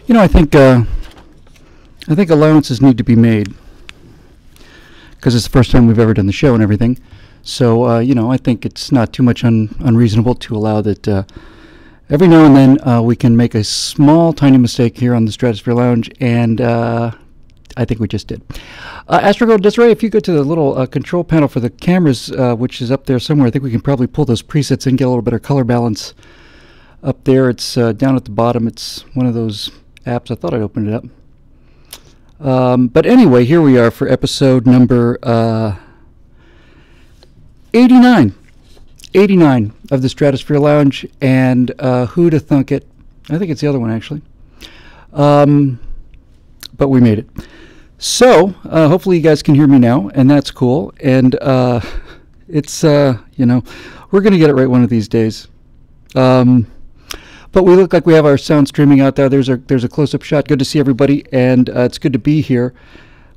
You know, I think allowances need to be made because it's the first time we've ever done the show and everything. So, you know, I think it's not too much unreasonable to allow that every now and then we can make a small, tiny mistake here on the Stratosphere Lounge, and I think we just did. Astrogirl Desiree, if you go to the little control panel for the cameras, which is up there somewhere, I think we can probably pull those presets in, get a little better color balance up there. It's down at the bottom. It's one of those apps. I thought I'd opened it up. But anyway, here we are for episode number 89 of the Stratosphere Lounge, and who'da thunk it? I think it's the other one, actually. But we made it. So, hopefully you guys can hear me now, and that's cool. And it's, you know, we're going to get it right one of these days. But we look like we have our sound streaming out there. There's a close-up shot. Good to see everybody, and it's good to be here.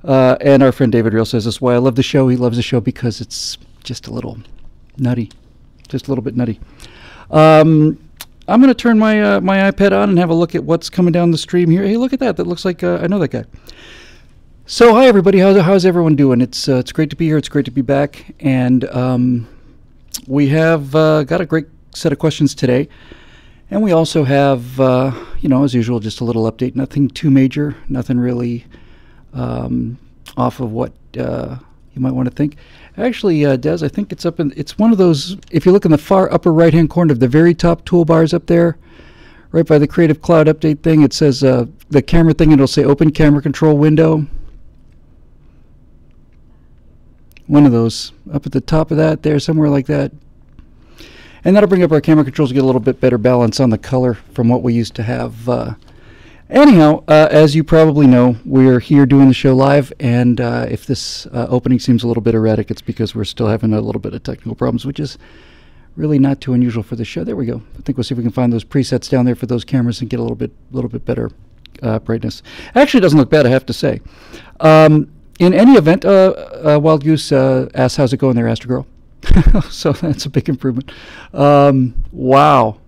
And our friend David Real says that's why I love the show. He loves the show because it's just a little nutty, just a little bit nutty. I'm going to turn my my iPad on and have a look at what's coming down the stream here. Hey, look at that. That looks like I know that guy. So hi everybody. How's everyone doing? It's great to be here. It's great to be back, and we have got a great set of questions today. And we also have, you know, as usual, just a little update. Nothing too major. Nothing really off of what you might want to think. Actually, Des, I think it's up in. It's one of those. If you look in the far upper right-hand corner of the very top toolbars up there, right by the Creative Cloud Update thing, it says the camera thing. It'll say Open Camera Control Window. One of those up at the top of that, there, somewhere like that. And that'll bring up our camera controls to get a little bit better balance on the color from what we used to have. Anyhow, as you probably know, we're here doing the show live, and if this opening seems a little bit erratic, it's because we're still having a little bit of technical problems, which is really not too unusual for the show. There we go. I think we'll see if we can find those presets down there for those cameras and get a little bit better brightness. Actually, it doesn't look bad, I have to say. In any event, Wild Goose asks, how's it going there, Astro Girl? So that's a big improvement. Wow.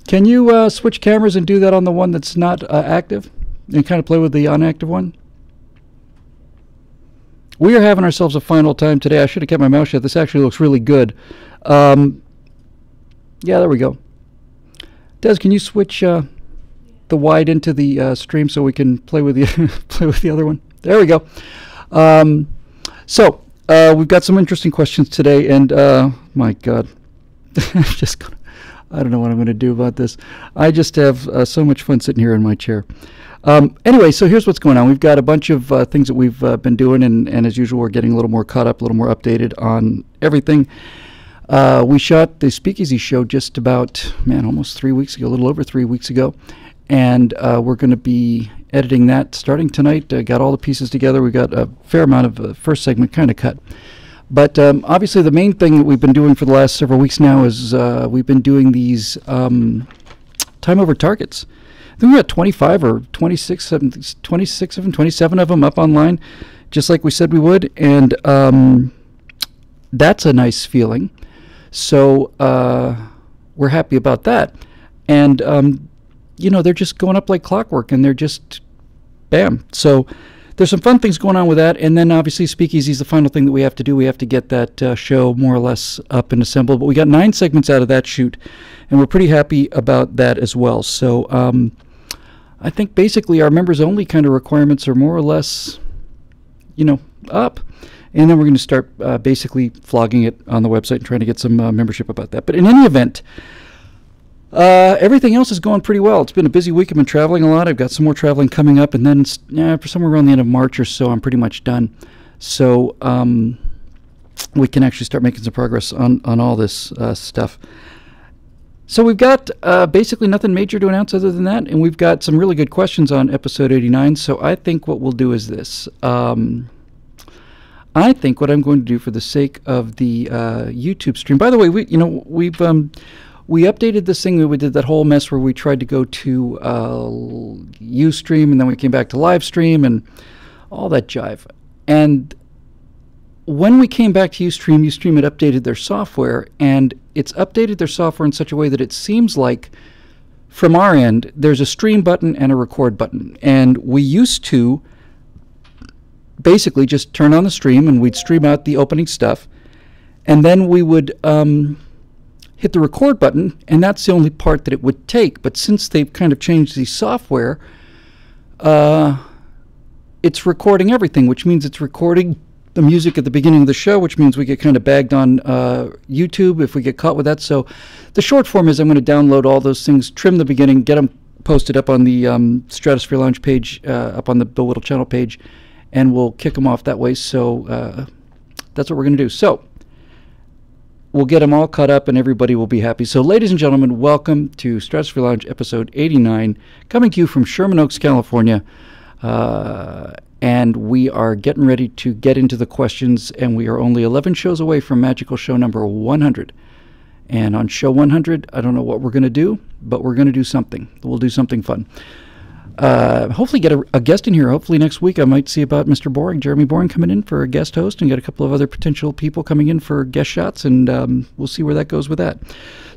Can you switch cameras and do that on the one that's not active and kind of play with the unactive one? We are having ourselves a final time today. I should have kept my mouth shut. This actually looks really good. Yeah, there we go. Des, can you switch the wide into the stream so we can play with the play with the other one? There we go. So we've got some interesting questions today, and my God, I don't know what I'm going to do about this. I just have so much fun sitting here in my chair. Anyway, so here's what's going on. We've got a bunch of things that we've been doing, and as usual, we're getting a little more caught up, a little more updated on everything. We shot the Speakeasy show just about, almost 3 weeks ago, a little over 3 weeks ago, and we're going to be editing that starting tonight. Got all the pieces together. We got a fair amount of the first segment kind of cut. But obviously the main thing that we've been doing for the last several weeks now is we've been doing these time over targets. I think we got 25 or 26 of them, 27 of them up online, just like we said we would. And that's a nice feeling. So we're happy about that. And, you know, they're just going up like clockwork, and they're just bam. So there's some fun things going on with that, and then obviously Speakeasy is the final thing that we have to do. We have to get that show more or less up and assembled, but we got 9 segments out of that shoot, and we're pretty happy about that as well. So I think basically our members-only kind of requirements are more or less, you know, up, and then we're going to start basically flogging it on the website and trying to get some membership about that. But in any event, everything else is going pretty well. It's been a busy week. I've been traveling a lot. I've got some more traveling coming up, and then for somewhere around the end of March or so, I'm pretty much done. So we can actually start making some progress on all this stuff. So we've got basically nothing major to announce other than that, and we've got some really good questions on episode 89. So I think what we'll do is this. I think what I'm going to do for the sake of the YouTube stream. By the way, we've we updated this thing. We did that whole mess where we tried to go to Ustream, and then we came back to Livestream, and all that jive. And when we came back to Ustream had updated their software, and it's updated their software in such a way that it seems like, from our end, there's a stream button and a record button. And we used to basically just turn on the stream, and we'd stream out the opening stuff, and then we would hit the record button, and that's the only part that it would take. But since they've kind of changed the software, it's recording everything, which means it's recording the music at the beginning of the show, which means we get kind of bagged on YouTube if we get caught with that. So the short form is I'm going to download all those things, trim the beginning, get them posted up on the Stratosphere Lounge page, up on the Bill Whittle channel page, and we'll kick them off that way. So that's what we're going to do. So we'll get them all caught up, and everybody will be happy. So ladies and gentlemen, welcome to Stratosphere Lounge episode 89, coming to you from Sherman Oaks, California. And we are getting ready to get into the questions, and we are only 11 shows away from magical show number 100. And on show 100, I don't know what we're going to do, but we're going to do something. We'll do something fun. Hopefully get a guest in here. Hopefully next week I might see about Mr. Boring, Jeremy Boring, coming in for a guest host, and get a couple of other potential people coming in for guest shots, and we'll see where that goes with that.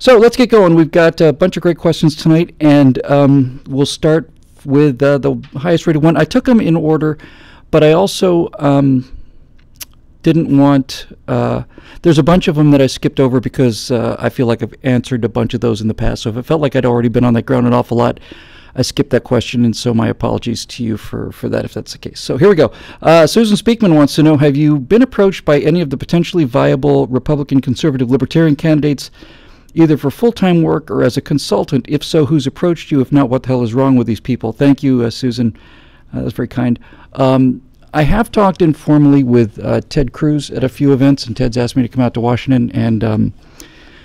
So let's get going. We've got a bunch of great questions tonight, and we'll start with the highest rated one. I took them in order, but I also didn't want... there's a bunch of them that I skipped over because I feel like I've answered a bunch of those in the past. So if it felt like I'd already been on that ground an awful lot, I skipped that question, and so my apologies to you for that if that's the case. So here we go. Susan Speakman wants to know, have you been approached by any of the potentially viable Republican, conservative, libertarian candidates, either for full-time work or as a consultant? If so, who's approached you? If not, what the hell is wrong with these people? Thank you, Susan. That's very kind. I have talked informally with Ted Cruz at a few events, and Ted's asked me to come out to Washington, and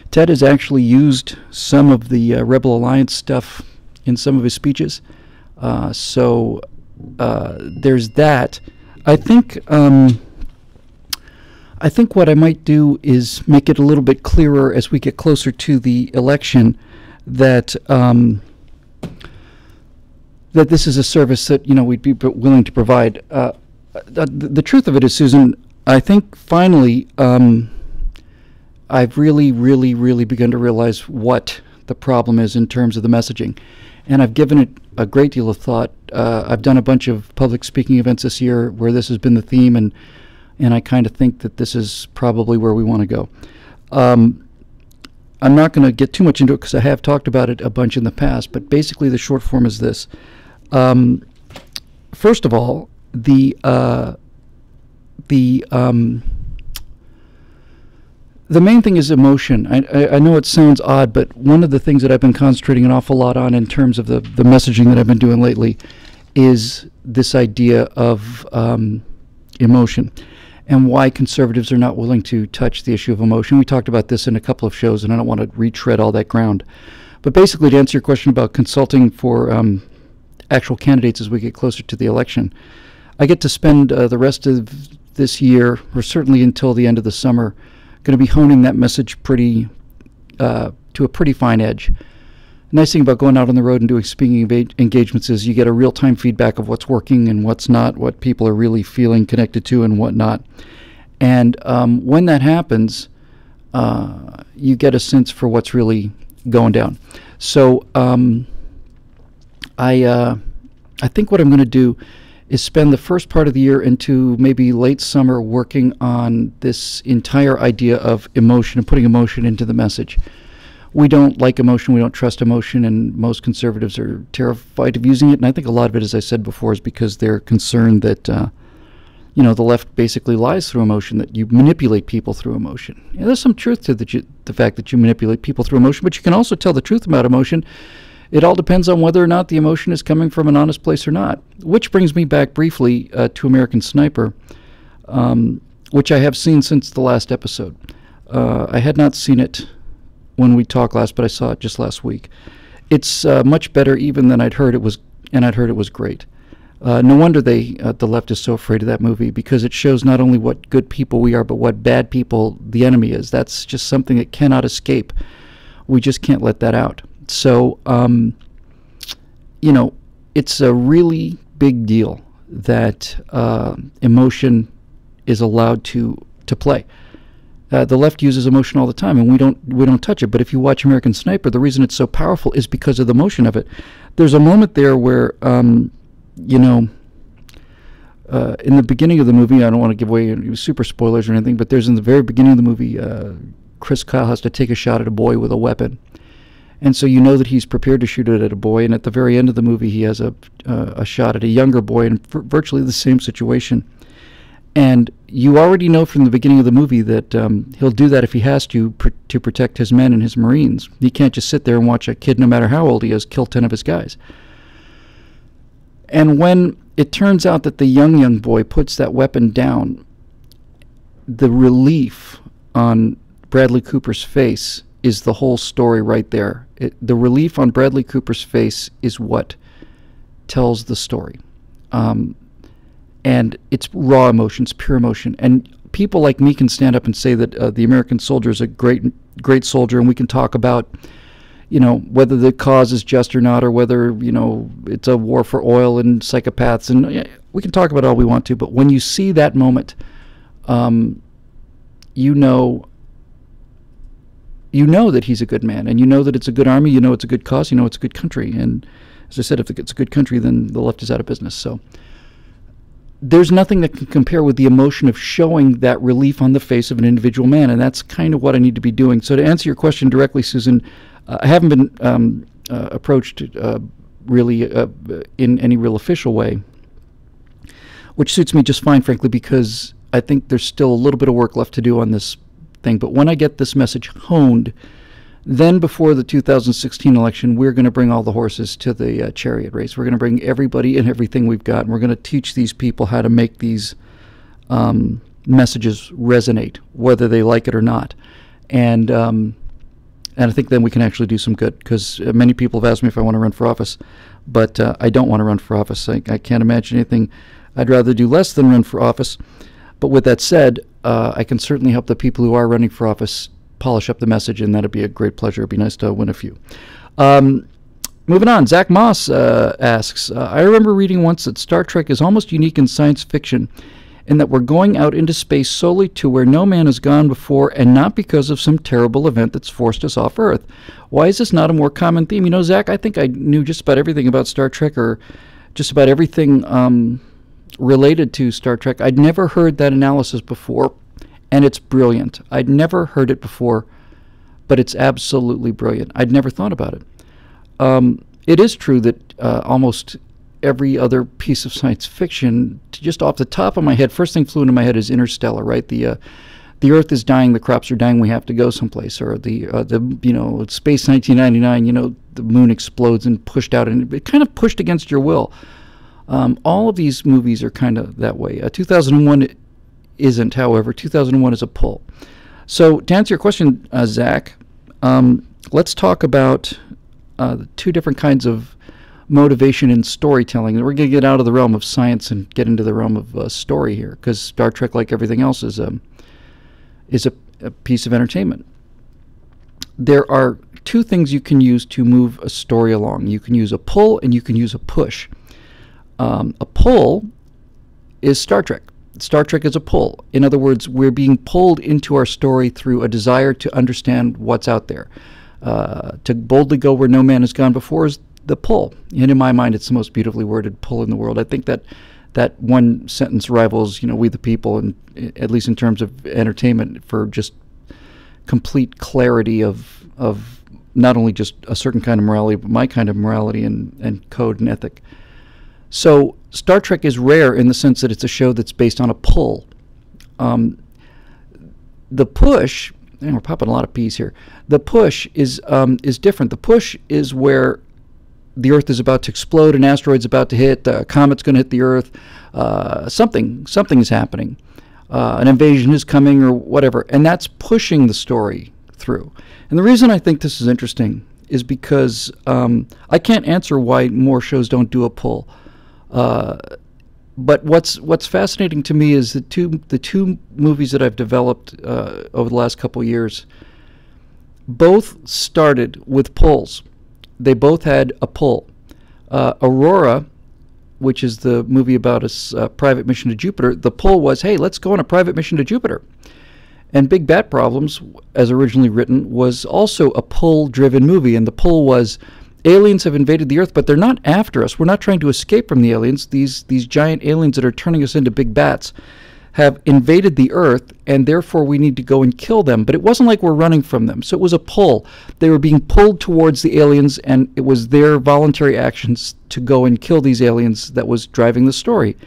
Ted has actually used some of the Rebel Alliance stuff in some of his speeches. So there's that. I think what I might do is make it a little bit clearer as we get closer to the election that that this is a service that we'd be willing to provide. The truth of it is, Susan, I think finally I've really begun to realize what the problem is in terms of the messaging, and I've given it a great deal of thought. I've done a bunch of public speaking events this year where this has been the theme, and I kind of think that this is probably where we want to go. I'm not going to get too much into it because I have talked about it a bunch in the past, but basically the short form is this. First of all, the main thing is emotion. I know it sounds odd, but one of the things that I've been concentrating an awful lot on in terms of the messaging that I've been doing lately is this idea of emotion, and why conservatives are not willing to touch the issue of emotion. We talked about this in a couple of shows, and I don't want to retread all that ground. But basically, to answer your question about consulting for actual candidates as we get closer to the election, I get to spend the rest of this year, or certainly until the end of the summer, going to be honing that message to a pretty fine edge. The nice thing about going out on the road and doing speaking engagements is you get a real-time feedback of what's working and what's not, what people are really feeling connected to and what not. And when that happens, you get a sense for what's really going down. So I think what I'm going to do is spend the first part of the year into maybe late summer working on this entire idea of emotion and putting emotion into the message. We don't like emotion, we don't trust emotion, and most conservatives are terrified of using it. And I think a lot of it, as I said before, is because they're concerned that the left basically lies through emotion, that you manipulate people through emotion. And there's some truth to the fact that you manipulate people through emotion, but you can also tell the truth about emotion. It all depends on whether or not the emotion is coming from an honest place or not. Which brings me back briefly to American Sniper, which I have seen since the last episode. I had not seen it when we talked last, but I saw it just last week. It's much better even than I'd heard it was, and I'd heard it was great. No wonder the left is so afraid of that movie, because it shows not only what good people we are, but what bad people the enemy is. That's just something that cannot escape We just can't let that out. So, it's a really big deal that emotion is allowed to play. The left uses emotion all the time, and we don't touch it. But if you watch American Sniper, the reason it's so powerful is because of the motion of it. There's a moment there where, in the beginning of the movie, I don't want to give away any super spoilers or anything, but there's in the very beginning of the movie, Chris Kyle has to take a shot at a boy with a weapon. And so you know that he's prepared to shoot it at a boy, and at the very end of the movie he has a shot at a younger boy in virtually the same situation. And you already know from the beginning of the movie that he'll do that if he has to protect his men and his Marines. He can't just sit there and watch a kid, no matter how old he is, kill 10 of his guys. And when it turns out that the young boy puts that weapon down, the relief on Bradley Cooper's face is the whole story right there. The relief on Bradley Cooper's face is what tells the story. And it's raw emotion, it's pure emotion. And people like me can stand up and say that the American soldier is a great soldier, and we can talk about, whether the cause is just or not, or whether, it's a war for oil and psychopaths, and we can talk about it all we want to. But when you see that moment, you know that he's a good man, and you know that it's a good army, you know it's a good cause, you know it's a good country. And as I said, if it's a good country, then the left is out of business. So there's nothing that can compare with the emotion of showing that relief on the face of an individual man, and that's kind of what I need to be doing. So to answer your question directly, Susan, I haven't been approached really in any real official way, which suits me just fine, frankly, because I think there's still a little bit of work left to do on this thing. But when I get this message honed, then before the 2016 election, we're going to bring all the horses to the chariot race. We're going to bring everybody and everything we've got, and we're going to teach these people how to make these messages resonate, whether they like it or not. And I think then we can actually do some good, because many people have asked me if I want to run for office, but I don't want to run for office. I can't imagine anything I'd rather do less than run for office. But with that said, I can certainly help the people who are running for office polish up the message, and that'd be a great pleasure. It'd be nice to win a few. Moving on, Zach Moss asks, I remember reading once that Star Trek is almost unique in science fiction in that we're going out into space solely to where no man has gone before, and not because of some terrible event that's forced us off Earth. Why is this not a more common theme? Zach, I think I knew just about everything about Star Trek, or just about everything related to Star Trek. I'd never heard that analysis before, and it's brilliant. I'd never heard it before, but it's absolutely brilliant. I'd never thought about it. It is true that almost every other piece of science fiction, just off the top of my head, first thing flew into my head is Interstellar, right? The Earth is dying, the crops are dying, we have to go someplace. Or the Space 1999, the moon explodes and pushed out, and it kind of pushed against your will. All of these movies are kind of that way. 2001 isn't, however. 2001 is a pull. So to answer your question, Zach, let's talk about the two different kinds of motivation in storytelling. We're going to get out of the realm of science and get into the realm of story here, because Star Trek, like everything else, is a piece of entertainment. There are two things you can use to move a story along. You can use a pull and you can use a push. A pull is Star Trek. Star Trek is a pull. In other words, we're being pulled into our story through a desire to understand what's out there. To boldly go where no man has gone before is the pull. And in my mind, it's the most beautifully worded pull in the world. I think that one sentence rivals, We the People, and at least in terms of entertainment, for just complete clarity of not only just a certain kind of morality, but my kind of morality and code and ethic. So Star Trek is rare in the sense that it's a show that's based on a pull. The push, and we're popping a lot of P's here. The push is different. The push is where the Earth is about to explode, an asteroid's about to hit, a comet's going to hit the Earth, something is happening, an invasion is coming or whatever, and that's pushing the story through. And the reason I think this is interesting is because I can't answer why more shows don't do a pull. But what's fascinating to me is the two movies that I've developed over the last couple of years. both started with pulls. They both had a pull. Aurora, which is the movie about a private mission to Jupiter, the pull was, hey, let's go on a private mission to Jupiter. And Big Bad Problems, as originally written, was also a pull-driven movie, and the pull was, aliens have invaded the Earth, but they're not after us. We're not trying to escape from the aliens. These giant aliens that are turning us into big bats have invaded the Earth, and therefore we need to go and kill them. But it wasn't like we're running from them. So it was a pull. They were being pulled towards the aliens, and it was their voluntary actions to go and kill these aliens that was driving the story.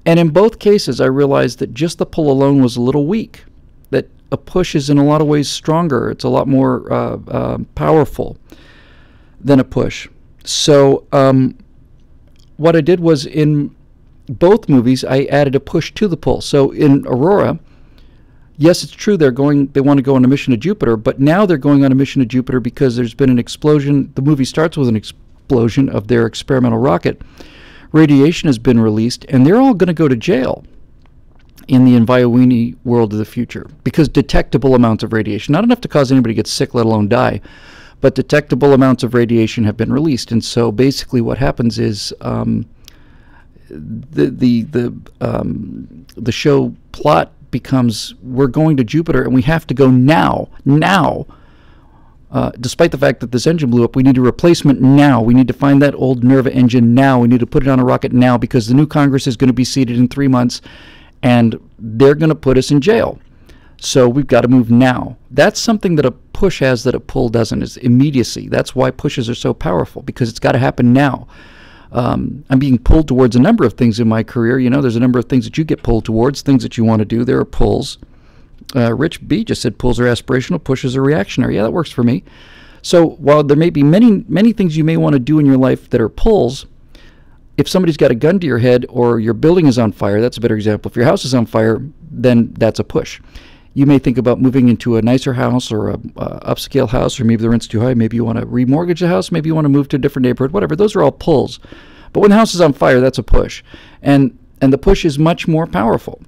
And in both cases, I realized that just the pull alone was a little weak, that a push is in a lot of ways stronger. It's a lot more powerful than a push. So what I did was, in both movies, I added a push to the pull. So in Aurora, yes, it's true they want to go on a mission to Jupiter, but now they're going on a mission to Jupiter because there's been an explosion. The movie starts with an explosion of their experimental rocket. Radiation has been released, and they're all going to go to jail in the Enviowini world of the future because detectable amounts of radiation, not enough to cause anybody to get sick, let alone die, but detectable amounts of radiation have been released. And so basically what happens is the show plot becomes, we're going to Jupiter and we have to go now. Despite the fact that this engine blew up, we need a replacement now. We need to find that old Nerva engine now. We need to put it on a rocket now because the new Congress is going to be seated in 3 months and they're going to put us in jail. So we've got to move now. That's something that a push has that a pull doesn't, is immediacy. That's why pushes are so powerful, because it's got to happen now. I'm being pulled towards a number of things in my career. You know, there's a number of things that you get pulled towards, things that you want to do. There are pulls. Rich B just said pulls are aspirational, pushes are reactionary. Yeah, that works for me. So while there may be many things you may want to do in your life that are pulls, if somebody's got a gun to your head or your building is on fire, that's a better example. If your house is on fire, then that's a push. You may think about moving into a nicer house or a upscale house, or maybe the rent's too high. Maybe you want to remortgage the house. Maybe you want to move to a different neighborhood, whatever. Those are all pulls. But when the house is on fire, that's a push. And the push is much more powerful.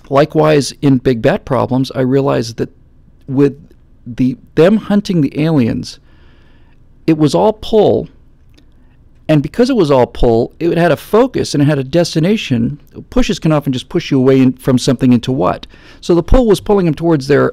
Likewise, in Big Bad Problems, I realized that with them hunting the aliens, it was all pull. And because it was all pull, it had a focus and it had a destination. Pushes can often just push you away from something into what. So the pull was pulling them towards their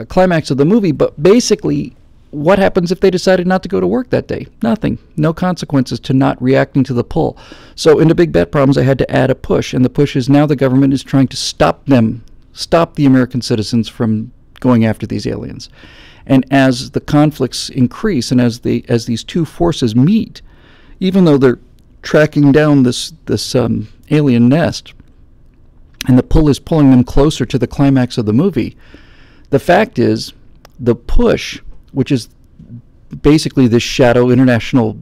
climax of the movie. But basically, what happens if they decided not to go to work that day? Nothing. No consequences to not reacting to the pull. So in the Big Bad Problems, I had to add a push. And the push is now the government is trying to stop the American citizens from going after these aliens. And as the conflicts increase and as these two forces meet, even though they're tracking down this alien nest, and the pull is pulling them closer to the climax of the movie, the fact is the push, which is basically this shadow international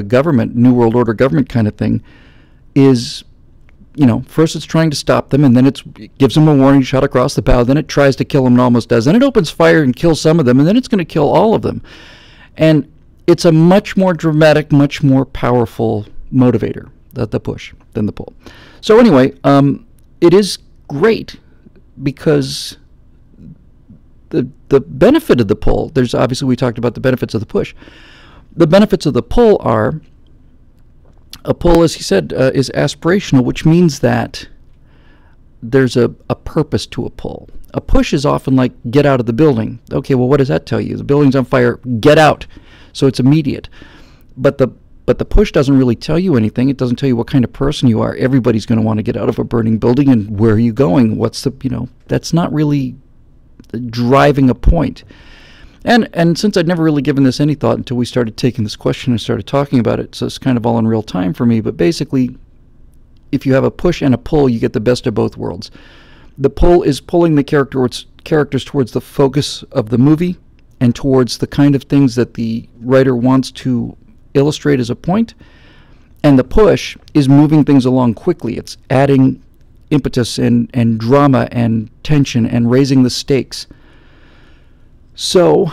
government, New World Order government kind of thing, is, you know, first it's trying to stop them, and then it gives them a warning shot across the bow, then it tries to kill them and almost does, then it opens fire and kills some of them, and then it's going to kill all of them. And it's a much more dramatic, much more powerful motivator, the push, than the pull. So anyway, it is great because the benefit of the pull, there's obviously, we talked about the benefits of the push. The benefits of the pull are, a pull, as he said, is aspirational, which means that there's a purpose to a pull. A push is often like, get out of the building. Okay, well, what does that tell you? The building's on fire, get out. So it's immediate. But the push doesn't really tell you anything. It doesn't tell you what kind of person you are. Everybody's going to want to get out of a burning building, and where are you going? That's not really driving a point. And since I'd never really given this any thought until we started taking this question and started talking about it, so it's kind of all in real time for me, but basically, if you have a push and a pull, you get the best of both worlds. The pull is pulling the characters towards the focus of the movie and towards the kind of things that the writer wants to illustrate as a point, and the push is moving things along quickly. It's adding impetus and drama and tension and raising the stakes. So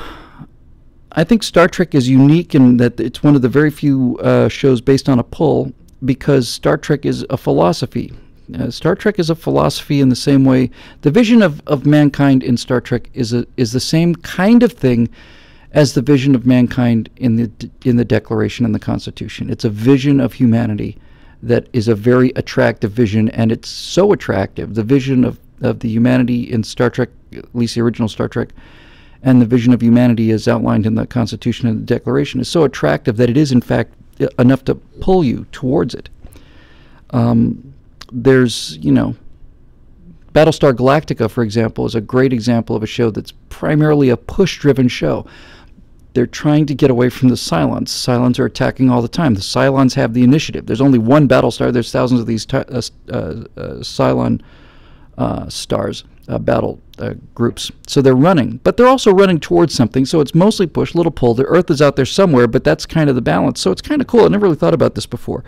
I think Star Trek is unique in that it's one of the very few shows based on a pull, because Star Trek is a philosophy. Star Trek is a philosophy in the same way. The vision of mankind in Star Trek is the same kind of thing as the vision of mankind in the Declaration and the Constitution. It's a vision of humanity that is a very attractive vision, and it's so attractive. The vision of the humanity in Star Trek, at least the original Star Trek, and the vision of humanity as outlined in the Constitution and the Declaration is so attractive that it is, in fact, enough to pull you towards it. There's, Battlestar Galactica, for example, is a great example of a show that's primarily a push-driven show. They're trying to get away from the Cylons. Cylons are attacking all the time. The Cylons have the initiative. There's only one Battlestar. There's thousands of these Cylon stars, battle groups. So they're running. But they're also running towards something, so it's mostly push, little pull. The Earth is out there somewhere, but that's kind of the balance. So it's kind of cool. I never really thought about this before.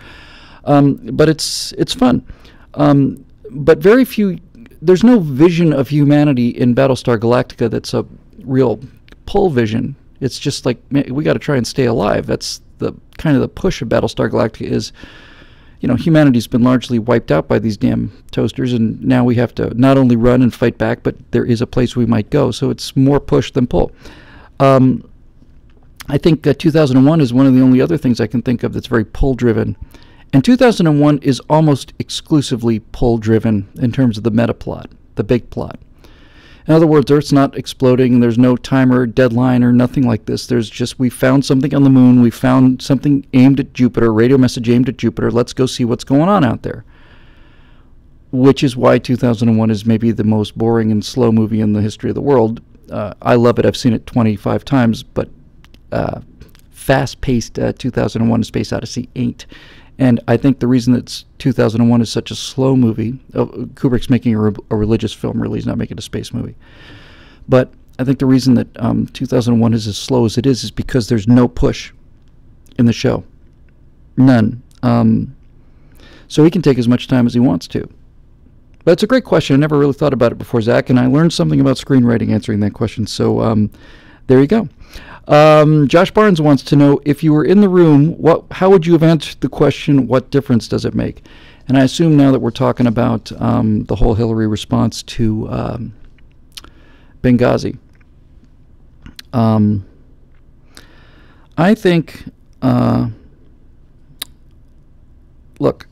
But it's fun. But very few... There's no vision of humanity in Battlestar Galactica that's a real pull vision. It's just like, man, we got to try and stay alive. That's the kind of the push of Battlestar Galactica is, humanity's been largely wiped out by these damn toasters, and now we have to not only run and fight back, but there is a place we might go. So it's more push than pull. I think 2001 is one of the only other things I can think of that's very pull-driven. And 2001 is almost exclusively pull-driven in terms of the meta plot, the big plot. In other words, Earth's not exploding, and there's no timer, deadline, or nothing like this. There's just, we found something on the moon, we found something aimed at Jupiter, radio message aimed at Jupiter, let's go see what's going on out there. Which is why 2001 is maybe the most boring and slow movie in the history of the world. I love it, I've seen it 25 times, but fast-paced 2001 A Space Odyssey ain't. And I think the reason that 2001 is such a slow movie, Kubrick's making a religious film, really, he's not making a space movie. But I think the reason that 2001 is as slow as it is because there's no push in the show. None. So he can take as much time as he wants to. But it's a great question. I never really thought about it before, Zach, and I learned something about screenwriting answering that question. So there you go. Josh Barnes wants to know, if you were in the room, how would you have answered the question, what difference does it make? And I assume now that we're talking about the whole Hillary response to Benghazi. I think, look,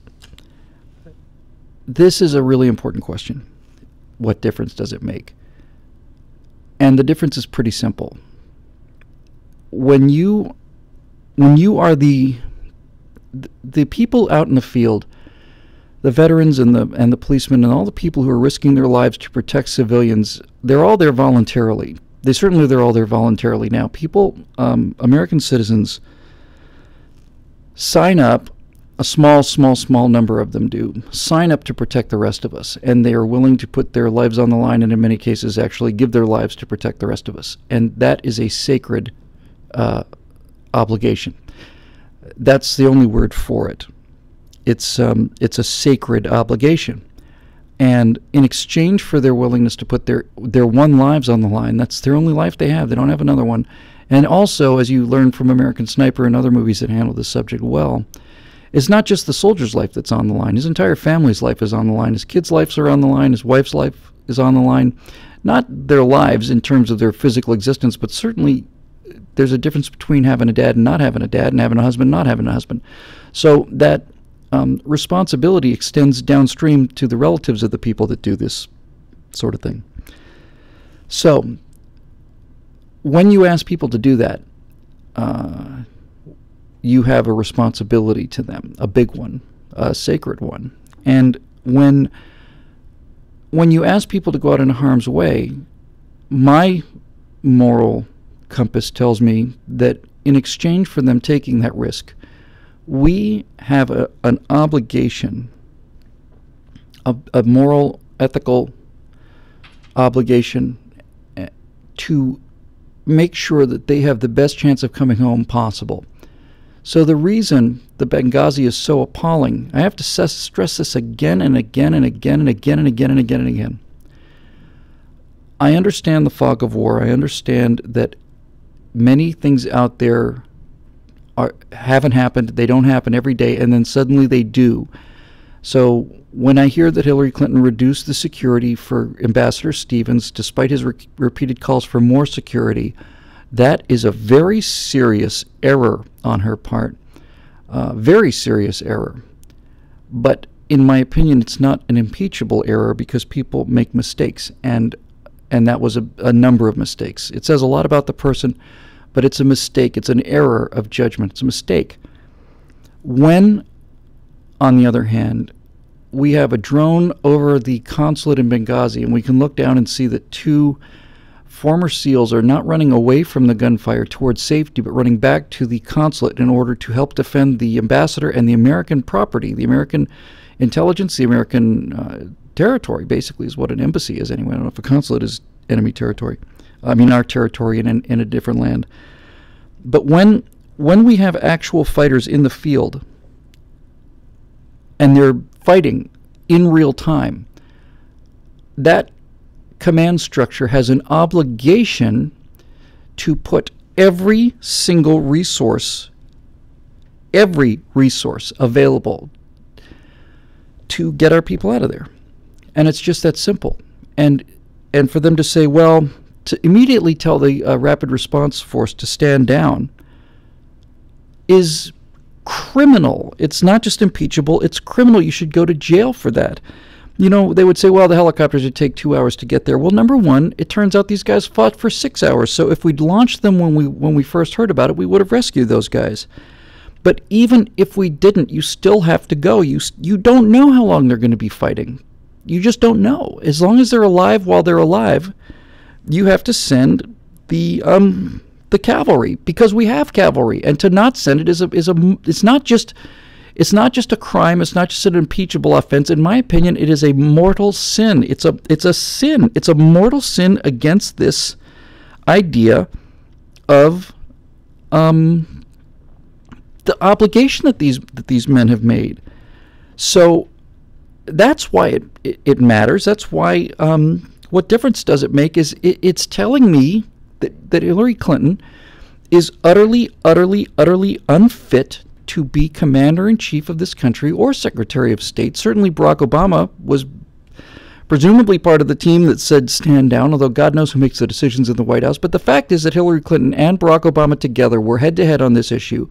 this is a really important question. What difference does it make? And the difference is pretty simple. When you are the people out in the field, the veterans and the policemen and all the people who are risking their lives to protect civilians, they're all there voluntarily. They're all there voluntarily now. People, American citizens, sign up. A small number of them do sign up to protect the rest of us, and they are willing to put their lives on the line, and in many cases actually give their lives to protect the rest of us. And that is a sacred obligation. That's the only word for it. It's a sacred obligation, and in exchange for their willingness to put their one lives on the line, that's their only life they have. They don't have another one. And also, as you learn from American Sniper and other movies that handle this subject well, it's not just the soldier's life that's on the line. His entire family's life is on the line. His kids' lives are on the line. His wife's life is on the line. Not their lives in terms of their physical existence, but certainly there's a difference between having a dad and not having a dad, and having a husband and not having a husband. So that responsibility extends downstream to the relatives of the people that do this sort of thing. So when you ask people to do that, you have a responsibility to them, a big one, a sacred one. And when you ask people to go out into harm's way, my moral compass tells me that in exchange for them taking that risk, we have an obligation, a moral, ethical obligation to make sure that they have the best chance of coming home possible. So the reason the Benghazi is so appalling, I have to stress this again and again and again and again and again and again and again. I understand the fog of war. I understand that many things out there haven't happened. They don't happen every day, and then suddenly they do. So when I hear that Hillary Clinton reduced the security for Ambassador Stevens, despite his repeated calls for more security, that is a very serious error on her part. Very serious error. But in my opinion, it's not an impeachable error because people make mistakes, and that was a number of mistakes. It says a lot about the person, but it's a mistake. It's an error of judgment. It's a mistake. When, on the other hand, we have a drone over the consulate in Benghazi, and we can look down and see that 2 former SEALs are not running away from the gunfire towards safety, but running back to the consulate in order to help defend the ambassador and the American property, the American intelligence, the American territory, basically, is what an embassy is anyway. I don't know if a consulate is enemy territory. I mean, our territory in a different land. But when we have actual fighters in the field and they're fighting in real time, that command structure has an obligation to put every single resource available to get our people out of there. And it's just that simple. And for them to say, well, to immediately tell the rapid response force to stand down is criminal. It's not just impeachable, it's criminal. You should go to jail for that. You know, they would say, well, the helicopters would take 2 hours to get there. Well, number one, it turns out these guys fought for 6 hours. So if we'd launched them when we first heard about it, we would have rescued those guys. But even if we didn't, you still have to go. You don't know how long they're going to be fighting. You just don't know. As long as they're alive while they're alive, you have to send the cavalry, because we have cavalry, and to not send it it's not just a crime. It's not just an impeachable offense. In my opinion, it is a mortal sin. It's a sin. It's a mortal sin against this idea of the obligation that these men have made. So that's why it matters. That's why what difference does it make is it's telling me that Hillary Clinton is utterly unfit to be commander-in-chief of this country or Secretary of State. Certainly Barack Obama was presumably part of the team that said stand down, although God knows who makes the decisions in the White House. But the fact is that Hillary Clinton and Barack Obama together were head-to-head on this issue.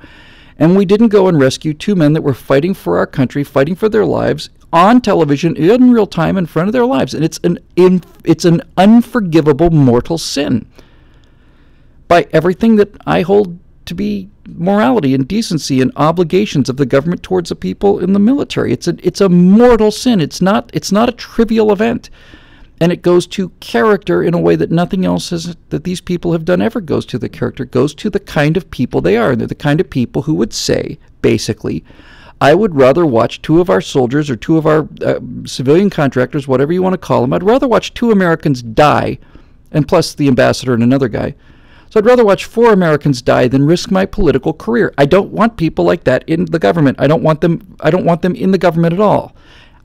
And we didn't go and rescue 2 men that were fighting for our country, fighting for their lives, on television, in real time, in front of their lives. And it's an unforgivable mortal sin by everything that I hold to be morality and decency and obligations of the government towards the people in the military. It's a mortal sin. It's not a trivial event. And it goes to character in a way that nothing else that these people have done ever goes to the character. It goes to the kind of people they are. And they're the kind of people who would say, basically, I would rather watch 2 of our soldiers or 2 of our civilian contractors, whatever you want to call them, I'd rather watch 2 Americans die, and plus the ambassador and another guy. So I'd rather watch 4 Americans die than risk my political career. I don't want people like that in the government. I don't want them in the government at all.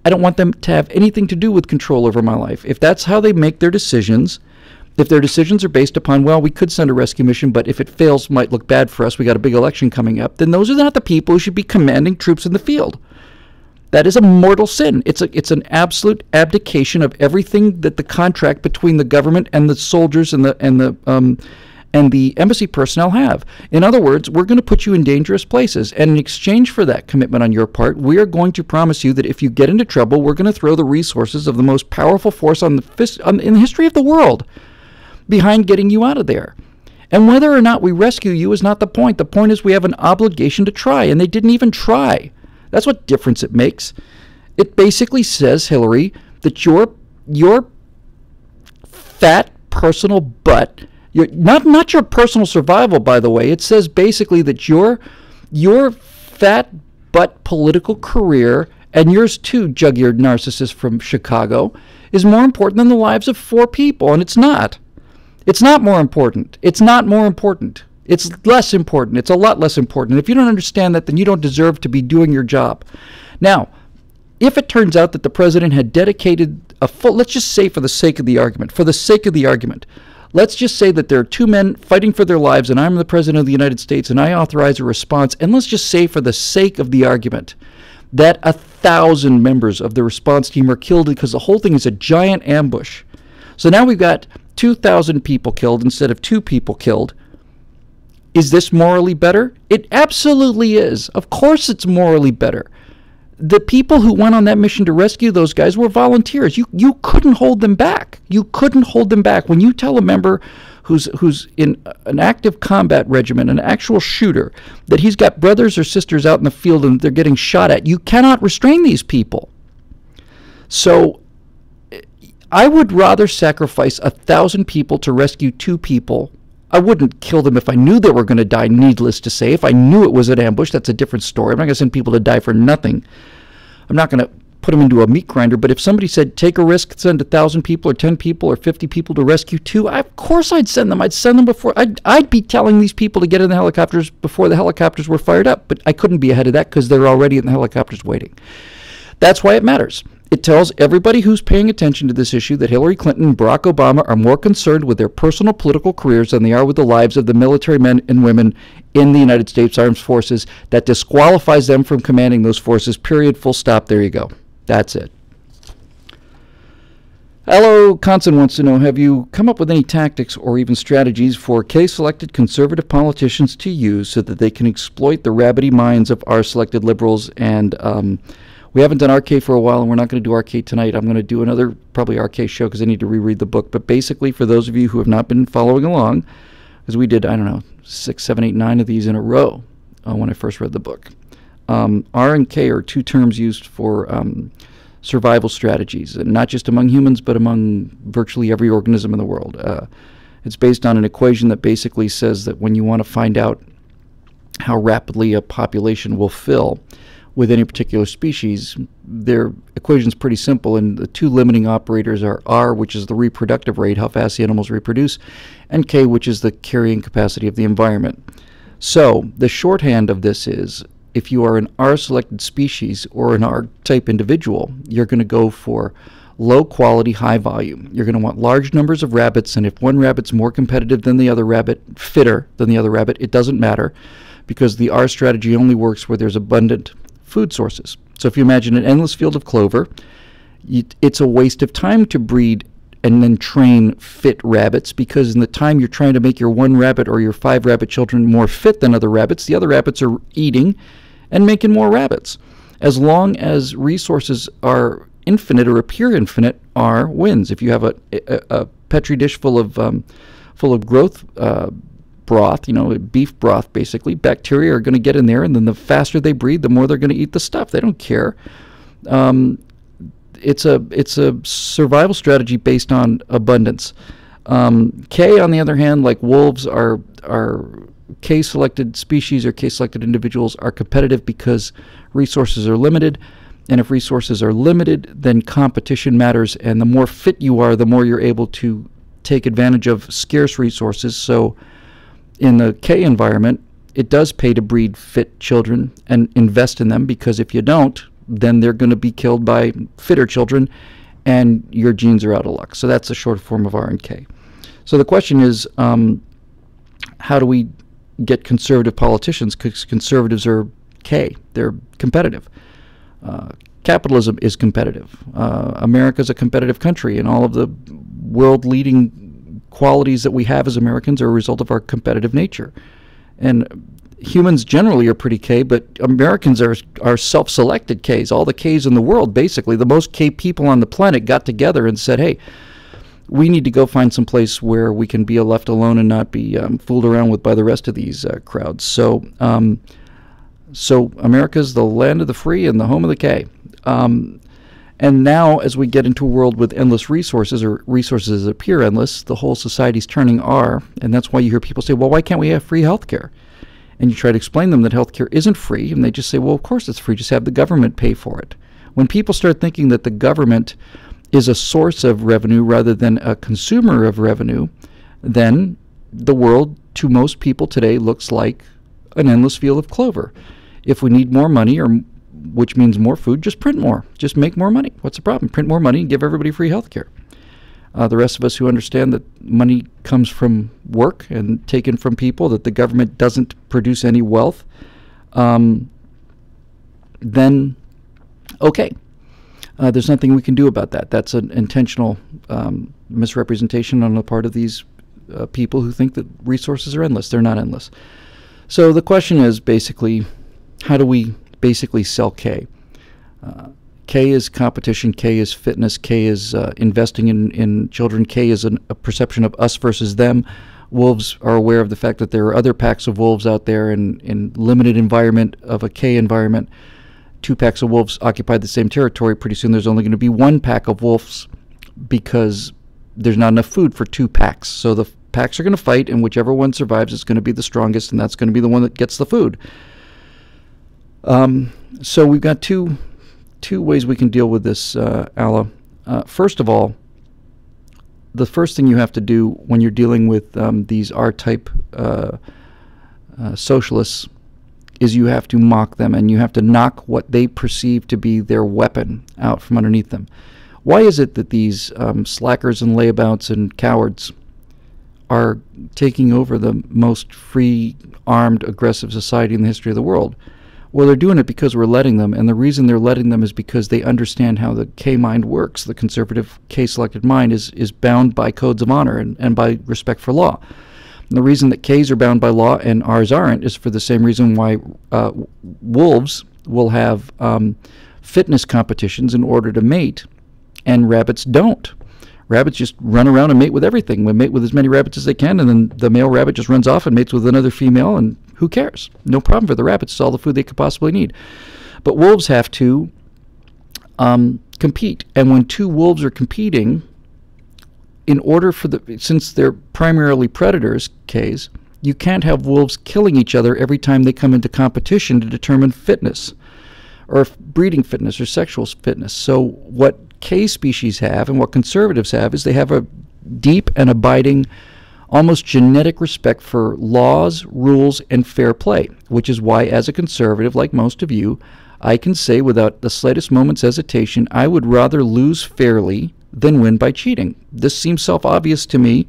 I don't want them to have anything to do with control over my life. If that's how they make their decisions, if their decisions are based upon, well, we could send a rescue mission, but if it fails, might look bad for us, we got a big election coming up, then those are not the people who should be commanding troops in the field. That is a mortal sin. It's an absolute abdication of everything that the contract between the government and the soldiers and the embassy personnel have. In other words, we're going to put you in dangerous places, and in exchange for that commitment on your part, we are going to promise you that if you get into trouble, we're going to throw the resources of the most powerful force in the history of the world behind getting you out of there. And whether or not we rescue you is not the point. The point is we have an obligation to try, and they didn't even try. That's what difference it makes. It basically says, Hillary, that your fat personal butt, not your personal survival, by the way. It says basically that your fat butt political career, and yours too, jug-eared narcissist from Chicago, is more important than the lives of 4 people, and it's not. It's not more important. It's not more important. It's less important. It's a lot less important. If you don't understand that, then you don't deserve to be doing your job. Now, if it turns out that the president had dedicated a full, let's just say for the sake of the argument, let's just say that there are 2 men fighting for their lives, and I'm the president of the United States, and I authorize a response, and let's just say for the sake of the argument that 2,000 members of the response team are killed because the whole thing is a giant ambush. So now we've got 2,000 people killed instead of 2 people killed. Is this morally better? It absolutely is. Of course it's morally better. The people who went on that mission to rescue those guys were volunteers. You couldn't hold them back. You couldn't hold them back. When you tell a member who's in an active combat regiment, an actual shooter, that he's got brothers or sisters out in the field and they're getting shot at, you cannot restrain these people. So I would rather sacrifice 1,000 people to rescue 2 people. I wouldn't kill them if I knew they were going to die, needless to say. If I knew it was an ambush, that's a different story. I'm not going to send people to die for nothing. I'm not going to put them into a meat grinder. But if somebody said, take a risk, send 1,000 people or 10 people or 50 people to rescue 2, of course I'd send them. I'd send them before. I'd be telling these people to get in the helicopters before the helicopters were fired up. But I couldn't be ahead of that because they're already in the helicopters waiting. That's why it matters. It tells everybody who's paying attention to this issue that Hillary Clinton and Barack Obama are more concerned with their personal political careers than they are with the lives of the military men and women in the United States Armed Forces. That disqualifies them from commanding those forces, period, full stop. There you go. That's it. Hello, Conson wants to know, have you come up with any tactics or even strategies for K-selected conservative politicians to use so that they can exploit the rabbity minds of our selected liberals? And we haven't done RK for a while, and we're not going to do RK tonight. I'm going to do another probably RK show because I need to reread the book. But basically, for those of you who have not been following along, because we did, I don't know, 6, 7, 8, 9 of these in a row when I first read the book. R and K are 2 terms used for survival strategies, and not just among humans, but among virtually every organism in the world. It's based on an equation that basically says that when you want to find out how rapidly a population will fill with any particular species, their equation's pretty simple, and the 2 limiting operators are R, which is the reproductive rate, how fast the animals reproduce, and K, which is the carrying capacity of the environment. So the shorthand of this is, if you are an R-selected species or an R-type individual, you're going to go for low quality, high volume. You're going to want large numbers of rabbits, and if one rabbit's more competitive than the other rabbit, fitter than the other rabbit, it doesn't matter, because the R strategy only works where there's abundant food sources. So if you imagine an endless field of clover, it's a waste of time to breed and then train fit rabbits, because in the time you're trying to make your 1 rabbit or your 5 rabbit children more fit than other rabbits, the other rabbits are eating and making more rabbits. As long as resources are infinite or appear infinite, R wins. If you have a petri dish full of growth broth, beef broth basically, bacteria are going to get in there, and then the faster they breed, the more they're going to eat the stuff. They don't care. It's a survival strategy based on abundance. K, on the other hand, like wolves, are K-selected species or K-selected individuals are competitive because resources are limited. And if resources are limited, then competition matters. And the more fit you are, the more you're able to take advantage of scarce resources. So in the K environment, it does pay to breed fit children and invest in them, because if you don't, then they're going to be killed by fitter children, and your genes are out of luck. So that's a short form of R and K. So the question is, how do we get conservative politicians? Because conservatives are K. They're competitive. Capitalism is competitive. America's a competitive country, and all of the world-leading qualities that we have as Americans are a result of our competitive nature. And humans generally are pretty K, but Americans are self-selected Ks. All the Ks in the world, basically, the most K people on the planet got together and said, hey, we need to go find some place where we can be left alone and not be fooled around with by the rest of these crowds. So America's the land of the free and the home of the K. And now, as we get into a world with endless resources, or resources that appear endless, the whole society's turning R, and that's why you hear people say, well, why can't we have free health care? And you try to explain to them that health care isn't free, and they just say, well, of course it's free, just have the government pay for it. When people start thinking that the government is a source of revenue rather than a consumer of revenue, then the world, to most people today, looks like an endless field of clover. If we need more money, or which means more food, just print more. Just make more money. What's the problem? Print more money and give everybody free health care. The rest of us who understand that money comes from work and taken from people, that the government doesn't produce any wealth, then Okay, there's nothing we can do about that. That's an intentional misrepresentation on the part of these people who think that resources are endless. They're not endless. So the question is basically, how do we basically sell K? K is competition, K is fitness, K is investing in children, K is a perception of us versus them. Wolves are aware of the fact that there are other packs of wolves out there in limited environment of a K environment. Two packs of wolves occupy the same territory. Pretty soon there's only going to be one pack of wolves because there's not enough food for two packs. So the packs are going to fight, and whichever one survives is going to be the strongest, and that's going to be the one that gets the food. So we've got two ways we can deal with this, Alla. First of all, the first thing you have to do when you're dealing with these R-type socialists is you have to mock them, and you have to knock what they perceive to be their weapon out from underneath them. Why is it that these slackers and layabouts and cowards are taking over the most free, armed, aggressive society in the history of the world? Well, they're doing it because we're letting them, and the reason they're letting them is because they understand how the K-mind works. The conservative K-selected mind is bound by codes of honor and by respect for law. And the reason that Ks are bound by law and Rs aren't is for the same reason why wolves will have fitness competitions in order to mate, and rabbits don't. Rabbits just run around and mate with everything. They mate with as many rabbits as they can, and then the male rabbit just runs off and mates with another female, and who cares? No problem for the rabbits. It's all the food they could possibly need. But wolves have to compete, and when two wolves are competing, in order for since they're primarily predators, Ks, you can't have wolves killing each other every time they come into competition to determine fitness, or breeding fitness, or sexual fitness. So what K species have and what conservatives have is they have a deep and abiding, almost genetic respect for laws, rules, and fair play, which is why, as a conservative, like most of you, I can say without the slightest moment's hesitation, I would rather lose fairly than win by cheating. This seems self-obvious to me,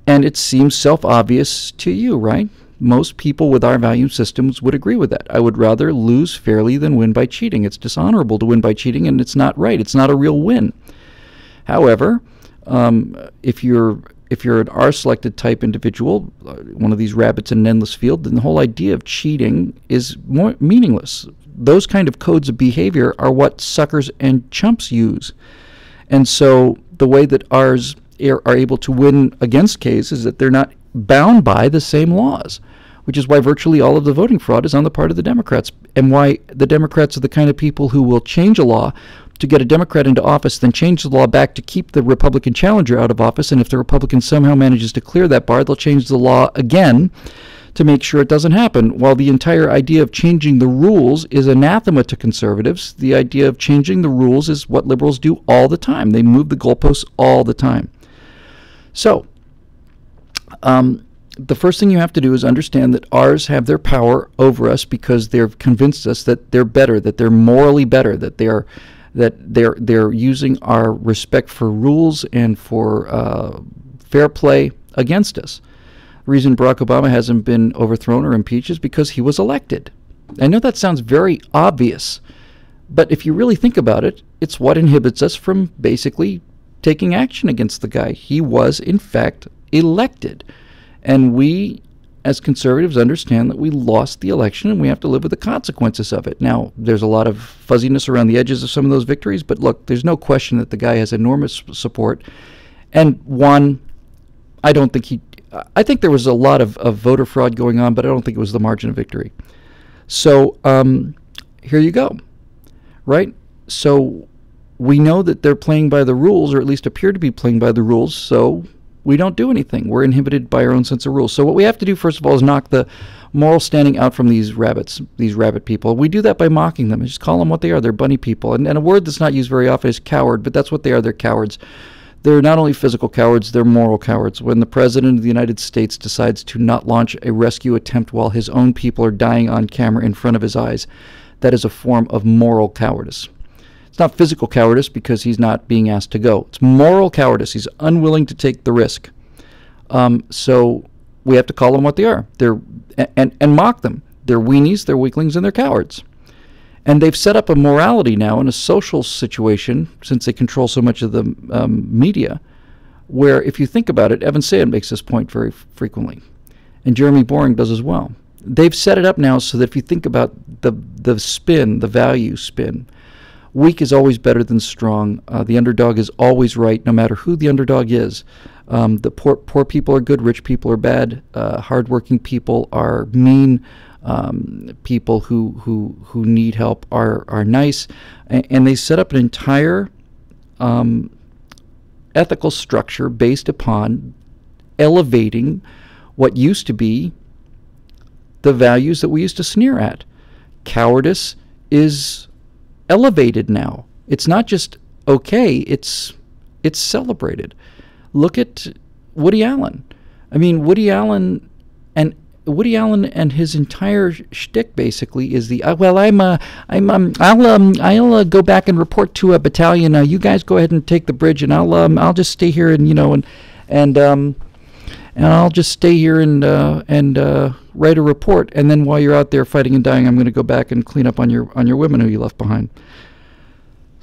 and it seems self-obvious to you, right? Most people with our value systems would agree with that. I would rather lose fairly than win by cheating. It's dishonorable to win by cheating, and it's not right. It's not a real win. However, if you're an R-selected type individual, one of these rabbits in an endless field, then the whole idea of cheating is more meaningless. Those kind of codes of behavior are what suckers and chumps use. And so the way that Rs are able to win against Ks is that they're not bound by the same laws, which is why virtually all of the voting fraud is on the part of the Democrats, and why the Democrats are the kind of people who will change a law to get a Democrat into office, then change the law back to keep the Republican challenger out of office, and if the Republican somehow manages to clear that bar, they'll change the law again to make sure it doesn't happen. While the entire idea of changing the rules is anathema to conservatives, the idea of changing the rules is what liberals do all the time. They move the goalposts all the time. So, the first thing you have to do is understand that Rs have their power over us because they've convinced us that they're better, that they're morally better, that they're using our respect for rules and for fair play against us. The reason Barack Obama hasn't been overthrown or impeached is because he was elected. I know that sounds very obvious, but if you really think about it, it's what inhibits us from basically taking action against the guy. He was, in fact, elected. And we, as conservatives, understand that we lost the election and we have to live with the consequences of it. Now, there's a lot of fuzziness around the edges of some of those victories, but look, there's no question that the guy has enormous support. And one, I think there was a lot of voter fraud going on, but I don't think it was the margin of victory. So here you go, right? So we know that they're playing by the rules, or at least appear to be playing by the rules, so we don't do anything. We're inhibited by our own sense of rules. So what we have to do, first of all, is knock the moral standing out from these rabbits, these rabbit people. We do that by mocking them and just call them what they are. They're bunny people. And a word that's not used very often is coward, but that's what they are. They're cowards. They're not only physical cowards, they're moral cowards. When the President of the United States decides to not launch a rescue attempt while his own people are dying on camera in front of his eyes, that is a form of moral cowardice. It's not physical cowardice because he's not being asked to go. It's moral cowardice. He's unwilling to take the risk. So we have to call them what they are. And mock them. They're weenies, they're weaklings, and they're cowards. And they've set up a morality now in a social situation, since they control so much of the media, where if you think about it, Evan Sand makes this point very frequently, and Jeremy Boring does as well. They've set it up now so that if you think about the spin, the value spin, weak is always better than strong. The underdog is always right, no matter who the underdog is. The poor people are good, rich people are bad, hardworking people are mean, people who need help are nice, and they set up an entire ethical structure based upon elevating what used to be the values that we used to sneer at. Cowardice is elevated now. It's not just okay, it's celebrated. Look at Woody Allen. I mean, Woody Allen and his entire shtick basically is the I'll go back and report to a battalion. You guys go ahead and take the bridge, and I'll just stay here and I'll just stay here and write a report. And then while you're out there fighting and dying, I'm going to go back and clean up on your women who you left behind.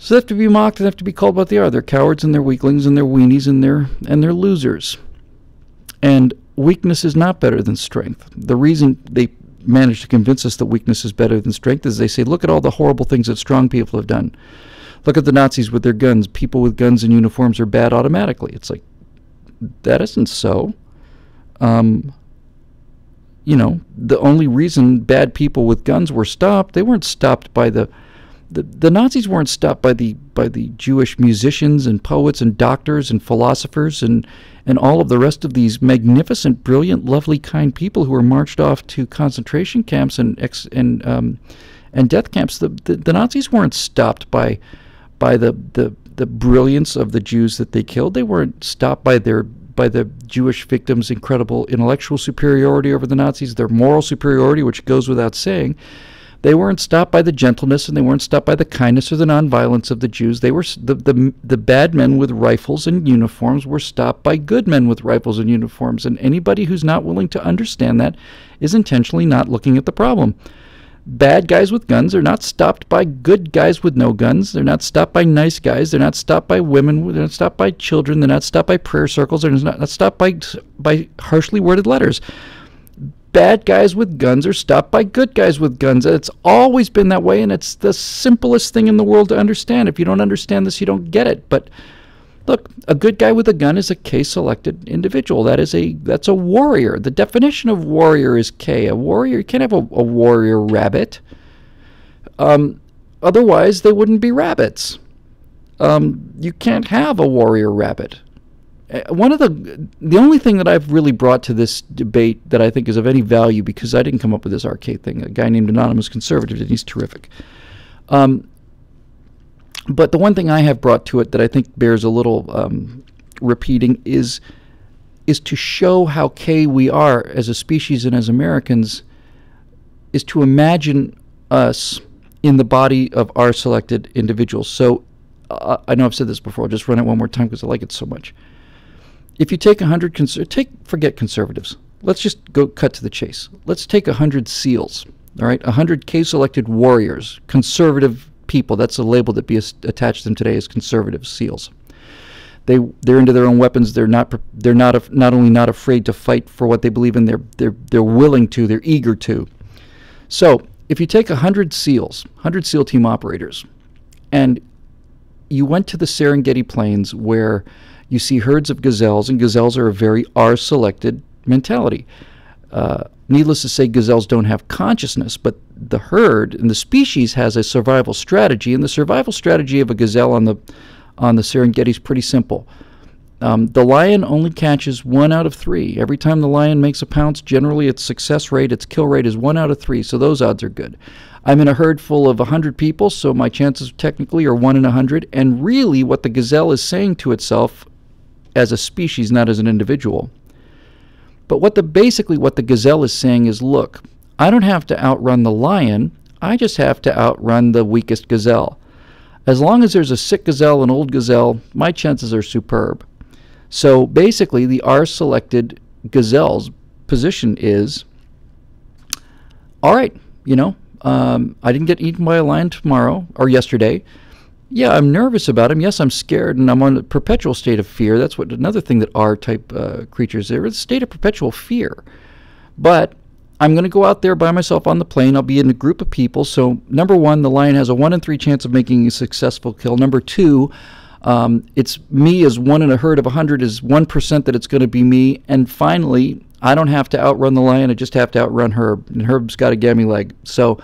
So they have to be mocked and have to be called what they are. They're cowards and they're weaklings and they're weenies and they're losers. And weakness is not better than strength. The reason they manage to convince us that weakness is better than strength is they say, look at all the horrible things that strong people have done. Look at the Nazis with their guns. People with guns and uniforms are bad automatically. It's like, that isn't so. You know, the only reason bad people with guns were stopped, they weren't stopped by the Nazis weren't stopped by the Jewish musicians and poets and doctors and philosophers and all of the rest of these magnificent, brilliant, lovely, kind people who were marched off to concentration camps and death camps. The Nazis weren't stopped by the brilliance of the Jews that they killed. They weren't stopped by the Jewish victims' incredible intellectual superiority over the Nazis, their moral superiority, which goes without saying. They weren't stopped by the gentleness, and they weren't stopped by the kindness or the nonviolence of the Jews. They were the bad men with rifles and uniforms were stopped by good men with rifles and uniforms. And anybody who's not willing to understand that is intentionally not looking at the problem. Bad guys with guns are not stopped by good guys with no guns. They're not stopped by nice guys. They're not stopped by women. They're not stopped by children. They're not stopped by prayer circles. They're not stopped by harshly worded letters. Bad guys with guns are stopped by good guys with guns. It's always been that way, and it's the simplest thing in the world to understand. If you don't understand this, you don't get it. But look, a good guy with a gun is a K-selected individual. That's a warrior. The definition of warrior is K. A warrior, you can't have a warrior rabbit. Otherwise, they wouldn't be rabbits. You can't have a warrior rabbit. The only thing that I've really brought to this debate that I think is of any value, because I didn't come up with this arcade thing, a guy named Anonymous Conservative did, he's terrific. But the one thing I have brought to it that I think bears a little repeating is to show how K we are as a species and as Americans, is to imagine us in the body of our selected individuals. So I know I've said this before, I'll just run it one more time because I like it so much. If you take 100, forget conservatives. Let's just go cut to the chase. Let's take 100 SEALs, all right? 100 K-selected warriors, conservative people. That's a label that be attached to them today as conservative SEALs. They're into their own weapons. They're not only not afraid to fight for what they believe in. They're willing to. They're eager to. So if you take 100 SEALs, 100 SEAL team operators, and you went to the Serengeti Plains where you see herds of gazelles, and gazelles are a very R-selected mentality. Needless to say, gazelles don't have consciousness, but the herd and the species has a survival strategy, and the survival strategy of a gazelle on the Serengeti is pretty simple. The lion only catches 1 out of 3. Every time the lion makes a pounce, generally its success rate, its kill rate is 1 out of 3, so those odds are good. I'm in a herd full of 100 people, so my chances technically are 1 in 100, and really what the gazelle is saying to itself as a species, not as an individual. But basically what the gazelle is saying is, look, I don't have to outrun the lion, I just have to outrun the weakest gazelle. As long as there's a sick gazelle, an old gazelle, my chances are superb. So basically the R-selected gazelle's position is, all right, you know, I didn't get eaten by a lion tomorrow or yesterday. Yeah, I'm nervous about him. Yes, I'm scared, and I'm on a perpetual state of fear. That's what another thing that R-type creatures are. It's a state of perpetual fear. But I'm going to go out there by myself on the plane. I'll be in a group of people. So, number one, the lion has a 1 in 3 chance of making a successful kill. Number two, it's me as 1 in a herd of 100 is 1% that it's going to be me. And finally, I don't have to outrun the lion. I just have to outrun Herb. And Herb's got a gammy leg. So,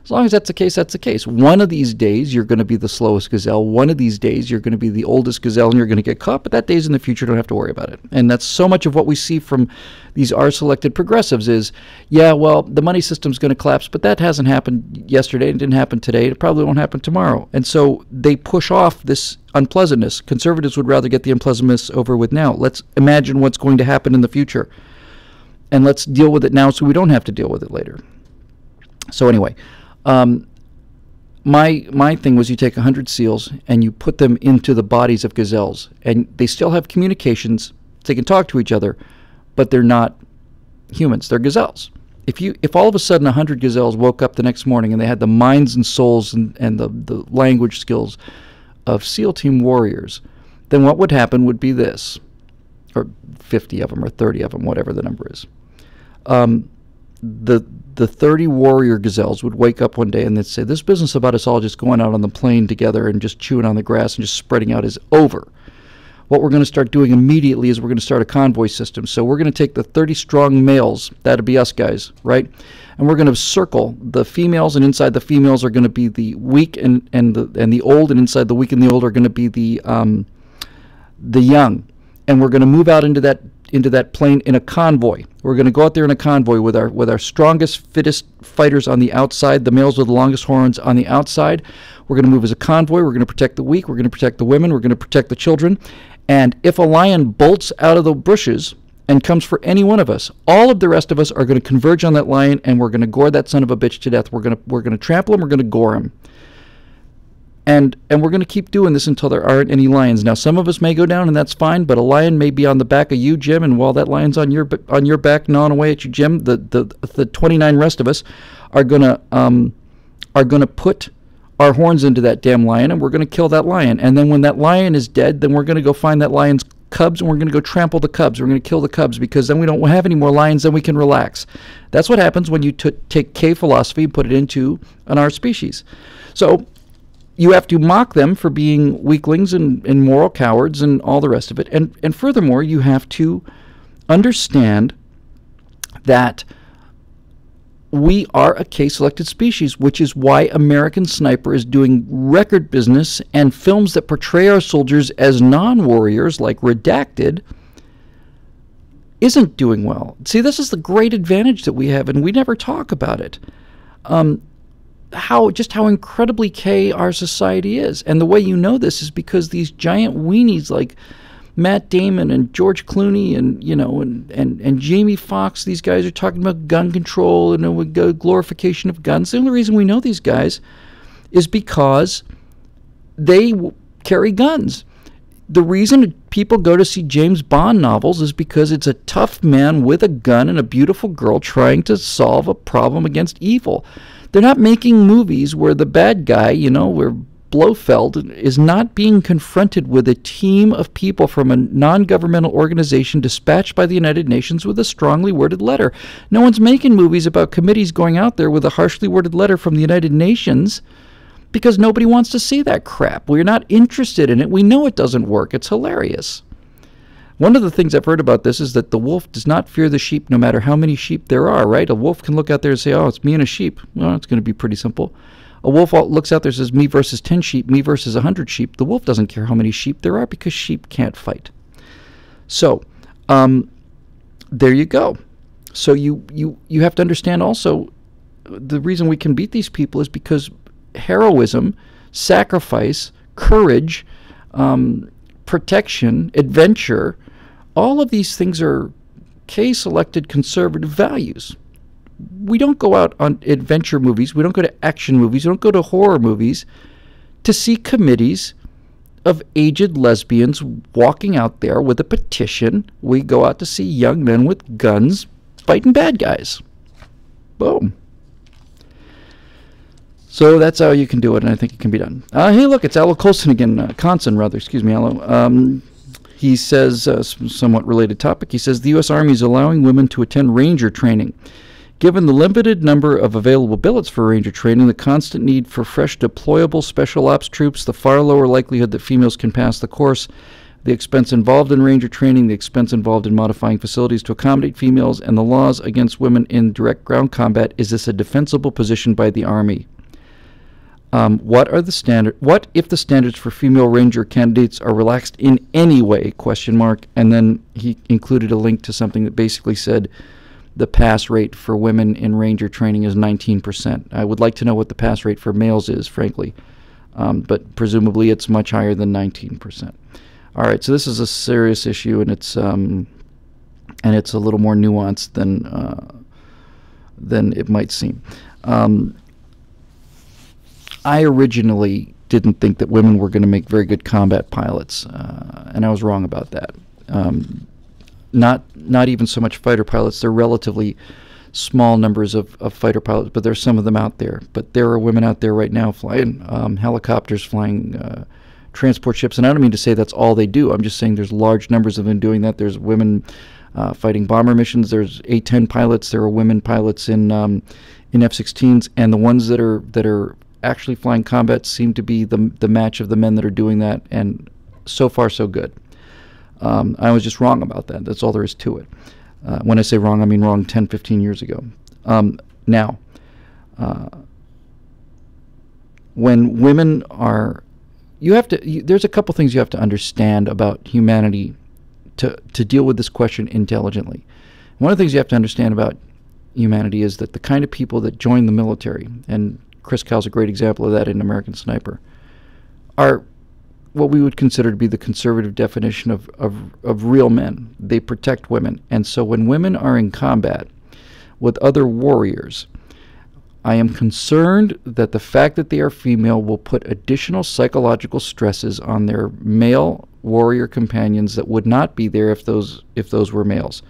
as long as that's the case, that's the case. One of these days, you're going to be the slowest gazelle. One of these days, you're going to be the oldest gazelle, and you're going to get caught. But that day's in the future. Don't have to worry about it. And that's so much of what we see from these R-selected progressives is, yeah, well, the money system's going to collapse, but that hasn't happened yesterday. It didn't happen today. It probably won't happen tomorrow. And so they push off this unpleasantness. Conservatives would rather get the unpleasantness over with now. Let's imagine what's going to happen in the future. And let's deal with it now so we don't have to deal with it later. So anyway, my thing was you take 100 seals and you put them into the bodies of gazelles, and they still have communications. They can talk to each other, but they're not humans. They're gazelles. If all of a sudden 100 gazelles woke up the next morning and they had the minds and souls and the language skills of SEAL team warriors, then what would happen would be this, or 50 of them or 30 of them, whatever the number is. The 30 warrior gazelles would wake up one day and they'd say, this business about us all just going out on the plain together and just chewing on the grass and just spreading out is over. What we're going to start doing immediately is we're going to start a convoy system. So we're going to take the 30 strong males, that'd be us guys, right? And we're going to circle the females, and inside the females are going to be the weak and the old, and inside the weak and the old are going to be the young. And we're going to move out into that plane in a convoy. We're going to go out there in a convoy with our strongest, fittest fighters on the outside, the males with the longest horns on the outside. We're going to move as a convoy. We're going to protect the weak. We're going to protect the women. We're going to protect the children. And if a lion bolts out of the bushes and comes for any one of us, all of the rest of us are going to converge on that lion, and we're going to gore that son of a bitch to death. We're going to trample him. We're going to gore him. And we're going to keep doing this until there aren't any lions. Now, some of us may go down, and that's fine, but a lion may be on the back of you, Jim, and while that lion's on your back gnawing away at you, Jim, the 29 rest of us are going to put our horns into that damn lion, and we're going to kill that lion. And then when that lion is dead, then we're going to go find that lion's cubs, and we're going to go trample the cubs. We're going to kill the cubs, because then we don't have any more lions, then we can relax. That's what happens when you take K philosophy and put it into an R species. So you have to mock them for being weaklings and moral cowards and all the rest of it. And furthermore, you have to understand that we are a K-selected species, which is why American Sniper is doing record business, and films that portray our soldiers as non-warriors, like Redacted, isn't doing well. See, this is the great advantage that we have, and we never talk about it. How incredibly K our society is. And the way you know this is because these giant weenies like Matt Damon and George Clooney and Jamie Foxx, these guys are talking about gun control and glorification of guns. The only reason we know these guys is because they carry guns. The reason people go to see James Bond novels is because it's a tough man with a gun and a beautiful girl trying to solve a problem against evil. They're not making movies where the bad guy, where Blofeld is not being confronted with a team of people from a non-governmental organization dispatched by the United Nations with a strongly worded letter. No one's making movies about committees going out there with a harshly worded letter from the United Nations because nobody wants to see that crap. We're not interested in it. We know it doesn't work. It's hilarious. One of the things I've heard about this is that the wolf does not fear the sheep no matter how many sheep there are, right? A wolf can look out there and say, oh, it's me and a sheep. Well, it's going to be pretty simple. A wolf looks out there and says, me versus 10 sheep, me versus 100 sheep. The wolf doesn't care how many sheep there are because sheep can't fight. So, there you go. So you have to understand also the reason we can beat these people is because heroism, sacrifice, courage, protection, adventure, all of these things are K-selected conservative values. We don't go out on adventure movies. We don't go to action movies. We don't go to horror movies to see committees of aged lesbians walking out there with a petition. We go out to see young men with guns fighting bad guys. Boom. So that's how you can do it, and I think it can be done. Hey, look, it's Allo Colson again. Conson, rather. Excuse me, Allo. He says, somewhat related topic, he says, the U.S. Army is allowing women to attend Ranger training. Given the limited number of available billets for Ranger training, the constant need for fresh deployable special ops troops, the far lower likelihood that females can pass the course, the expense involved in Ranger training, the expense involved in modifying facilities to accommodate females, and the laws against women in direct ground combat, is this a defensible position by the Army? What if the standards for female Ranger candidates are relaxed in any way? ? And then he included a link to something that basically said the pass rate for women in Ranger training is 19%. I would like to know what the pass rate for males is, frankly, but presumably it's much higher than 19%. All right, so this is a serious issue, and it's a little more nuanced than it might seem. I originally didn't think that women were going to make very good combat pilots, and I was wrong about that. Not even so much fighter pilots. They're relatively small numbers of fighter pilots, but there's some of them out there. But there are women out there right now flying helicopters, flying transport ships, and I don't mean to say that's all they do. I'm just saying there's large numbers of them doing that. There's women fighting bomber missions. There's A-10 pilots. There are women pilots in F-16s, and the ones that are actually flying combat seem to be the match of the men that are doing that, and so far so good. I was just wrong about that. That's all there is to it. When I say wrong, I mean wrong 10, 15 years ago. Now, when women are, there's a couple things you have to understand about humanity to deal with this question intelligently. One of the things you have to understand about humanity is that the kind of people that join the military, and Chris Cal's a great example of that in American Sniper, are what we would consider to be the conservative definition of real men. They protect women. And so when women are in combat with other warriors, I am concerned that the fact that they are female will put additional psychological stresses on their male warrior companions that would not be there if those were males.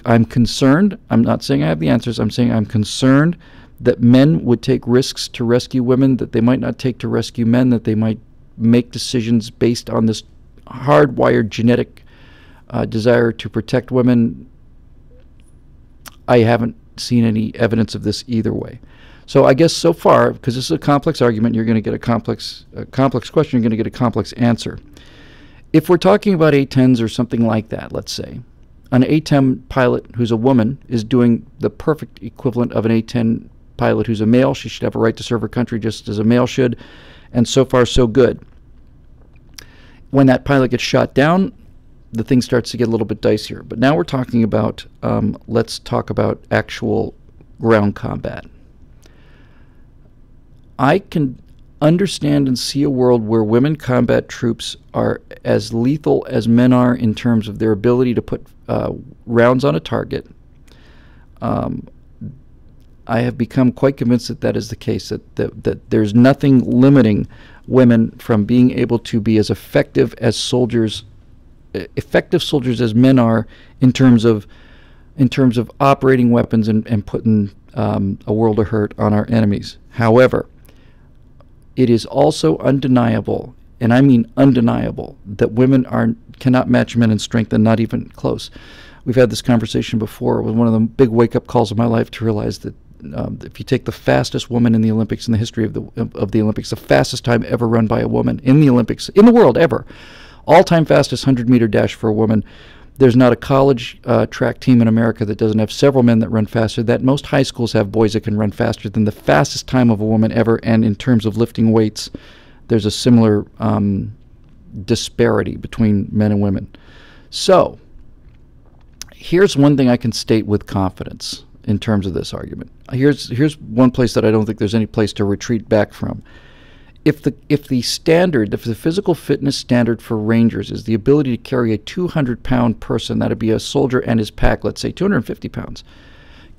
I'm concerned. I'm not saying I have the answers. I'm saying I'm concerned that men would take risks to rescue women that they might not take to rescue men, that they might make decisions based on this hardwired genetic desire to protect women. I haven't seen any evidence of this either way. So I guess so far, because this is a complex argument, you're going to get a complex question, you're going to get a complex answer. If we're talking about A-10s or something like that, let's say, an A-10 pilot who's a woman is doing the perfect equivalent of an A-10 pilot who's a male. She should have a right to serve her country just as a male should, and so far so good. When that pilot gets shot down, the thing starts to get a little bit dicier. But now we're talking about, let's talk about actual ground combat. I can understand and see a world where women combat troops are as lethal as men are in terms of their ability to put rounds on a target. I have become quite convinced that that is the case, that there's nothing limiting women from being able to be as effective soldiers as men are in terms of operating weapons and putting a world of hurt on our enemies. However, it is also undeniable, and I mean undeniable, that women cannot match men in strength, and not even close. We've had this conversation before. It was one of the big wake-up calls of my life to realize that if you take the fastest woman in the Olympics, in the history of the Olympics, the fastest time ever run by a woman in the Olympics, in the world ever, all-time fastest 100-meter dash for a woman, there's not a college track team in America that doesn't have several men that run faster. That most high schools have boys that can run faster than the fastest time of a woman ever. And in terms of lifting weights, there's a similar disparity between men and women. So here's one thing I can state with confidence in terms of this argument. Here's one place that I don't think there's any place to retreat back from. If the physical fitness standard for Rangers is the ability to carry a 200-pound person, that'd be a soldier and his pack, let's say 250 pounds,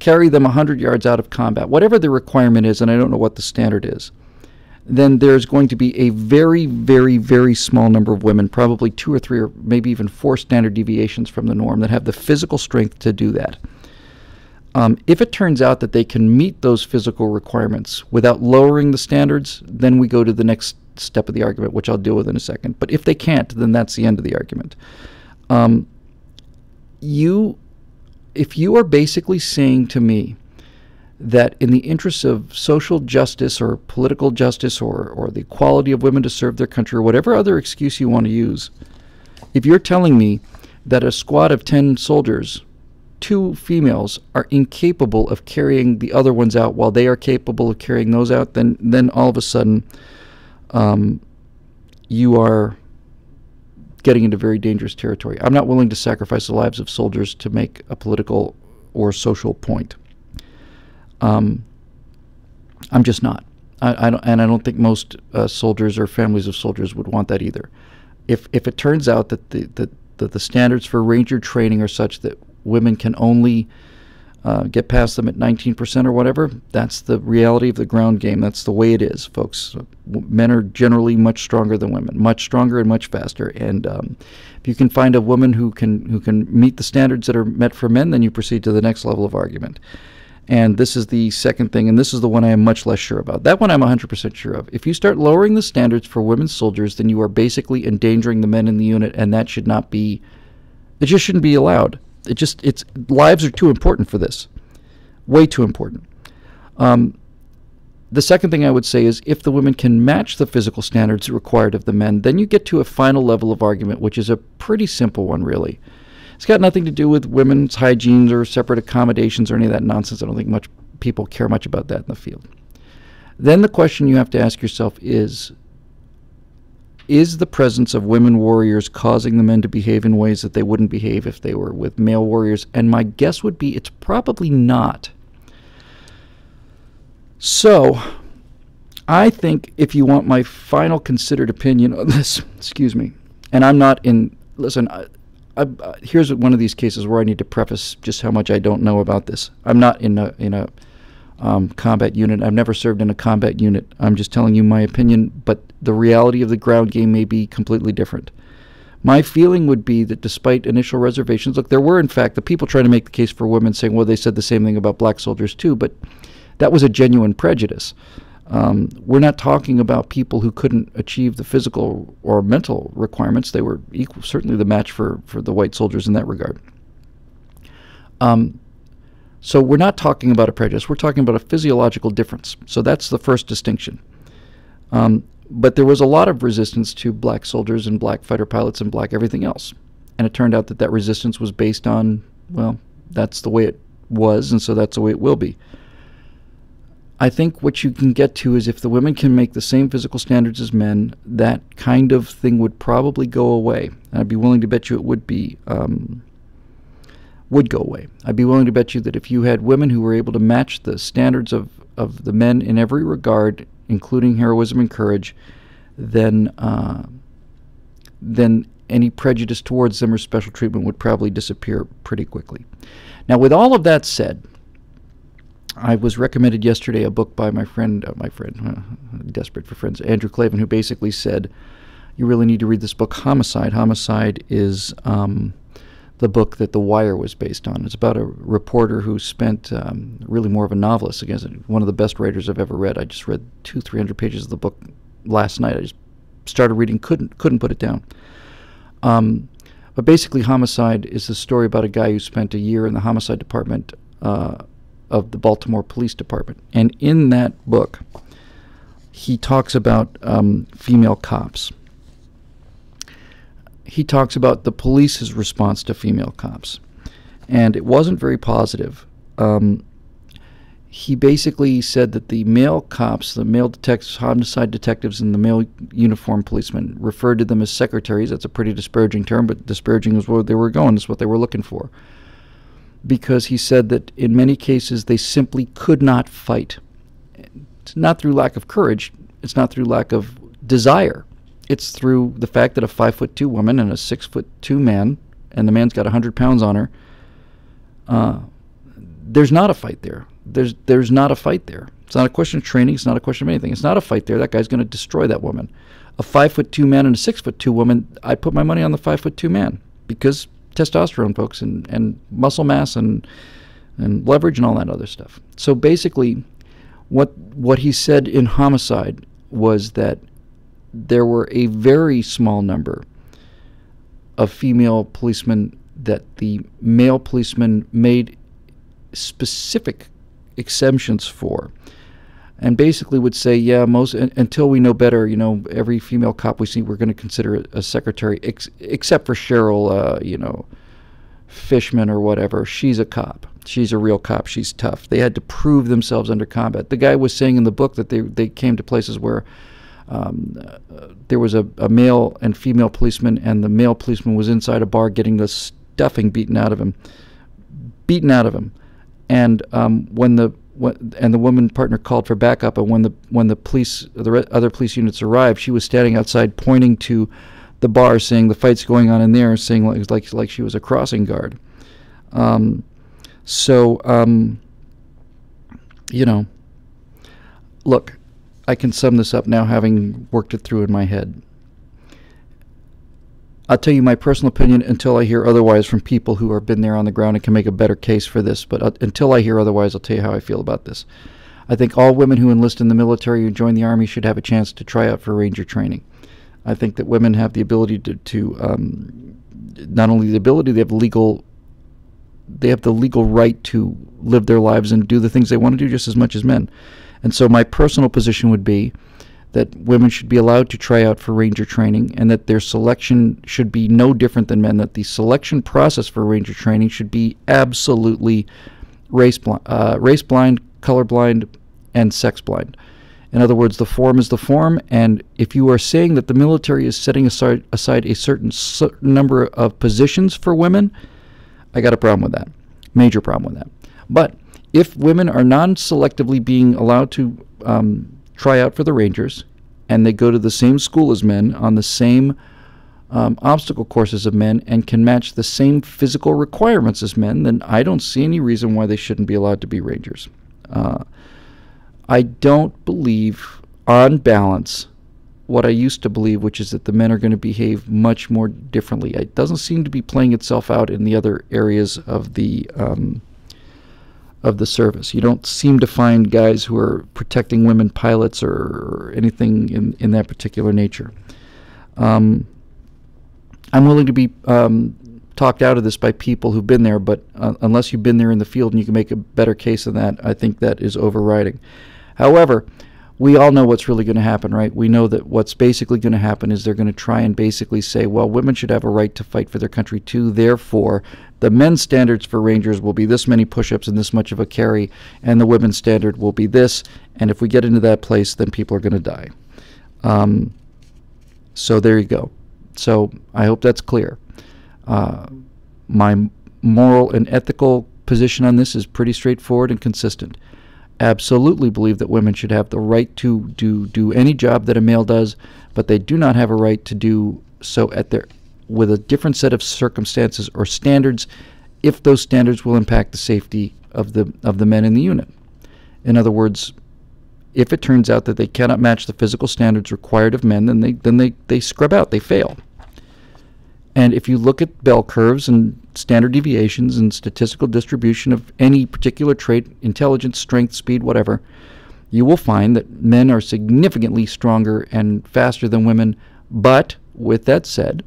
carry them 100 yards out of combat, whatever the requirement is, and I don't know what the standard is, then there's going to be a very, very, very small number of women, probably 2 or 3 or maybe even 4 standard deviations from the norm, that have the physical strength to do that. If it turns out that they can meet those physical requirements without lowering the standards, then we go to the next step of the argument, which I'll deal with in a second. But if they can't, then that's the end of the argument. If you are basically saying to me that in the interests of social justice or political justice or the equality of women to serve their country or whatever other excuse you want to use, if you're telling me that a squad of 10 soldiers, 2 females, are incapable of carrying the other ones out while they are capable of carrying those out, then all of a sudden you are getting into very dangerous territory. I'm not willing to sacrifice the lives of soldiers to make a political or social point. I'm just not. I don't think most soldiers or families of soldiers would want that either. If it turns out that the standards for Ranger training are such that women can only get past them at 19% or whatever, that's the reality of the ground game. That's the way it is, folks. Men are generally much stronger than women, much stronger and much faster. And if you can find a woman who can meet the standards that are met for men, then you proceed to the next level of argument. And this is the second thing, and this is the one I am much less sure about. That one I'm 100% sure of. If you start lowering the standards for women soldiers, then you are basically endangering the men in the unit, and that should not be, it just shouldn't be allowed. Lives are too important for this. Way too important. The second thing I would say is if the women can match the physical standards required of the men, then you get to a final level of argument, which is a pretty simple one, really. It's got nothing to do with women's hygiene or separate accommodations or any of that nonsense. I don't think much people care much about that in the field. Then the question you have to ask yourself is the presence of women warriors causing the men to behave in ways that they wouldn't behave if they were with male warriors? And my guess would be it's probably not. So I think if you want my final considered opinion on this, excuse me, and I'm not in, listen, here's one of these cases where I need to preface just how much I don't know about this. I'm not in a combat unit. I've never served in a combat unit. I'm just telling you my opinion, but the reality of the ground game may be completely different. My feeling would be that despite initial reservations, look, there were in fact the people trying to make the case for women saying, well, they said the same thing about black soldiers too, but that was a genuine prejudice. We're not talking about people who couldn't achieve the physical or mental requirements. They were certainly the match for the white soldiers in that regard. So we're not talking about a prejudice. We're talking about a physiological difference. So that's the first distinction. But there was a lot of resistance to black soldiers and black fighter pilots and black everything else. And it turned out that that resistance was based on, well, that's the way it was, and so that's the way it will be. I think what you can get to is if the women can make the same physical standards as men, that kind of thing would probably go away. And I'd be willing to bet you it would go away. I'd be willing to bet you that if you had women who were able to match the standards of the men in every regard, including heroism and courage, then any prejudice towards them or special treatment would probably disappear pretty quickly. Now, with all of that said, I was recommended yesterday a book by my friend, desperate for friends, Andrew Clavin, who basically said, you really need to read this book, Homicide. Homicide is the book that The Wire was based on. It's about a reporter who spent, really more of a novelist, against one of the best writers I've ever read. I just read 200-300 pages of the book last night. I just started reading, couldn't put it down. But basically, Homicide is the story about a guy who spent a year in the homicide department of the Baltimore Police Department. And in that book, he talks about female cops. He talks about the police's response to female cops. And it wasn't very positive. He basically said that the male cops, the male detectives, homicide detectives, and the male uniformed policemen referred to them as secretaries. That's a pretty disparaging term, but disparaging is where they were going. That's what they were looking for. Because he said that in many cases they simply could not fight. It's not through lack of courage. It's not through lack of desire. It's through the fact that a 5'2" woman and a 6'2" man, and the man's got 100 pounds on her, there's not a fight there. There's not a fight there. It's not a question of training. It's not a question of anything. It's not a fight there. That guy's going to destroy that woman. A 5'2" man and a 6'2" woman, I put my money on the 5'2" man because testosterone, folks, and muscle mass and and leverage and all that other stuff. So basically, what he said in homicide was that there were a very small number of female policemen that the male policemen made specific exemptions for, and basically would say, yeah, until we know better, every female cop we see, we're going to consider it a secretary, except for Cheryl, Fishman or whatever. She's a cop. She's a real cop. She's tough. They had to prove themselves under combat. The guy was saying in the book that they came to places where there was a male and female policeman, and the male policeman was inside a bar getting the stuffing beaten out of him, and when the woman partner called for backup, and when the other police units arrived, she was standing outside pointing to the bar, saying the fight's going on in there, saying like she was a crossing guard. Look, I can sum this up now, having worked it through in my head. I'll tell you my personal opinion until I hear otherwise from people who have been there on the ground and can make a better case for this. But until I hear otherwise, I'll tell you how I feel about this. I think all women who enlist in the military or join the Army should have a chance to try out for Ranger training. I think that women have the ability to not only the ability, they have the legal right to live their lives and do the things they want to do just as much as men. And so my personal position would be that women should be allowed to try out for Ranger training, and that their selection should be no different than men, that the selection process for Ranger training should be absolutely race blind, colorblind, and sex blind. In other words, the form is the form, and if you are saying that the military is setting aside a certain number of positions for women, I got a problem with that, major problem with that. But if women are non-selectively being allowed to try out for the Rangers, and they go to the same school as men, on the same obstacle courses of men, and can match the same physical requirements as men, then I don't see any reason why they shouldn't be allowed to be Rangers. I don't believe, on balance, what I used to believe, which is that the men are going to behave much more differently. It doesn't seem to be playing itself out in the other areas of the service. You don't seem to find guys who are protecting women pilots or anything in that particular nature. I'm willing to be talked out of this by people who've been there, but unless you've been there in the field and you can make a better case than that, I think that is overriding. However, we all know what's really going to happen, right? We know that what's basically going to happen is they're going to try and basically say, well, women should have a right to fight for their country too, therefore the men's standards for Rangers will be this many push-ups and this much of a carry, and the women's standard will be this, and if we get into that place, then people are going to die. So there you go. So I hope that's clear. My moral and ethical position on this is pretty straightforward and consistent. Absolutely believe that women should have the right to do any job that a male does, but they do not have a right to do so with a different set of circumstances or standards if those standards will impact the safety of the men in the unit. In other words, if it turns out that they cannot match the physical standards required of men, then they scrub out, they fail. And if you look at bell curves and standard deviations and statistical distribution of any particular trait, intelligence, strength, speed, whatever, you will find that men are significantly stronger and faster than women. But with that said,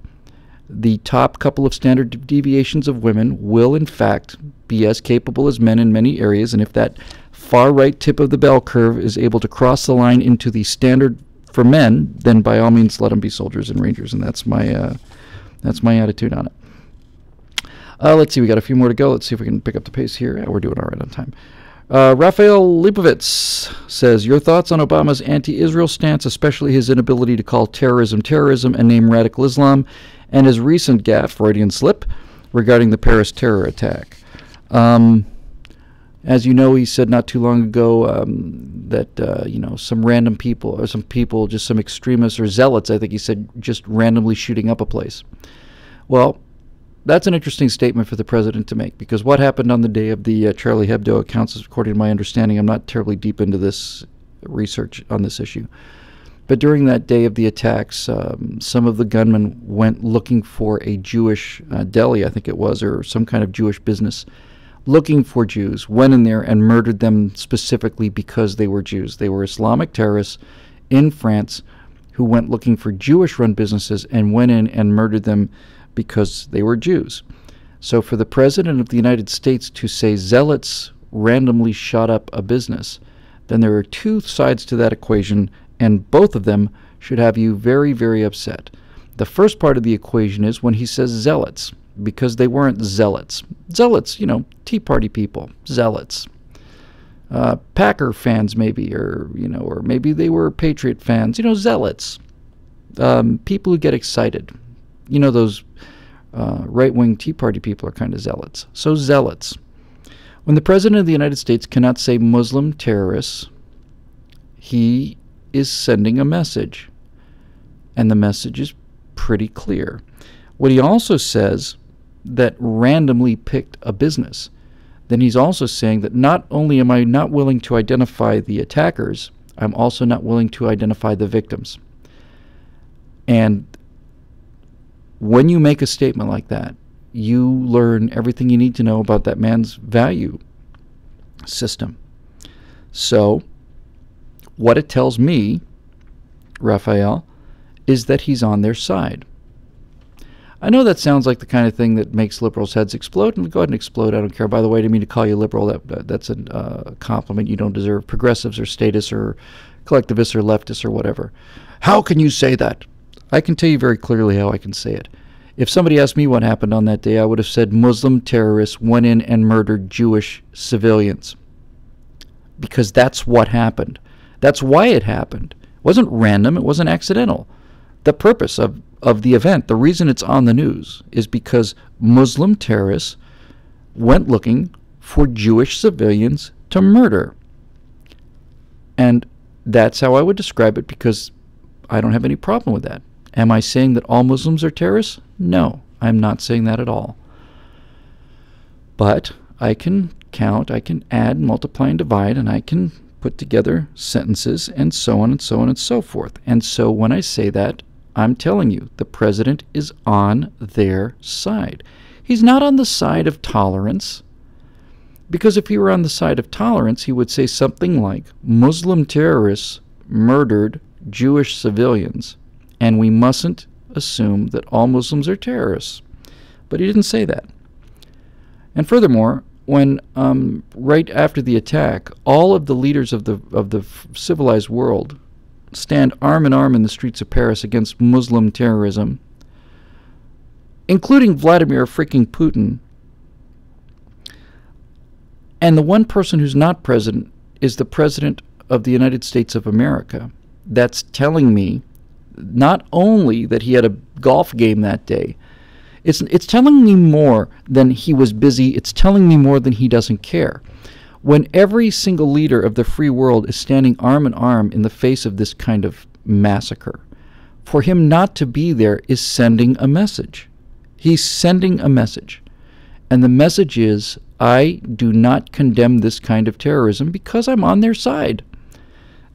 the top couple of standard deviations of women will in fact be as capable as men in many areas. And if that far right tip of the bell curve is able to cross the line into the standard for men, then by all means let them be soldiers and Rangers. And that's my attitude on it. Let's see, we got a few more to go. Let's see if we can pick up the pace here. Yeah, we're doing all right on time. Raphael Lipovitz says, your thoughts on Obama's anti-Israel stance, especially his inability to call terrorism terrorism and name radical Islam, and his recent gaffe, Freudian slip, regarding the Paris terror attack. As you know, he said not too long ago that some random people, or some people, just some extremists or zealots, I think he said, just randomly shooting up a place. Well, that's an interesting statement for the president to make, because what happened on the day of the Charlie Hebdo accounts, according to my understanding, I'm not terribly deep into this research on this issue, but during that day of the attacks, some of the gunmen went looking for a Jewish deli, I think it was, or some kind of Jewish business, looking for Jews, went in there and murdered them specifically because they were Jews. They were Islamic terrorists in France who went looking for Jewish-run businesses and went in and murdered them because they were Jews. So for the President of the United States to say zealots randomly shot up a business, then there are two sides to that equation, and both of them should have you very, very upset. The first part of the equation is when he says zealots, because they weren't zealots. Zealots, you know, Tea Party people, zealots. Packer fans maybe, or, you know, or maybe they were Patriot fans, you know, zealots. People who get excited. You know, those right-wing Tea Party people are kind of zealots. So zealots. When the President of the United States cannot say Muslim terrorists, he is sending a message. And the message is pretty clear. When he also says that randomly picked a business, then he's also saying that not only am I not willing to identify the attackers, I'm also not willing to identify the victims. And when you make a statement like that, you learn everything you need to know about that man's value system. So, what it tells me, Raphael, is that he's on their side. I know that sounds like the kind of thing that makes liberals' heads explode, and go ahead and explode. I don't care. By the way, I didn't mean to call you liberal. That's a compliment you don't deserve. Progressives or statists or collectivists or leftists or whatever. How can you say that? I can tell you very clearly how I can say it. If somebody asked me what happened on that day, I would have said Muslim terrorists went in and murdered Jewish civilians. Because that's what happened. That's why it happened. It wasn't random. It wasn't accidental. The purpose of the event, the reason it's on the news, is because Muslim terrorists went looking for Jewish civilians to murder. And that's how I would describe it, because I don't have any problem with that. Am I saying that all Muslims are terrorists? No, I'm not saying that at all. But I can count, I can add, multiply, and divide, and I can put together sentences, and so on and so on and so forth. And so when I say that, I'm telling you, the president is on their side. He's not on the side of tolerance, because if he were on the side of tolerance, he would say something like, Muslim terrorists murdered Jewish civilians, and we mustn't assume that all Muslims are terrorists. But he didn't say that. And furthermore, when right after the attack, all of the leaders of the civilized world stand arm in arm in the streets of Paris against Muslim terrorism, including Vladimir freaking Putin, and the one person who's not president is the President of the United States of America. That's telling me not only that he had a golf game that day, it's telling me more than he was busy, it's telling me more than he doesn't care. When every single leader of the free world is standing arm in arm in the face of this kind of massacre, for him not to be there is sending a message. He's sending a message. And the message is, I do not condemn this kind of terrorism because I'm on their side.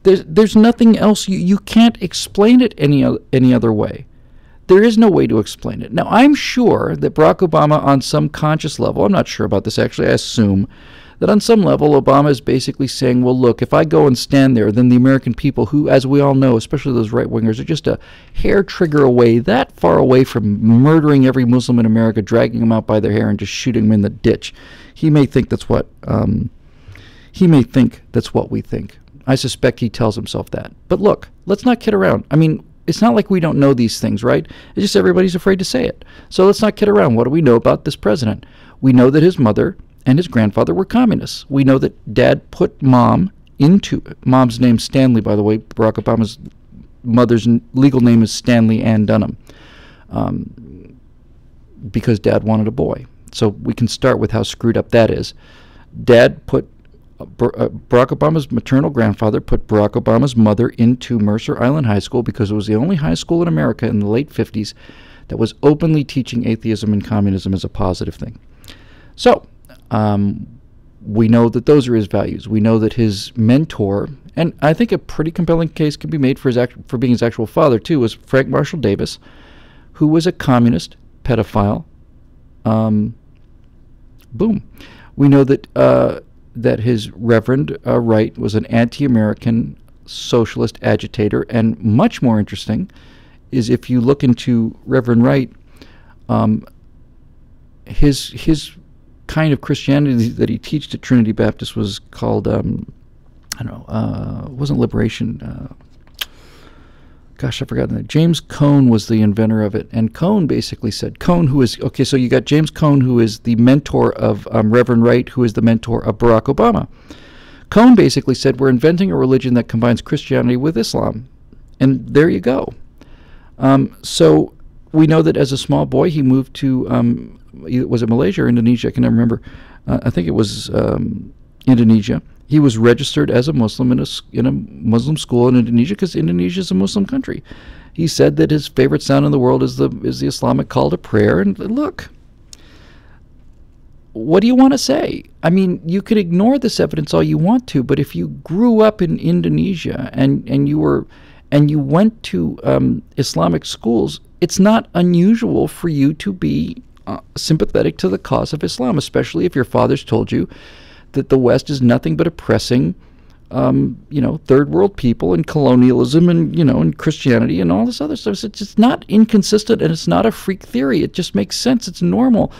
There's nothing else. You can't explain it any other way. There is no way to explain it. Now, I'm sure that Barack Obama, on some conscious level, I'm not sure about this actually, I assume, that on some level Obama is basically saying, well, look, if I go and stand there, then the American people, who, as we all know, especially those right-wingers, are just a hair trigger away, that far away from murdering every Muslim in America, dragging them out by their hair and just shooting them in the ditch. He may think that's what we think. I suspect he tells himself that. But look, let's not kid around. I mean, it's not like we don't know these things, right? It's just everybody's afraid to say it. So let's not kid around. What do we know about this president? We know that his mother and his grandfather were communists. We know that Dad put mom's name Stanley, by the way. Barack Obama's mother's legal name is Stanley Ann Dunham, because Dad wanted a boy. So we can start with how screwed up that is. Dad put Barack Obama's maternal grandfather put Barack Obama's mother into Mercer Island High School because it was the only high school in America in the late 50s that was openly teaching atheism and communism as a positive thing. So we know that those are his values. We know that his mentor, and I think a pretty compelling case can be made for being his actual father too, was Frank Marshall Davis, who was a communist pedophile. Boom. We know that that his Reverend Wright was an anti-American socialist agitator, and much more interesting is if you look into Reverend Wright, his kind of Christianity that he taught at Trinity Baptist was called I don't know, it wasn't liberation. Gosh, I forgot the name. James Cone was the inventor of it, and Cone basically said, Cone, who is, okay, so you got James Cone, who is the mentor of Reverend Wright, who is the mentor of Barack Obama. Cone basically said, we're inventing a religion that combines Christianity with Islam. And there you go. So we know that as a small boy, he moved to, was it Malaysia or Indonesia? I can never remember. I think it was Indonesia. He was registered as a Muslim in a Muslim school in Indonesia because Indonesia is a Muslim country. He said that his favorite sound in the world is the Islamic call to prayer. And look, what do you want to say? I mean, you could ignore this evidence all you want to, but if you grew up in Indonesia and you went to Islamic schools, it's not unusual for you to be sympathetic to the cause of Islam, especially if your father's told you that the West is nothing but oppressing, third world people and colonialism and, and Christianity and all this other stuff. It's just not inconsistent, and it's not a freak theory. It just makes sense. It's normal.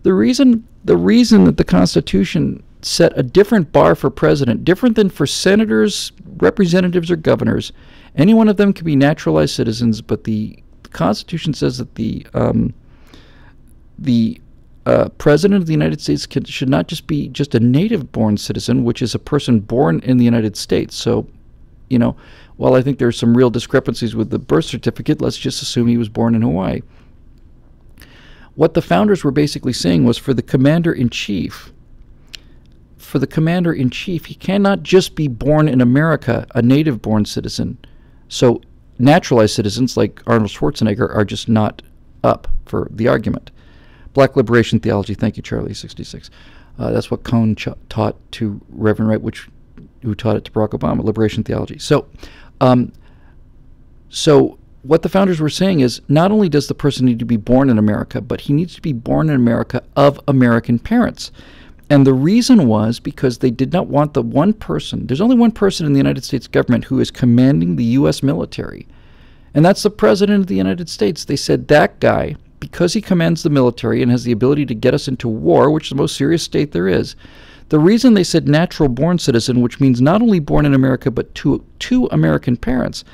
The reason that the Constitution set a different bar for president, different than for senators, representatives, or governors, any one of them can be naturalized citizens, but the Constitution says that the President of the United States should not just be just a native-born citizen, which is a person born in the United States. So, while I think there's some real discrepancies with the birth certificate, let's just assume he was born in Hawaii. What the founders were basically saying was for the commander-in-chief, he cannot just be born in America, a native-born citizen. So naturalized citizens like Arnold Schwarzenegger are just not up for the argument. Black liberation theology. Thank you, Charlie, 66. That's what Cone taught to Reverend Wright, who taught it to Barack Obama, liberation theology. So what the founders were saying is not only does the person need to be born in America, but he needs to be born in America of American parents. And the reason was because they did not want the one person. There's only one person in the United States government who is commanding the U.S. military, and that's the President of the United States. They said that guy, because he commands the military and has the ability to get us into war, which is the most serious state there is, the reason they said natural-born citizen, which means not only born in America but to American parents,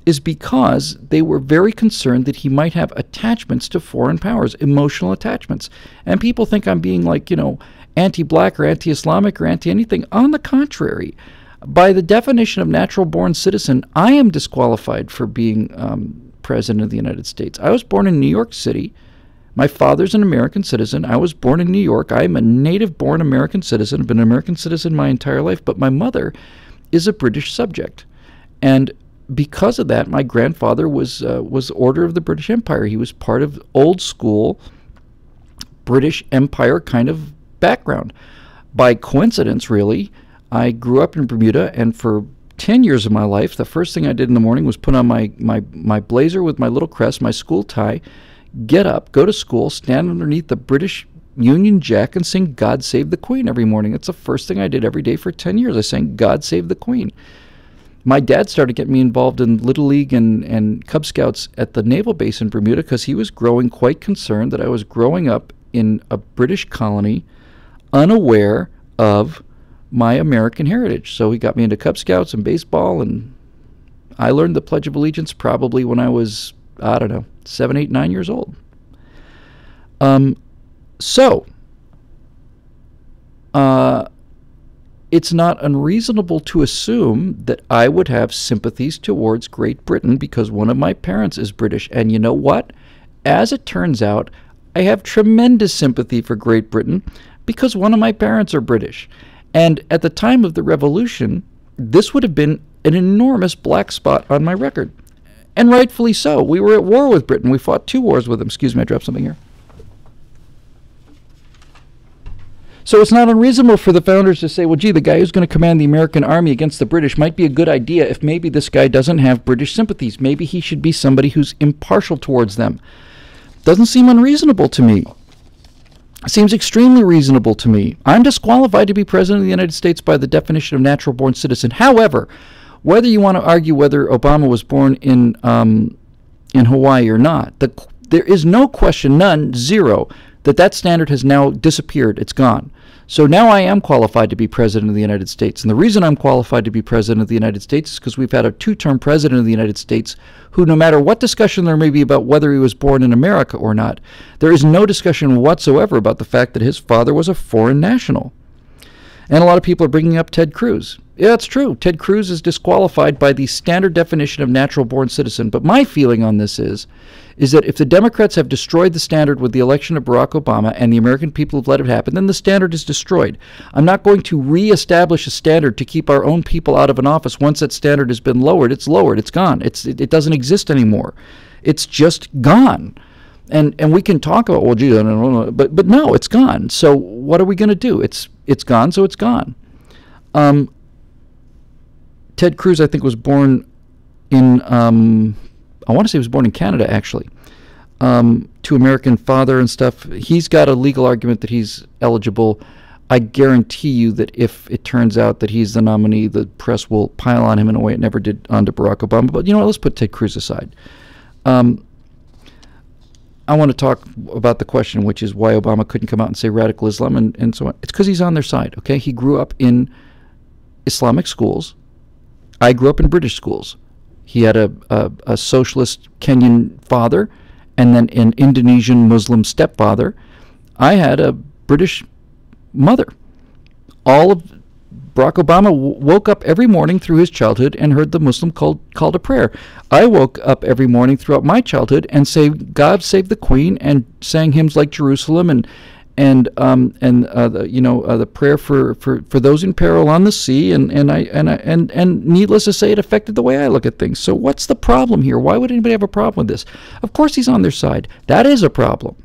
is because they were very concerned that he might have attachments to foreign powers, emotional attachments. And people think I'm being like, anti-black or anti-Islamic or anti-anything. On the contrary, by the definition of natural-born citizen, I am disqualified for being President of the United States. I was born in New York City. My father's an American citizen. I was born in New York. I am a native-born American citizen. I've been an American citizen my entire life, but my mother is a British subject. And because of that, my grandfather was Order of the British Empire. He was part of old-school British Empire kind of background. By coincidence, really, I grew up in Bermuda, and for 10 years of my life, the first thing I did in the morning was put on my blazer with my little crest, my school tie, get up, go to school, stand underneath the British Union Jack and sing God Save the Queen every morning. That's the first thing I did every day for 10 years. I sang God Save the Queen. My dad started getting me involved in Little League and Cub Scouts at the naval base in Bermuda because he was growing quite concerned that I was growing up in a British colony unaware of my American heritage. So he got me into Cub Scouts and baseball, and I learned the Pledge of Allegiance probably when I was, 7, 8, 9 years old. It's not unreasonable to assume that I would have sympathies towards Great Britain because one of my parents is British. And you know what? As it turns out, I have tremendous sympathy for Great Britain because one of my parents are British. And at the time of the Revolution, this would have been an enormous black spot on my record. And rightfully so. We were at war with Britain. We fought 2 wars with them. Excuse me, I dropped something here. So it's not unreasonable for the founders to say, well, gee, the guy who's going to command the American army against the British might be a good idea if maybe this guy doesn't have British sympathies. Maybe he should be somebody who's impartial towards them. Doesn't seem unreasonable to me. seems extremely reasonable to me. I'm disqualified to be president of the United States by the definition of natural-born citizen. However, whether you want to argue whether Obama was born in Hawaii or not, there is no question, none, zero, that standard has now disappeared. It's gone. So now I am qualified to be president of the United States. And the reason I'm qualified to be president of the United States is because we've had a two-term president of the United States who, no matter what discussion there may be about whether he was born in America or not, there is no discussion whatsoever about the fact that his father was a foreign national. And a lot of people are bringing up Ted Cruz. Yeah, it's true. Ted Cruz is disqualified by the standard definition of natural-born citizen. But my feeling on this is that if the Democrats have destroyed the standard with the election of Barack Obama and the American people have let it happen, then the standard is destroyed. I'm not going to reestablish a standard to keep our own people out of an office. Once that standard has been lowered, it's lowered. It's gone. It doesn't exist anymore. It's just gone. And we can talk about, well, gee, I don't know, but no, it's gone. So what are we going to do? It's gone, so it's gone. Ted Cruz, I think, was born in, I want to say he was born in Canada, actually, to American father and stuff. He's got a legal argument that he's eligible. I guarantee you that if it turns out that he's the nominee, the press will pile on him in a way it never did onto Barack Obama. But you know what? Let's put Ted Cruz aside. I want to talk about the question, which is why Obama couldn't come out and say radical Islam and so on. It's because he's on their side, okay? He grew up in Islamic schools. I grew up in British schools. He had a socialist Kenyan father and then an Indonesian Muslim stepfather. I had a British mother. All of Barack Obama woke up every morning through his childhood and heard the Muslim call to prayer. I woke up every morning throughout my childhood and say, "God save the Queen," and sang hymns like Jerusalem and the prayer for those in peril on the sea, and needless to say, it affected the way I look at things. So what's the problem here? Why would anybody have a problem with this? Of course he's on their side. That is a problem.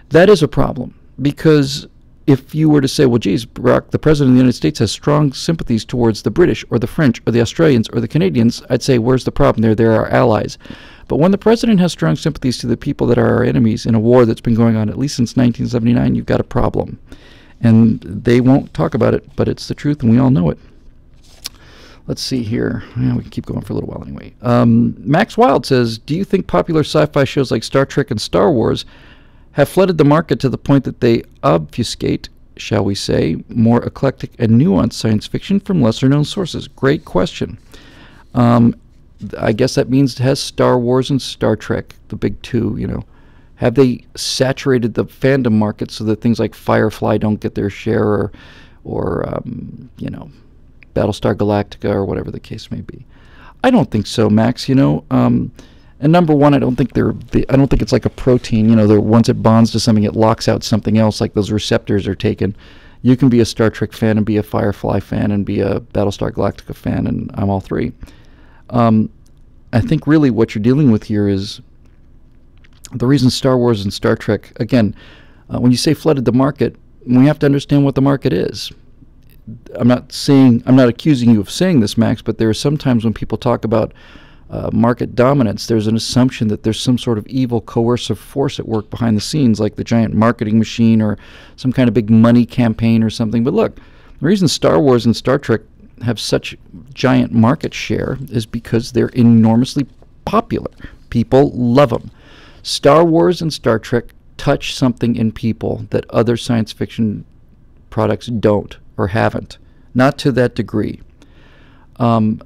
That is a problem, because if you were to say, well, geez, Barack, the President of the United States has strong sympathies towards the British or the French or the Australians or the Canadians, I'd say, where's the problem? They're our allies. But when the President has strong sympathies to the people that are our enemies in a war that's been going on at least since 1979, you've got a problem. And they won't talk about it, but it's the truth, and we all know it. Let's see here. Yeah, we can keep going for a little while anyway. Max Wild says, do you think popular sci-fi shows like Star Trek and Star Wars have flooded the market to the point that they obfuscate, shall we say, more eclectic and nuanced science fiction from lesser-known sources? Great question. I guess that means it has Star Wars and Star Trek, the big two, you know. Have they saturated the fandom market so that things like Firefly don't get their share, or you know, Battlestar Galactica, or whatever the case may be? I don't think so, Max. You know, and number one, I don't think I don't think it's like a protein. You know, once it bonds to something, it locks out something else. Like those receptors are taken. You can be a Star Trek fan and be a Firefly fan and be a Battlestar Galactica fan, and I'm all three. I think really what you're dealing with here is the reason Star Wars and Star Trek, again, when you say flooded the market, we have to understand what the market is. I'm not accusing you of saying this, Max, but there are sometimes when people talk about market dominance, there's an assumption that there's some sort of evil coercive force at work behind the scenes, like the giant marketing machine or some kind of big money campaign or something. But look, the reason Star Wars and Star Trek have such giant market share is because they're enormously popular. People love them. Star Wars and Star Trek touch something in people that other science fiction products don't or haven't. Not to that degree. Now,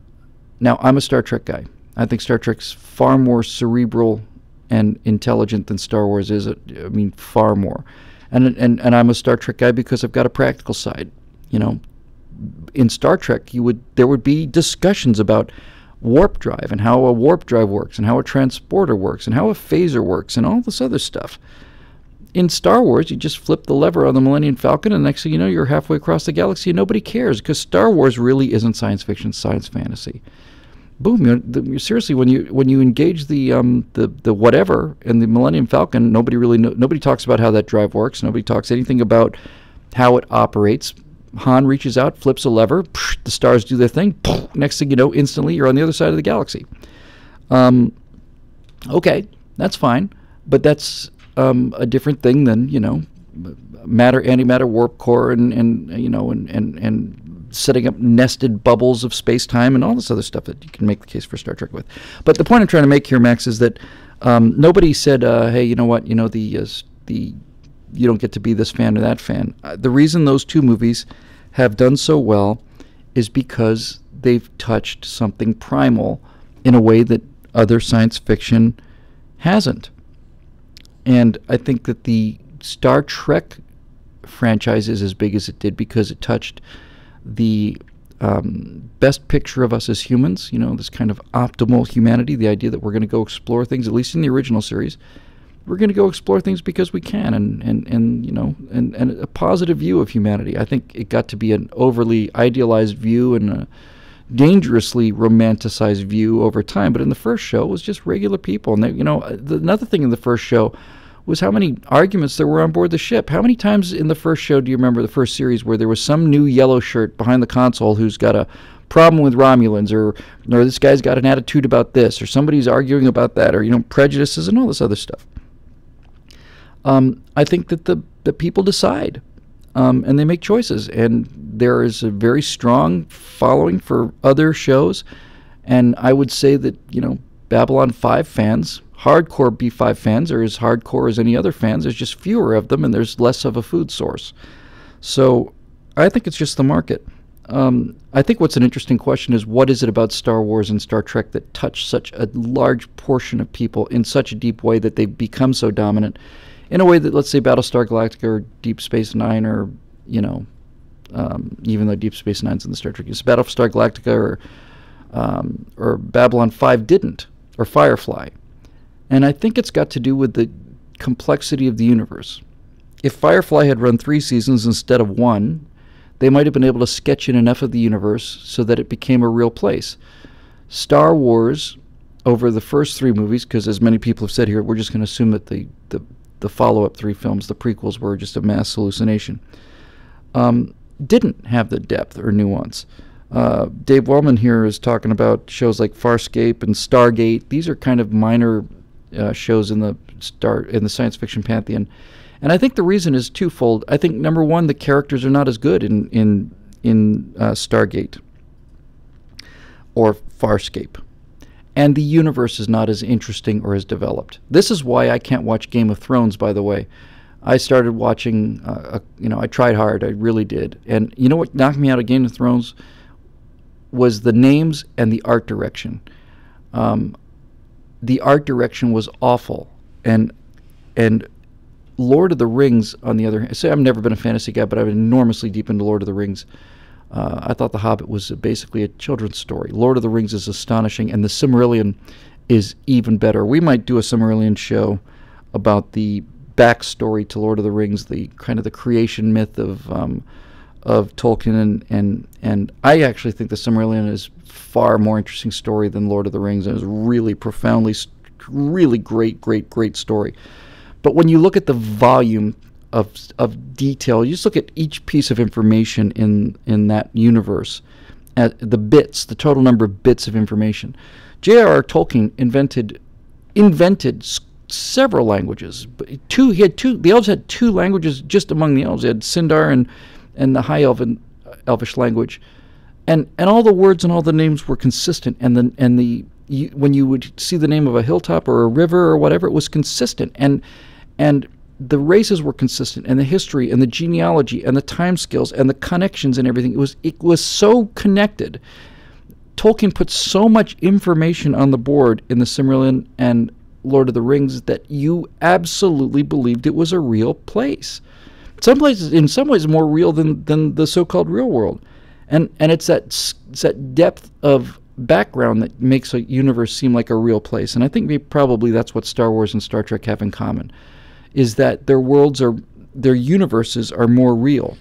I'm a Star Trek guy. I think Star Trek's far more cerebral and intelligent than Star Wars is. I mean, far more. And I'm a Star Trek guy because I've got a practical side. You know, in Star Trek, there would be discussions about warp drive and how a warp drive works and how a transporter works and how a phaser works and all this other stuff. In Star Wars, you just flip the lever on the Millennium Falcon, and next thing you know, you're halfway across the galaxy and nobody cares, because Star Wars really isn't science fiction, science fantasy. Boom! Seriously, when you engage the whatever in the Millennium Falcon, nobody talks about how that drive works. Nobody talks anything about how it operates. Han reaches out, flips a lever, the stars do their thing. Next thing you know, instantly you're on the other side of the galaxy. Okay, that's fine, but that's a different thing than, you know, antimatter warp core, and setting up nested bubbles of space-time and all this other stuff that you can make the case for Star Trek with. But the point I'm trying to make here, Max, is that nobody said, hey, you know what, you don't get to be this fan or that fan. The reason those two movies have done so well is because they've touched something primal in a way that other science fiction hasn't. And I think that the Star Trek franchise is as big as it did because it touched the best picture of us as humans, this kind of optimal humanity, the idea that we're going to go explore things, at least in the original series. We're going to go explore things because we can, and a positive view of humanity. I think it got to be an overly idealized view and a dangerously romanticized view over time. But in the first show, it was just regular people. And another thing in the first show was how many arguments there were on board the ship. How many times in the first show do you remember, the first series, where there was some new yellow shirt behind the console who's got a problem with Romulans, or this guy's got an attitude about this, or somebody's arguing about that, or prejudices and all this other stuff. I think that the people decide, and they make choices, and there is a very strong following for other shows, and I would say that Babylon 5 fans, hardcore B5 fans, are as hardcore as any other fans. There's just fewer of them, and there's less of a food source. So I think it's just the market. I think what's an interesting question is, what is it about Star Wars and Star Trek that touch such a large portion of people in such a deep way that they've become so dominant, in a way that, let's say, Battlestar Galactica or Deep Space Nine, or even though Deep Space Nine's in the Star Trek, Battlestar Galactica or Babylon 5 didn't, or Firefly. And I think it's got to do with the complexity of the universe. If Firefly had run 3 seasons instead of 1, they might have been able to sketch in enough of the universe so that it became a real place. Star Wars, over the first 3 movies, because as many people have said here, we're just going to assume that the follow-up 3 films, the prequels, were just a mass hallucination, didn't have the depth or nuance. Dave Wellman here is talking about shows like Farscape and Stargate. These are kind of minor shows in the science fiction pantheon, and I think the reason is twofold. I think, number one, the characters are not as good in Stargate or Farscape, and the universe is not as interesting or as developed. This is why I can't watch Game of Thrones, by the way. I started watching, I tried hard, I really did, and you know what knocked me out of Game of Thrones was the names and the art direction. The art direction was awful, and Lord of the Rings, on the other hand, say I've never been a fantasy guy, but I'm enormously deep into Lord of the Rings. I thought The Hobbit was basically a children's story. Lord of the Rings is astonishing, and the Silmarillion is even better. We might do a Silmarillion show about the backstory to Lord of the Rings, the kind of the creation myth of Tolkien, and I actually think the Silmarillion is far more interesting story than Lord of the Rings. It was really profoundly, really great story. But when you look at the volume of detail, you just look at each piece of information in that universe, at the bits, the total number of bits of information. J.R.R. Tolkien invented several languages. The elves had 2 languages just among the elves. They had Sindar and the High Elvish language, and all the words and all the names were consistent. When you would see the name of a hilltop or a river or whatever, it was consistent, and the races were consistent, and the history and the genealogy and the time scales and the connections and everything. It was so connected. Tolkien put so much information on the board in the Silmarillion and Lord of the Rings that you absolutely believed it was a real place. In some ways more real than the so-called real world. And it's that depth of background that makes a universe seem like a real place. And I think probably that's what Star Wars and Star Trek have in common, is that their universes are more real.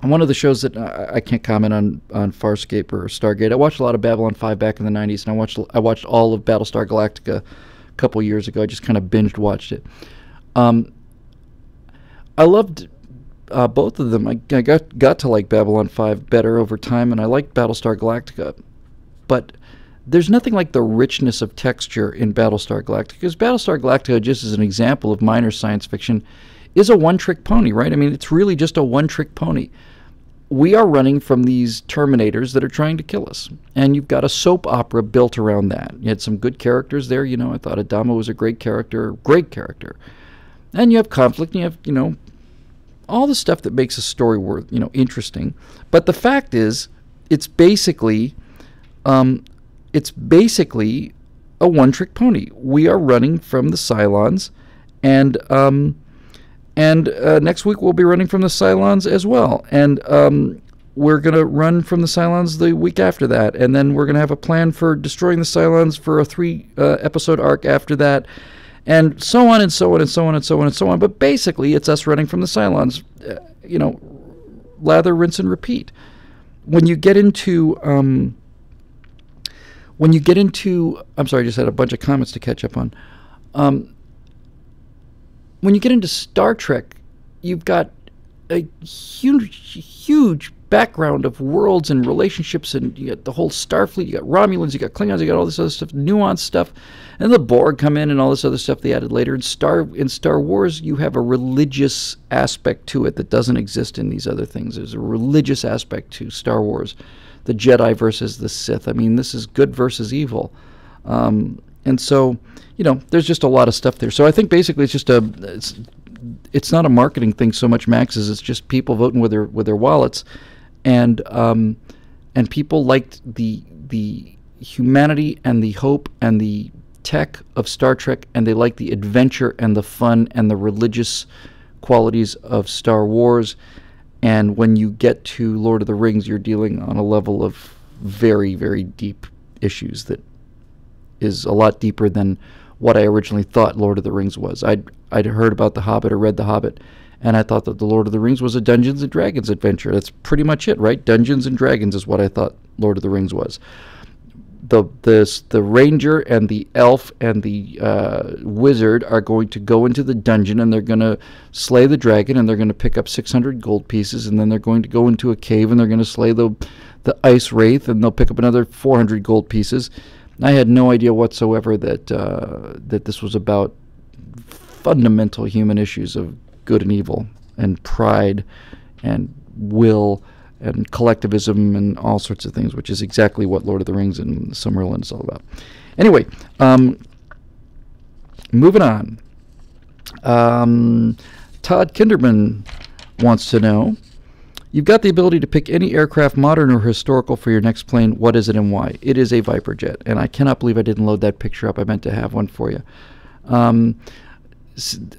And one of the shows that I can't comment on Farscape or Stargate. I watched a lot of Babylon 5 back in the 90s, and I watched all of Battlestar Galactica a couple years ago. I just kind of binged watched it. I loved both of them. I got to like Babylon 5 better over time, and I liked Battlestar Galactica. But there's nothing like the richness of texture in Battlestar Galactica, because Battlestar Galactica, just as an example of minor science fiction, is a one-trick pony, right? I mean, it's really just a one-trick pony. We are running from these Terminators that are trying to kill us, and you've got a soap opera built around that. You had some good characters there. You know, I thought Adama was a great character, and you have conflict, and you have, you know, all the stuff that makes a story worth, you know, interesting. But the fact is, it's basically a one-trick pony. We are running from the Cylons, and next week we'll be running from the Cylons as well. And we're going to run from the Cylons the week after that. And then we're going to have a plan for destroying the Cylons for a 3-episode arc after that. And so on and so on and so on and so on and so on. But basically, it's us running from the Cylons. You know, lather, rinse, and repeat. When you get into... I'm sorry, I just had a bunch of comments to catch up on. When you get into Star Trek, you've got a huge background of worlds and relationships, and you got the whole Starfleet, you got Romulans, you got Klingons, you got all this other stuff, nuanced stuff, and the Borg come in and all this other stuff they added later. In Star Wars, you have a religious aspect to it that doesn't exist in these other things. There's a religious aspect to Star Wars. The Jedi versus the Sith. I mean, this is good versus evil. And so, you know, there's just a lot of stuff there. So I think basically it's just it's not a marketing thing so much, Max, as it's just people voting with their wallets, and people liked the humanity and the hope and the tech of Star Trek, and they like the adventure and the fun and the religious qualities of Star Wars. And when you get to Lord of the Rings, you're dealing on a level of very, very deep issues that is a lot deeper than what I originally thought Lord of the Rings was. I'd heard about The Hobbit or read The Hobbit, and I thought that the Lord of the Rings was a Dungeons and Dragons adventure. That's pretty much it, right? Dungeons and Dragons is what I thought Lord of the Rings was. The ranger and the elf and the wizard are going to go into the dungeon, and they're going to slay the dragon, and they're going to pick up 600 gold pieces, and then they're going to go into a cave, and they're going to slay the ice wraith, and they'll pick up another 400 gold pieces. I had no idea whatsoever that this was about fundamental human issues of good and evil, and pride, and will, and collectivism, and all sorts of things, which is exactly what Lord of the Rings and Summerlin is all about. Anyway, moving on. Todd Kinderman wants to know, you've got the ability to pick any aircraft, modern or historical, for your next plane. What is it and why? It is a Viper jet, and I cannot believe I didn't load that picture up. I meant to have one for you.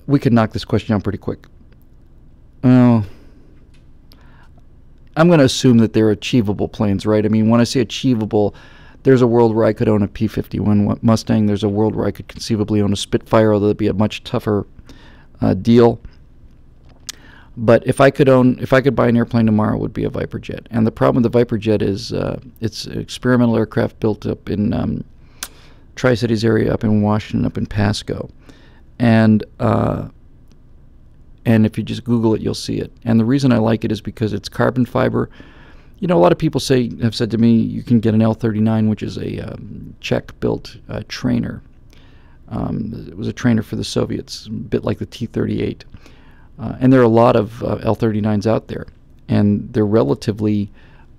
We could knock this question down pretty quick. I'm going to assume that they're achievable planes, right? I mean, when I say achievable, there's a world where I could own a P-51 Mustang. There's a world where I could conceivably own a Spitfire, although it'd be a much tougher deal. But if I could buy an airplane tomorrow, it would be a Viper jet. And the problem with the Viper jet is it's an experimental aircraft built up in Tri-Cities area, up in Washington, up in Pasco. And if you just Google it, you'll see it. And the reason I like it is because it's carbon fiber. You know, a lot of people have said to me, you can get an L-39, which is a Czech-built trainer. It was a trainer for the Soviets, a bit like the T-38. And there are a lot of L-39s out there, and they're relatively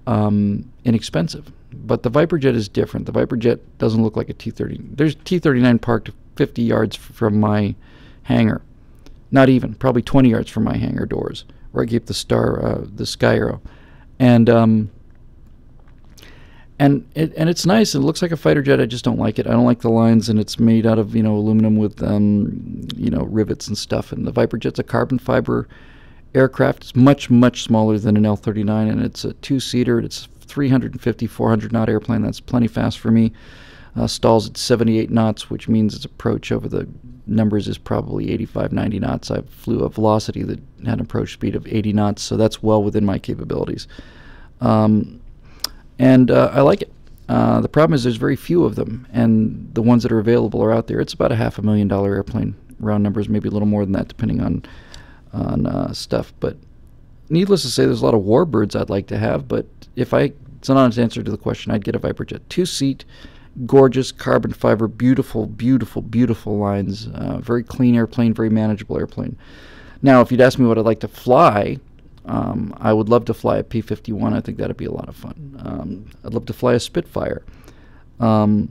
inexpensive. But the Viper jet is different. The Viper jet doesn't look like a T-30. There's T-39 parked 50 yards from my hangar. Not even, probably 20 yards from my hangar doors, where I keep the Sky Arrow. And it's nice. It looks like a fighter jet. I just don't like it. I don't like the lines, and it's made out of, aluminum with, rivets and stuff. And the Viper jet's a carbon fiber aircraft. It's much, much smaller than an L-39, and it's a two-seater. It's 350, 400 knot airplane. That's plenty fast for me. Stalls at 78 knots, which means its approach over the numbers is probably 85, 90 knots. I flew a Velocity that had an approach speed of 80 knots, so that's well within my capabilities. And I like it. The problem is there's very few of them, and the ones that are available are out there. It's about a $500,000 airplane, round numbers, maybe a little more than that, depending on stuff. But needless to say, there's a lot of warbirds I'd like to have, but it's an honest answer to the question, I'd get a Viper jet. Two-seat, gorgeous, carbon fiber, beautiful, beautiful, beautiful lines. Very clean airplane, very manageable airplane. Now, if you'd ask me what I'd like to fly, I would love to fly a P-51. I think that'd be a lot of fun. I'd love to fly a Spitfire. I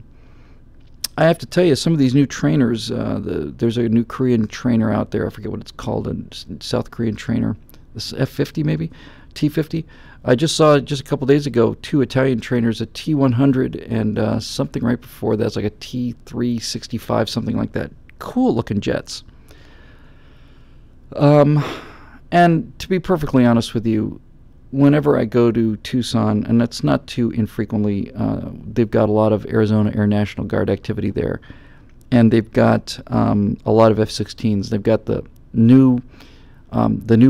have to tell you, some of these new trainers, there's a new Korean trainer out there. I forget what it's called, a South Korean trainer. This F-50 maybe? T-50. I just saw just a couple days ago 2 Italian trainers, a T-100 and something right before that's like a T-365, something like that. Cool looking jets. And to be perfectly honest with you, whenever I go to Tucson, and that's not too infrequently, they've got a lot of Arizona Air National Guard activity there, and they've got a lot of F-16s. They've got the new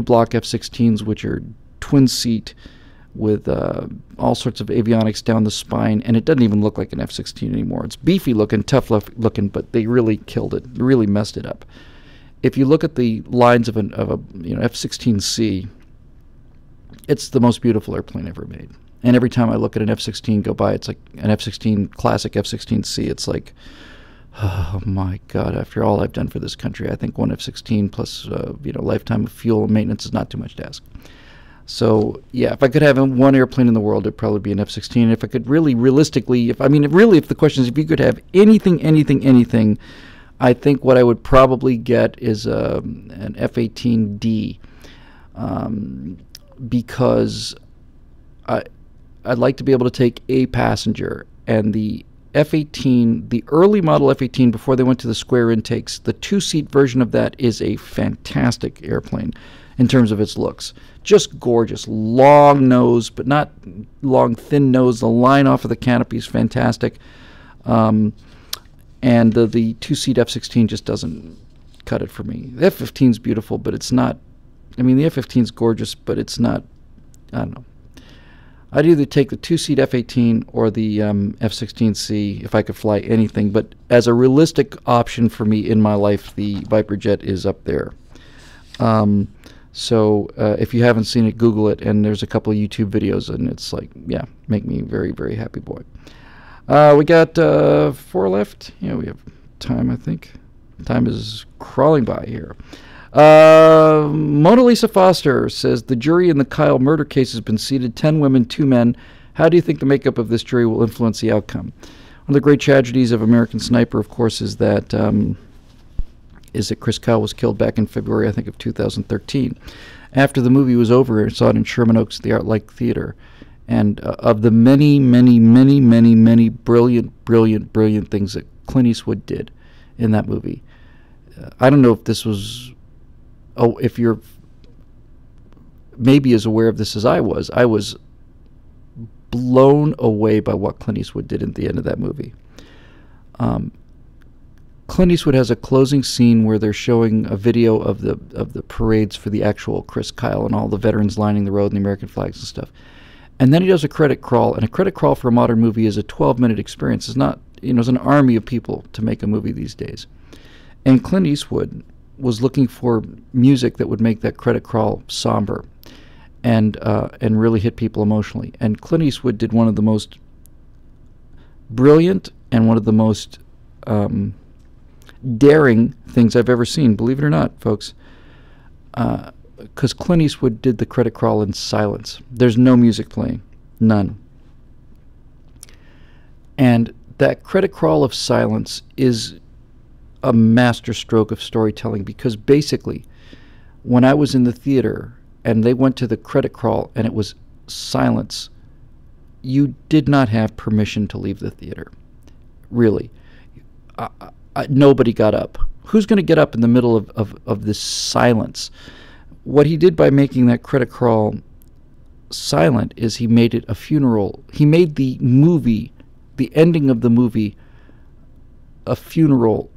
block F-16s, which are twin seat with all sorts of avionics down the spine, and it doesn't even look like an F-16 anymore. It's beefy looking, tough looking, but they really killed it, really messed it up. If you look at the lines of a F-16C, it's the most beautiful airplane ever made. And every time I look at an F-16 go by, it's like an F-16, classic F-16C. It's like, oh my God, after all I've done for this country, I think one F-16 plus, lifetime of fuel and maintenance is not too much to ask. So, yeah, if I could have one airplane in the world, it'd probably be an F-16. And if I could really realistically, if the question is if you could have anything, I think what I would probably get is an F-18D. Because I'd like to be able to take a passenger, and the F-18, the early model F-18 before they went to the square intakes, the 2-seat version of that is a fantastic airplane in terms of its looks. Just gorgeous. Long nose, but not long, thin nose. The line off of the canopy is fantastic. And the 2-seat F-16 just doesn't cut it for me. The F-15 is beautiful, but it's not. I mean, the F-15 is gorgeous, but it's not. I don't know. I'd either take the 2-seat F-18 or the F-16C if I could fly anything. But as a realistic option for me in my life, the Viper jet is up there. So if you haven't seen it, Google it, and there's a couple of YouTube videos, and it's like, yeah, make me very, very happy boy. We got 4 left. Yeah, we have time, I think. Time is crawling by here. Mona Lisa Foster says, the jury in the Kyle murder case has been seated, 10 women, 2 men. How do you think the makeup of this jury will influence the outcome? One of the great tragedies of American Sniper, of course, is that Chris Kyle was killed back in February, I think, of 2013. After the movie was over, I saw it in Sherman Oaks, the Art Like Theater. And of the many brilliant things that Clint Eastwood did in that movie, I don't know if this was, if you're maybe as aware of this as I was blown away by what Clint Eastwood did at the end of that movie. Clint Eastwood has a closing scene where they're showing a video of the parades for the actual Chris Kyle and all the veterans lining the road and the American flags and stuff. And then he does a credit crawl, and a credit crawl for a modern movie is a 12-minute experience. It's not, it's an army of people to make a movie these days. And Clint Eastwood was looking for music that would make that credit crawl somber and really hit people emotionally. And Clint Eastwood did one of the most brilliant and one of the most daring things I've ever seen, believe it or not, folks. Because Clint Eastwood did the credit crawl in silence. There's no music playing. None. And that credit crawl of silence is a master stroke of storytelling, because basically when I was in the theater and they went to the credit crawl and it was silence, you did not have permission to leave the theater. Really. Nobody got up. Who's going to get up in the middle of this silence? What he did by making that credit crawl silent is he made it a funeral. He made the movie, the ending of the movie, a funeral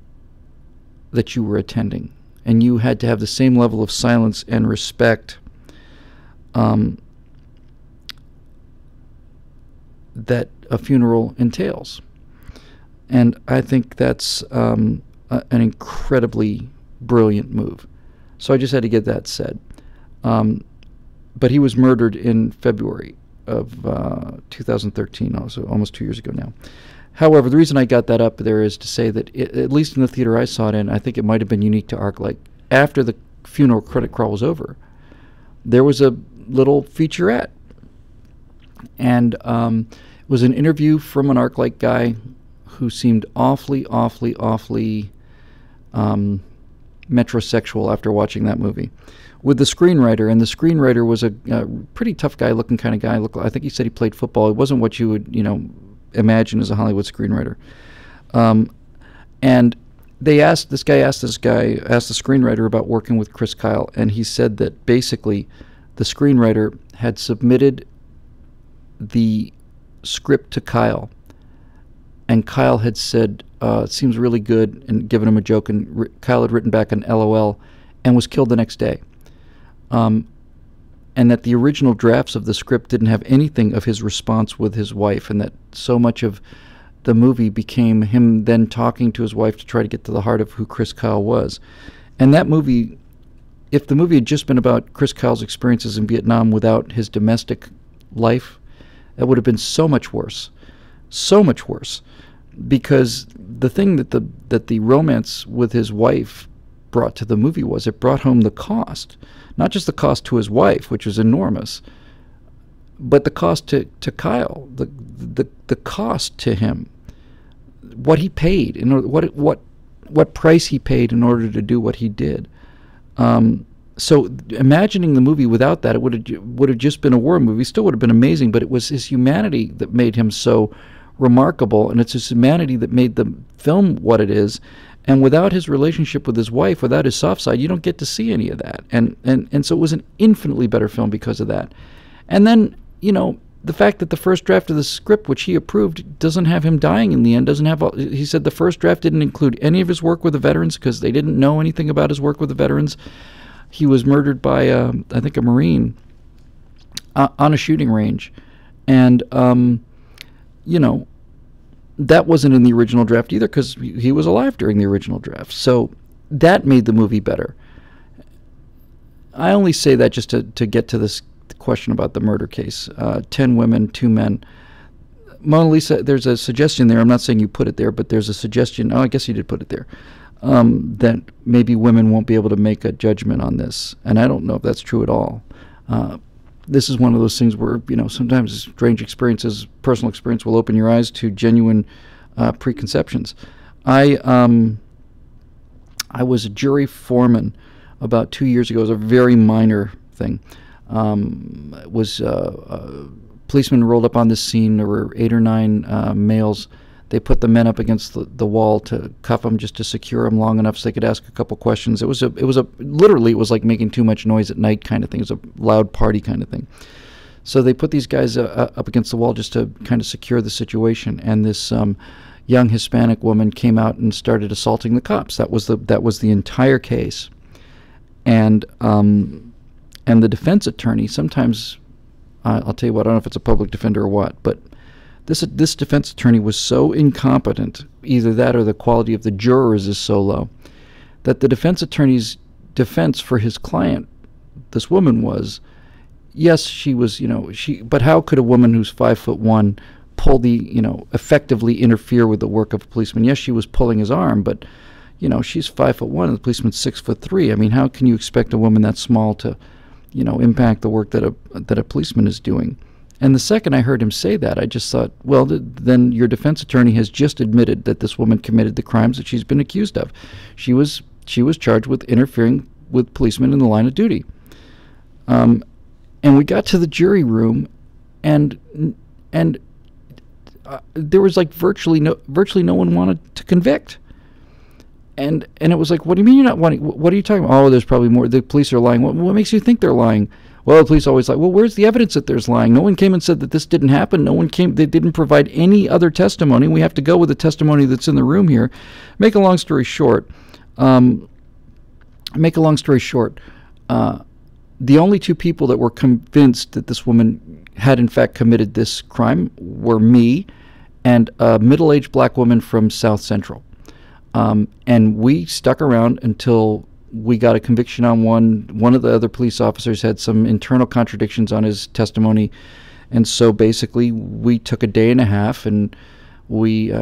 that you were attending. And you had to have the same level of silence and respect that a funeral entails. And I think that's an incredibly brilliant move. So I just had to get that said. But he was murdered in February of 2013, also almost 2 years ago now. However, the reason I got that up there is to say that at least in the theater I saw it in, I think it might have been unique to ArcLight. After the funeral credit crawl was over, there was a little featurette, and it was an interview from an ArcLight guy who seemed awfully metrosexual after watching that movie, with the screenwriter. And the screenwriter was a pretty tough guy looking kind of guy. I think he said he played football. It wasn't what you would, imagine as a Hollywood screenwriter. And this guy asked the screenwriter about working with Chris Kyle, and he said that basically the screenwriter had submitted the script to Kyle, and Kyle had said, it seems really good, and given him a joke, and Kyle had written back an LOL and was killed the next day. And that the original drafts of the script didn't have anything of his response with his wife, and that so much of the movie became him then talking to his wife to try to get to the heart of who Chris Kyle was. And that movie, if the movie had just been about Chris Kyle's experiences in Vietnam without his domestic life, that would have been so much worse. So much worse. Because the thing that the romance with his wife brought to the movie was it brought home the cost. Not just the cost to his wife, which was enormous, but the cost to Kyle, the cost to him, what he paid, what price he paid in order to do what he did. So imagining the movie without that, it would have just been a war movie. Still would have been amazing, but it was his humanity that made him so remarkable, and it's his humanity that made the film what it is. And without his relationship with his wife, without his soft side, you don't get to see any of that. And so it was an infinitely better film because of that. And then, the fact that the first draft of the script, which he approved, doesn't have him dying in the end, he said the first draft didn't include any of his work with the veterans because they didn't know anything about his work with the veterans. He was murdered by, I think, a Marine on a shooting range. And, that wasn't in the original draft either because he was alive during the original draft. So that made the movie better. I only say that just to get to this question about the murder case. 10 women, 2 men. Mona Lisa, there's a suggestion there. I'm not saying you put it there, but there's a suggestion. Oh, I guess you did put it there. That maybe women won't be able to make a judgment on this. And I don't know if that's true at all. This is one of those things where, sometimes strange experiences, personal experience will open your eyes to genuine preconceptions. I was a jury foreman about 2 years ago. It was a very minor thing. It was policemen rolled up on this scene. There were 8 or 9 males. They put the men up against the wall to cuff them, just to secure them long enough so they could ask a couple questions. It was literally like making too much noise at night kind of thing. It was a loud party kind of thing. So they put these guys up against the wall just to kind of secure the situation. And this young Hispanic woman came out and started assaulting the cops. That was the entire case. And the defense attorney, sometimes I'll tell you what, I don't know if it's a public defender or what, but this defense attorney was so incompetent, either that or the quality of the jurors is so low, that the defense attorney's defense for his client, this woman, was, yes, she was, but how could a woman who's 5'1" pull effectively interfere with the work of a policeman? Yes, she was pulling his arm, but, she's 5'1" and the policeman's 6'3". I mean, how can you expect a woman that small to, impact the work that a policeman is doing? And the second I heard him say that, I just thought, well, then your defense attorney has just admitted that this woman committed the crimes that she's been accused of. She was charged with interfering with policemen in the line of duty. And we got to the jury room, and there was virtually no one wanted to convict. And it was like, what do you mean you're not wanting? What are you talking about? Oh, there's probably more. The police are lying. What makes you think they're lying? Well, the police always well, where's the evidence that there's lying? No one came and said that this didn't happen. They didn't provide any other testimony. We have to go with the testimony that's in the room here. Make a long story short, the only 2 people that were convinced that this woman had in fact committed this crime were me and a middle-aged black woman from South Central. And we stuck around until we got a conviction on one. One of the other police officers had some internal contradictions on his testimony, and so basically we took a day and a half, and we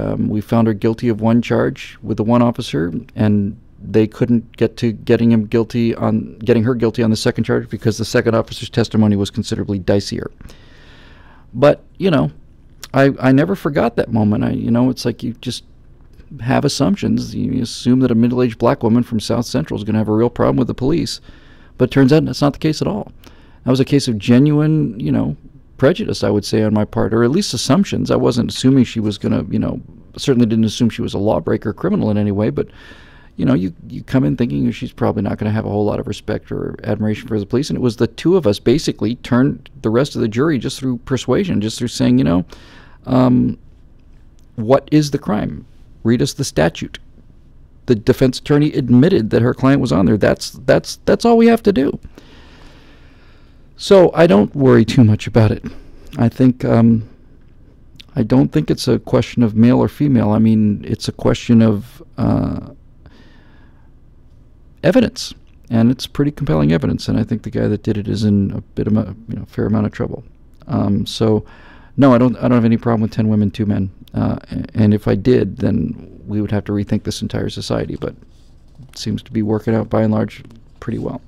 found her guilty of one charge with the one officer, and they couldn't get to getting her guilty on the second charge because the second officer's testimony was considerably dicier. But I never forgot that moment. It's like you just have assumptions. You assume that a middle-aged black woman from South Central is going to have a real problem with the police, but it turns out that's not the case at all. That was a case of genuine, prejudice, I would say, on my part, or at least assumptions. I wasn't assuming she was going to, certainly didn't assume she was a lawbreaker, criminal in any way, but, you come in thinking she's probably not going to have a whole lot of respect or admiration for the police, and it was the two of us basically turned the rest of the jury just through persuasion, just through saying, what is the crime? Read us the statute. The defense attorney admitted that her client was on there. That's all we have to do. So I don't worry too much about it. I think I don't think it's a question of male or female. I mean, it's a question of evidence, and it's pretty compelling evidence. And I think the guy that did it is in a bit of a fair amount of trouble. So no, I don't have any problem with 10 women, 2 men. And if I did, then we would have to rethink this entire society. But it seems to be working out by and large pretty well.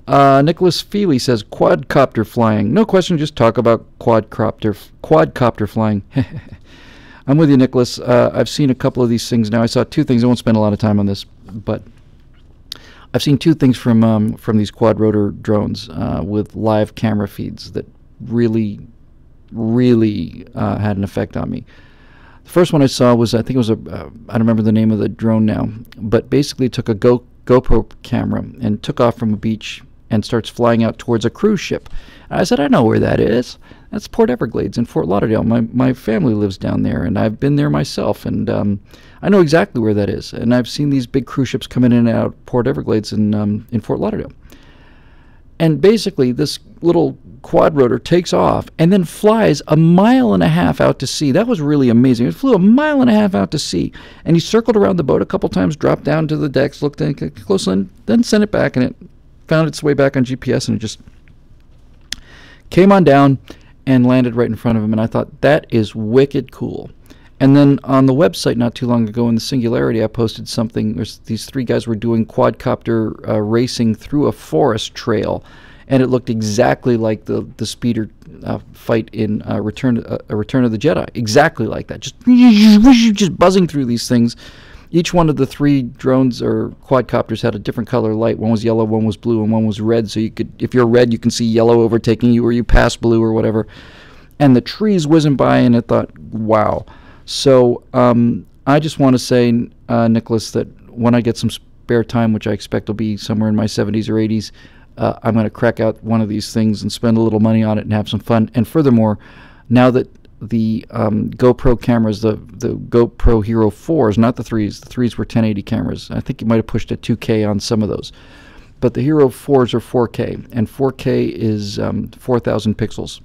Nicholas Feely says quadcopter flying. No question, just talk about quadcopter flying. I'm with you, Nicholas. I've seen a couple of these things now. I saw 2 things. I won't spend a lot of time on this, but I've seen 2 things from these quad rotor drones with live camera feeds that really had an effect on me. The first one I saw was, I think it was I don't remember the name of the drone now, but basically took a GoPro camera and took off from a beach and starts flying out towards a cruise ship. And I said, I know where that is. That's Port Everglades in Fort Lauderdale. My family lives down there, and I've been there myself, and I know exactly where that is. And I've seen these big cruise ships coming in and out of Port Everglades in Fort Lauderdale. And basically, this little quad rotor takes off and then flies 1.5 miles out to sea. That was really amazing. It flew 1.5 miles out to sea, and he circled around the boat a couple times, dropped down to the decks, looked in closely, and then sent it back, and it found its way back on GPS, and it just came on down and landed right in front of him. And I thought, that is wicked cool. And then on the website not too long ago in the Singularity, I posted something. These 3 guys were doing quadcopter racing through a forest trail, and it looked exactly like the speeder fight in Return of the Jedi. Exactly like that. Just buzzing through these things. Each one of the 3 drones or quadcopters had a different color light. One was yellow, one was blue, and one was red. So you could, if you're red, you can see yellow overtaking you, or you pass blue or whatever. And the trees whizzing by, and I thought, wow. So I just want to say, Nicholas, that when I get some spare time, which I expect will be somewhere in my 70s or 80s, I'm going to crack out one of these things and spend a little money on it and have some fun. And furthermore, now that the GoPro cameras, the GoPro Hero 4s, not the 3s. The 3s were 1080 cameras. I think you might have pushed to 2K on some of those. But the Hero 4s are 4K, and 4K is 4,000 pixels.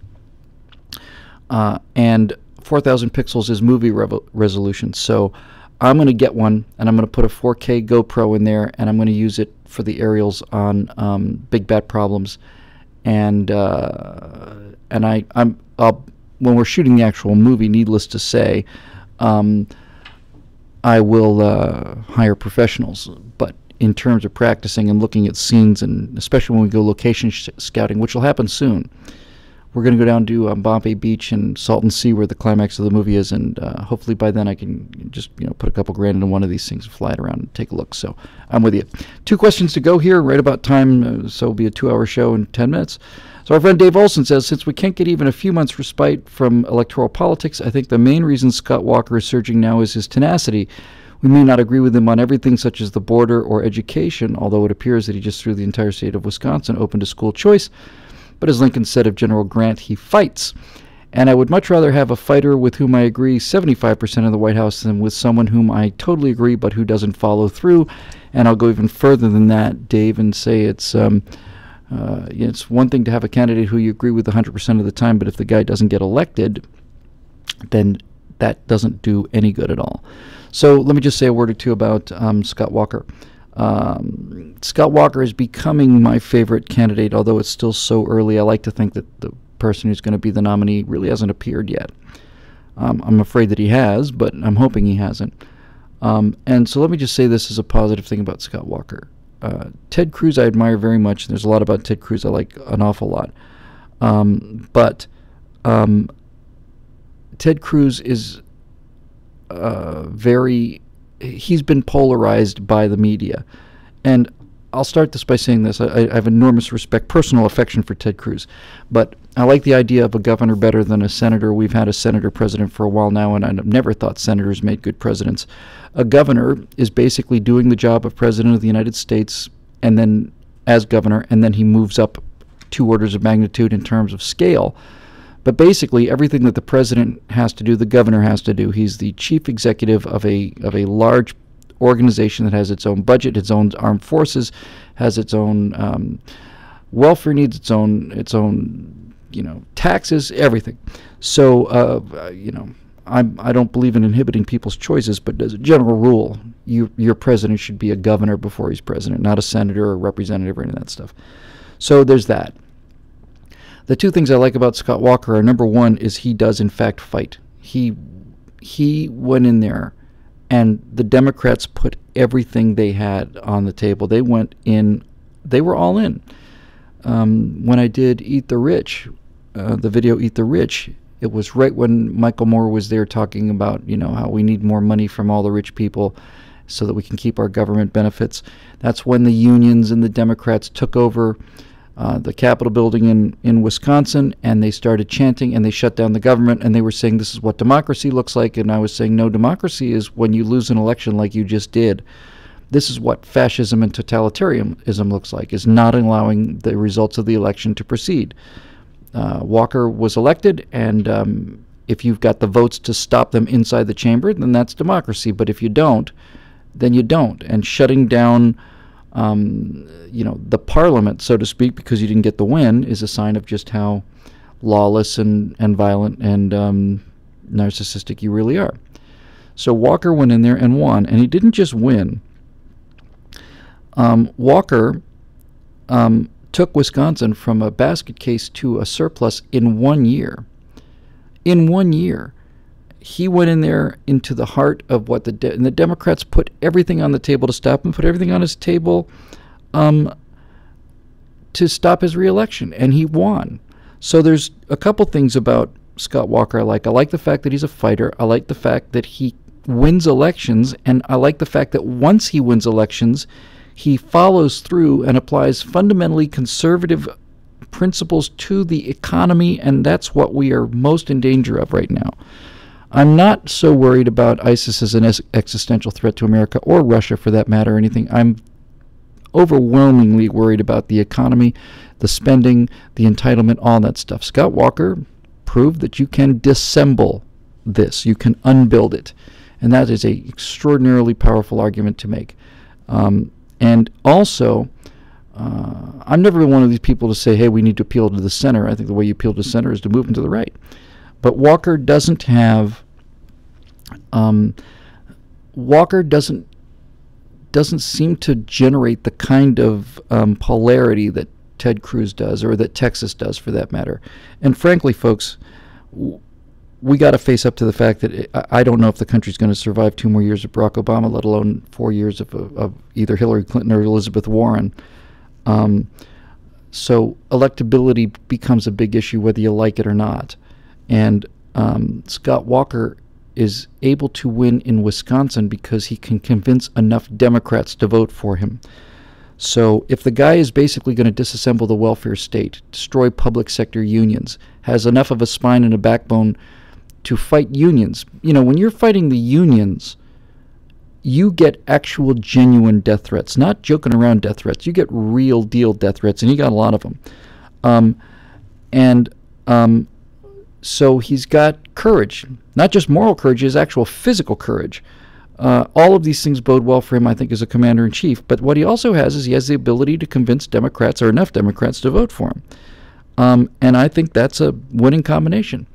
And 4,000 pixels is movie resolution. So I'm going to get one, and I'm going to put a 4K GoPro in there, and I'm going to use it for the aerials on Big Bat Problems. And when we're shooting the actual movie, needless to say, I will hire professionals. But in terms of practicing and looking at scenes, and especially when we go location scouting, which will happen soon, we're going to go down to Bombay Beach and Salton Sea, where the climax of the movie is, and hopefully by then I can just put a couple grand into one of these things and fly it around and take a look. So I'm with you. 2 questions to go here, right about time, so it'll be a 2-hour show in 10 minutes. So our friend Dave Olson says, since we can't get even a few months' respite from electoral politics, I think the main reason Scott Walker is surging now is his tenacity. We may not agree with him on everything such as the border or education, although it appears that he just threw the entire state of Wisconsin open to school choice. But as Lincoln said of General Grant, he fights. And I would much rather have a fighter with whom I agree 75% of the White House than with someone whom I totally agree but who doesn't follow through. And I'll go even further than that, Dave, and say it's one thing to have a candidate who you agree with 100% of the time, but if the guy doesn't get elected, then that doesn't do any good at all. So let me just say a word or two about Scott Walker. Scott Walker is becoming my favorite candidate, although it's still so early. I like to think that the person who's going to be the nominee really hasn't appeared yet. I'm afraid that he has, but I'm hoping he hasn't. And so let me just say this is a positive thing about Scott Walker. Ted Cruz I admire very much. There's a lot about Ted Cruz I like an awful lot. But Ted Cruz is he's been polarized by the media. And I'll start this by saying this. I have enormous respect, personal affection for Ted Cruz. But I like the idea of a governor better than a senator. We've had a senator president for a while now, and I've never thought senators made good presidents. A governor is basically doing the job of president of the United States, and then as governor, and then he moves up 2 orders of magnitude in terms of scale. But basically, everything that the president has to do, the governor has to do. He's the chief executive of a large organization that has its own budget, its own armed forces, has its own welfare needs, its own taxes, everything. So I don't believe in inhibiting people's choices, but as a general rule, your president should be a governor before he's president, not a senator or representative or any of that stuff. So there's that. The 2 things I like about Scott Walker are, number 1 is he does in fact fight. He went in there, and the Democrats put everything they had on the table. They went in. They were all in. When I did Eat the Rich, the video Eat the Rich, it was right when Michael Moore was there talking about, how we need more money from all the rich people so that we can keep our government benefits. That's when the unions and the Democrats took over the Capitol building in Wisconsin, and they started chanting, and they shut down the government, and they were saying this is what democracy looks like. And I was saying, no, democracy is when you lose an election like you just did. This is what fascism and totalitarianism looks like, is not allowing the results of the election to proceed. Walker was elected, and if you've got the votes to stop them inside the chamber, then that's democracy. But if you don't, then you don't. And shutting down the parliament, so to speak, because you didn't get the win, is a sign of just how lawless and violent and narcissistic you really are. So Walker went in there and won, and he didn't just win. Walker took Wisconsin from a basket case to a surplus in 1 year. In 1 year. He went in there into the heart of what and the Democrats put everything on the table to stop him, put everything on his table to stop his reelection, and he won. So there's a couple things about Scott Walker I like. I like the fact that he's a fighter. I like the fact that he wins elections, and I like the fact that once he wins elections, he follows through and applies fundamentally conservative principles to the economy, and that's what we are most in danger of right now. I'm not so worried about ISIS as an existential threat to America, or Russia for that matter, or anything. I'm overwhelmingly worried about the economy, the spending, the entitlement, all that stuff. Scott Walker proved that you can disassemble this. You can unbuild it. And that is an extraordinarily powerful argument to make. And also, I'm never one of these people to say, hey, we need to appeal to the center. I think the way you appeal to the center is to move them to the right. But Walker doesn't have, Walker doesn't seem to generate the kind of polarity that Ted Cruz does, or that Texas does for that matter. And frankly, folks, we got to face up to the fact that I don't know if the country's going to survive 2 more years of Barack Obama, let alone 4 years of either Hillary Clinton or Elizabeth Warren. So electability becomes a big issue whether you like it or not. And Scott Walker is able to win in Wisconsin because he can convince enough Democrats to vote for him. So if the guy is basically going to disassemble the welfare state, destroy public sector unions, has enough of a spine and a backbone to fight unions. When you're fighting the unions, you get actual genuine death threats, not joking around death threats. You get real deal death threats, and he got a lot of them. So he's got courage, not just moral courage, his actual physical courage. All of these things bode well for him, I think, as a commander-in-chief. But what he also has is he has the ability to convince Democrats, or enough Democrats, to vote for him. And I think that's a winning combination.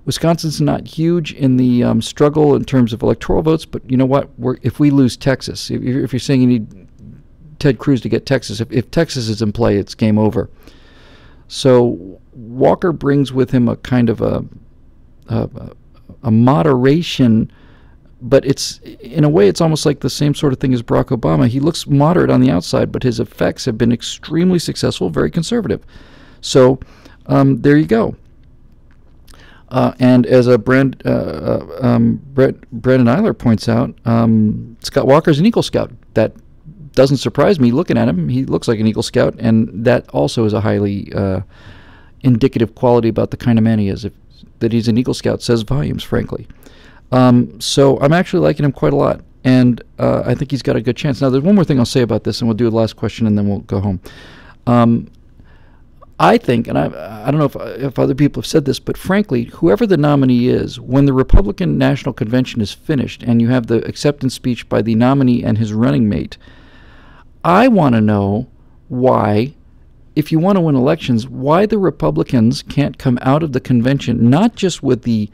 Wisconsin's not huge in the struggle in terms of electoral votes, but you know what? If we lose Texas, if you're saying you need Ted Cruz to get Texas, if Texas is in play, it's game over. So Walker brings with him a kind of a moderation but it's, in a way, it's almost like the same sort of thing as Barack Obama. He looks moderate on the outside, but his effects have been extremely successful, very conservative. So there you go. And as Brandon Eiler points out, Scott Walker's an Eagle Scout. That doesn't surprise me looking at him. He looks like an Eagle Scout, and that also is a highly indicative quality about the kind of man he is. That he's an Eagle Scout says volumes, frankly. So I'm actually liking him quite a lot, and I think he's got a good chance. Now, there's one more thing I'll say about this, and we'll do the last question, and then we'll go home. I think, and I don't know if other people have said this, but frankly, whoever the nominee is, when the Republican National Convention is finished and you have the acceptance speech by the nominee and his running mate, I want to know why, if you want to win elections, why the Republicans can't come out of the convention, not just with the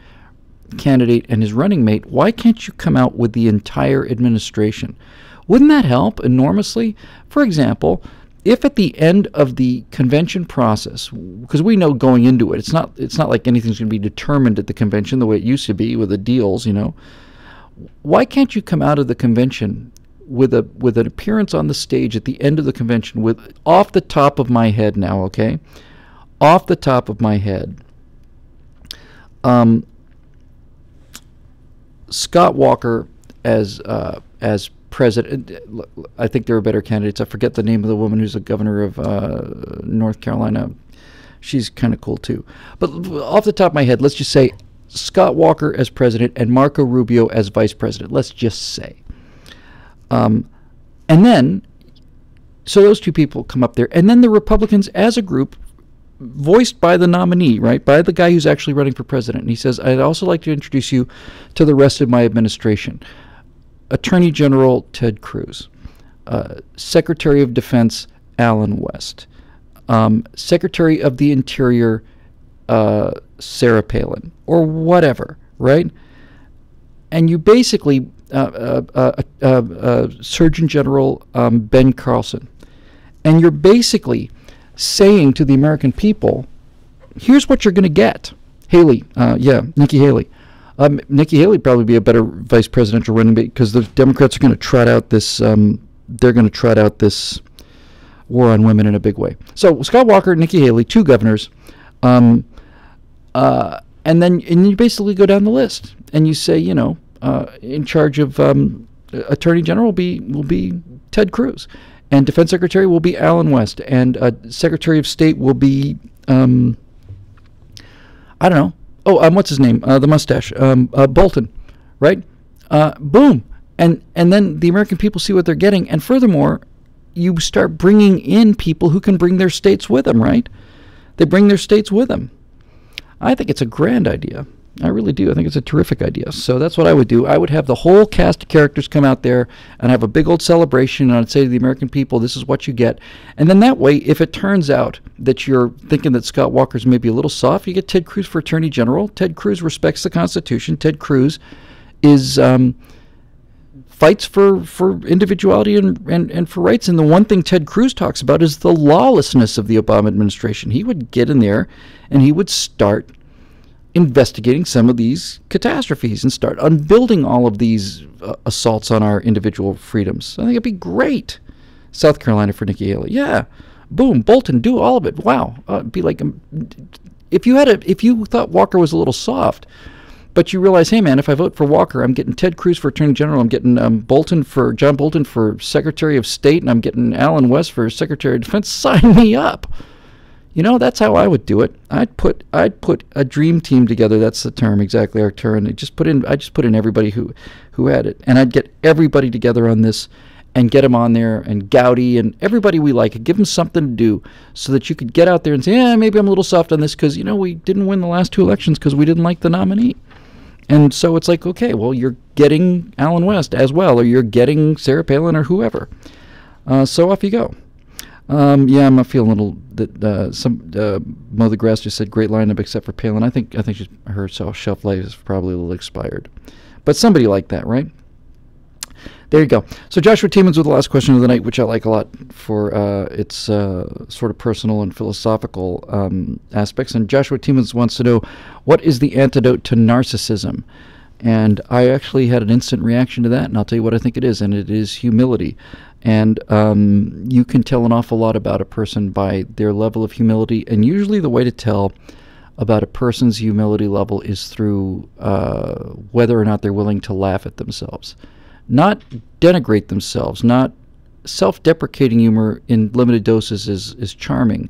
candidate and his running mate, why can't you come out with the entire administration? Wouldn't that help enormously? For example, if at the end of the convention process, because we know going into it, it's not like anything's going to be determined at the convention the way it used to be with the deals, you know. Why can't you come out of the convention with an appearance on the stage at the end of the convention with, off the top of my head now, okay, off the top of my head, Scott Walker as president. I think there are better candidates. I forget the name of the woman who's the governor of North Carolina. She's kind of cool too. But off the top of my head, let's just say Scott Walker as president and Marco Rubio as vice president. Let's just say. And then, so those two people come up there, and then the Republicans as a group, voiced by the nominee, right, by the guy who's actually running for president, and he says, I'd also like to introduce you to the rest of my administration. Attorney General Ted Cruz, Secretary of Defense Alan West, Secretary of the Interior Sarah Palin, or whatever, right? And you basically, Surgeon General Ben Carlson, and you're basically saying to the American people, here's what you're going to get. Haley, Nikki Haley. Nikki Haley would probably be a better vice presidential running mate because the Democrats are going to trot out this. They're going to trot out this war on women in a big way. So Scott Walker, Nikki Haley, two governors, and then you basically go down the list and you say, you know, in charge of Attorney General will be Ted Cruz, and Defense Secretary will be Alan West, and Secretary of State will be I don't know. Oh, what's his name? The mustache. Bolton, right? Boom. And then the American people see what they're getting. And furthermore, you start bringing in people who can bring their states with them, right? They bring their states with them. I think it's a grand idea. I really do. I think it's a terrific idea. So that's what I would do. I would have the whole cast of characters come out there and have a big old celebration, and I'd say to the American people, this is what you get. And then that way, if it turns out that you're thinking that Scott Walker's maybe a little soft, you get Ted Cruz for Attorney General. Ted Cruz respects the Constitution. Ted Cruz is fights for individuality and for rights. And the one thing Ted Cruz talks about is the lawlessness of the Obama administration. He would get in there and he would start investigating some of these catastrophes and start unbuilding all of these assaults on our individual freedoms. I think it'd be great. South Carolina for Nikki Haley. Yeah. Boom. Bolton, do all of it. Wow. It'd be like, if you thought Walker was a little soft, but you realize, hey man, if I vote for Walker, I'm getting Ted Cruz for Attorney General, I'm getting John Bolton for Secretary of State, and I'm getting Alan West for Secretary of Defense. Sign me up. You know, that's how I would do it. I'd put a dream team together. That's the term, exactly, Arctur. And I just put in everybody who had it, and I'd get everybody together on this, and get them on there, and Gowdy and everybody we like, and give them something to do, so that you could get out there and say, yeah, maybe I'm a little soft on this because, you know, we didn't win the last two elections because we didn't like the nominee. And so it's like, okay, well, you're getting Alan West as well, or you're getting Sarah Palin or whoever. So off you go. Yeah, I'm feeling a little that Mow the Grass just said great lineup except for Palin. I think her shelf life is probably a little expired, but somebody like that, right? There you go. So Joshua Tiemans with the last question of the night, which I like a lot for its sort of personal and philosophical aspects. And Joshua Tiemans wants to know, what is the antidote to narcissism? And I actually had an instant reaction to that, and I'll tell you what I think it is, and it is humility. And you can tell an awful lot about a person by their level of humility, and usually the way to tell about a person's humility level is through whether or not they're willing to laugh at themselves. Not denigrate themselves, not self-deprecating humor in limited doses is charming.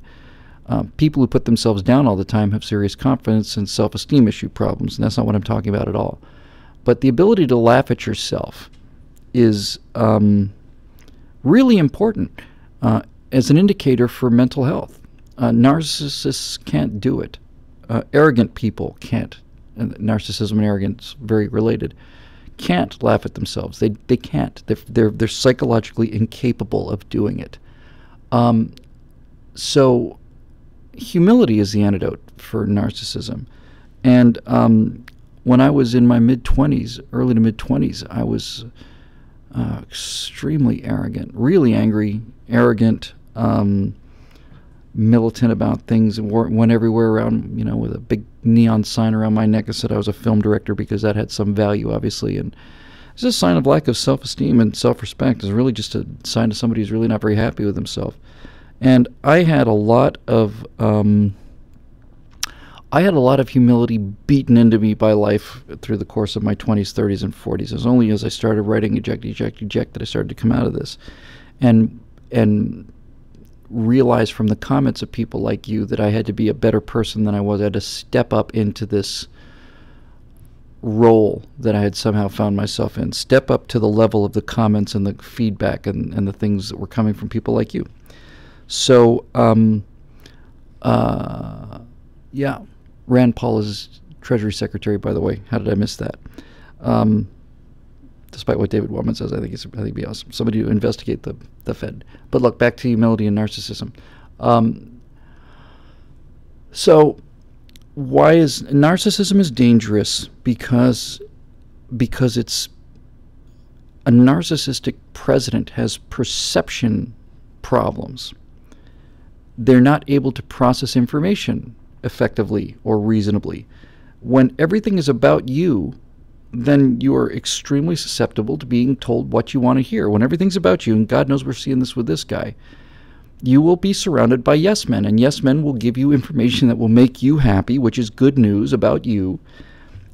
People who put themselves down all the time have serious confidence and self-esteem issue problems, and that's not what I'm talking about at all. But the ability to laugh at yourself is really important as an indicator for mental health. Narcissists can't do it. Arrogant people can't. Narcissism and arrogance very related. Can't laugh at themselves. They can't. They're psychologically incapable of doing it. So humility is the antidote for narcissism. And when I was in my mid-20s, early to mid-20s, I was extremely arrogant, really angry, arrogant, militant about things, and went everywhere around, with a big neon sign around my neck that said I was a film director because that had some value, obviously. And it's a sign of lack of self-esteem and self-respect. It's really just a sign of somebody who's really not very happy with himself. And I had a lot of humility beaten into me by life through the course of my 20s, 30s, and 40s. It was only as I started writing Eject, Eject, Eject that I started to come out of this. And realize from the comments of people like you that I had to be a better person than I was. I had to step up into this role that I had somehow found myself in. Step up to the level of the comments and the feedback and the things that were coming from people like you. So, yeah. Rand Paul is Treasury Secretary, by the way. How did I miss that? Despite what David Wellman says, I think it'd be awesome. Somebody to investigate the Fed. But look, back to humility and narcissism. So, why is narcissism is dangerous? Because it's a narcissistic president has perception problems. They're not able to process information effectively or reasonably. When everything is about you, then you are extremely susceptible to being told what you want to hear. When everything's about you, and God knows we're seeing this with this guy, you will be surrounded by yes men, and yes men will give you information that will make you happy, which is good news about you,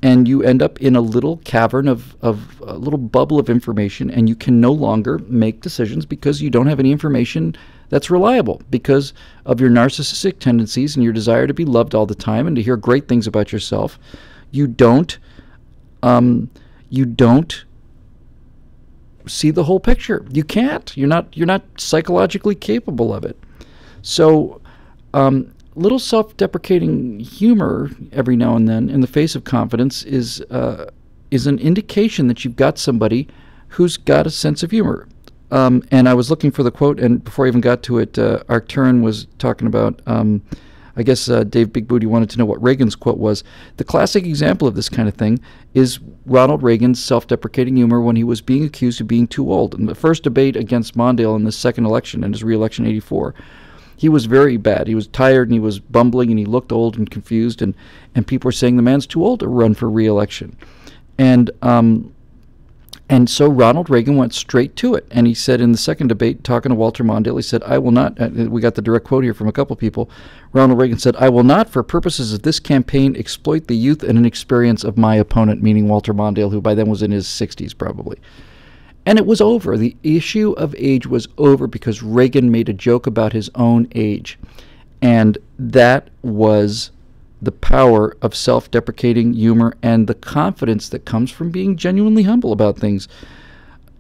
and you end up in a little cavern of a little bubble of information, and you can no longer make decisions because you don't have any information that's reliable because of your narcissistic tendencies and your desire to be loved all the time and to hear great things about yourself. You don't see the whole picture. You can't. You're not psychologically capable of it. So, little self-deprecating humor every now and then in the face of confidence is an indication that you've got somebody who's got a sense of humor. And I was looking for the quote, and before I even got to it, Arcturn was talking about, I guess Dave Big Booty wanted to know what Reagan's quote was. The classic example of this kind of thing is Ronald Reagan's self-deprecating humor when he was being accused of being too old. In the first debate against Mondale in the second election, in his re-election in '84, he was very bad. He was tired, and he was bumbling, and he looked old and confused, and people were saying the man's too old to run for re-election. And so Ronald Reagan went straight to it. And he said in the second debate, talking to Walter Mondale, he said, I will not, we got the direct quote here from a couple people, Ronald Reagan said, I will not, for purposes of this campaign, exploit the youth and inexperience of my opponent, meaning Walter Mondale, who by then was in his 60s probably. And it was over. The issue of age was over because Reagan made a joke about his own age. And that was the power of self-deprecating humor and the confidence that comes from being genuinely humble about things.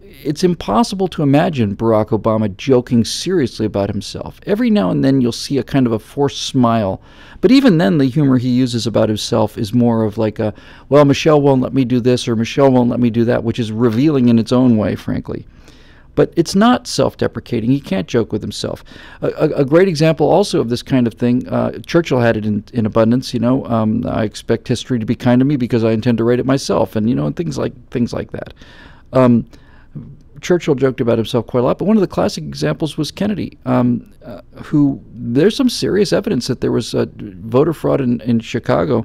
It's impossible to imagine Barack Obama joking seriously about himself. Every now and then you'll see a kind of a forced smile. But even then, the humor he uses about himself is more of like a, well, Michelle won't let me do this or Michelle won't let me do that, which is revealing in its own way, frankly. But it's not self-deprecating. He can't joke with himself. A great example also of this kind of thing, Churchill had it in abundance, I expect history to be kind to me because I intend to write it myself, and, and things like that. Churchill joked about himself quite a lot, but one of the classic examples was Kennedy, who there's some serious evidence that there was voter fraud in Chicago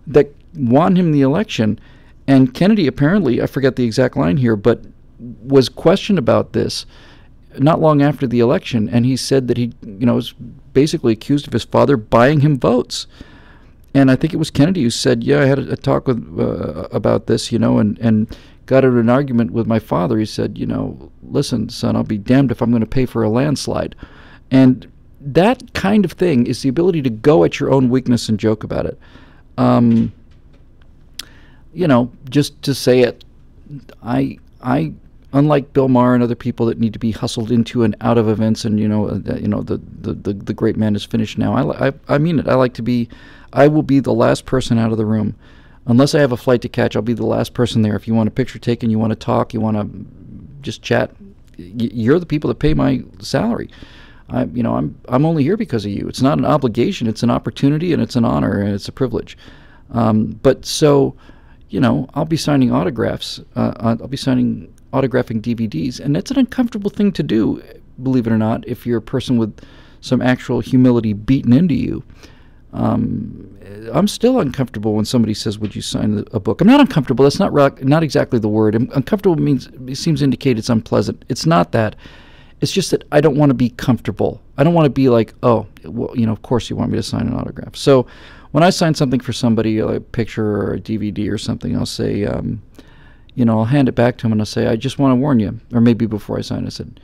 that won him the election. And Kennedy apparently, I forget the exact line here, but was questioned about this not long after the election, and he said that he, was basically accused of his father buying him votes. And I think it was Kennedy who said, yeah, I had a talk with about this, and got in an argument with my father. He said, listen, son, I'll be damned if I'm going to pay for a landslide. And that kind of thing is the ability to go at your own weakness and joke about it. Just to say it, I unlike Bill Maher and other people that need to be hustled into and out of events, and the great man is finished now. I mean it. I will be the last person out of the room, unless I have a flight to catch. I'll be the last person there. If you want a picture taken, you want to talk, you want to just chat, you're the people that pay my salary. I'm only here because of you. It's not an obligation. It's an opportunity, and it's an honor, and it's a privilege. But so, I'll be signing autographs. I'll be autographing DVDs, and that's an uncomfortable thing to do, believe it or not, if you're a person with some actual humility beaten into you. I'm still uncomfortable when somebody says, would you sign a book? I'm not uncomfortable. That's not exactly the word. Uncomfortable it seems to indicate it's unpleasant. It's not that. It's just that I don't want to be comfortable. I don't want to be like, oh, well, of course you want me to sign an autograph. So when I sign something for somebody, like a picture or a DVD or something, I'll say, I'll hand it back to him and I'll say, I just want to warn you, or maybe before I sign, I said,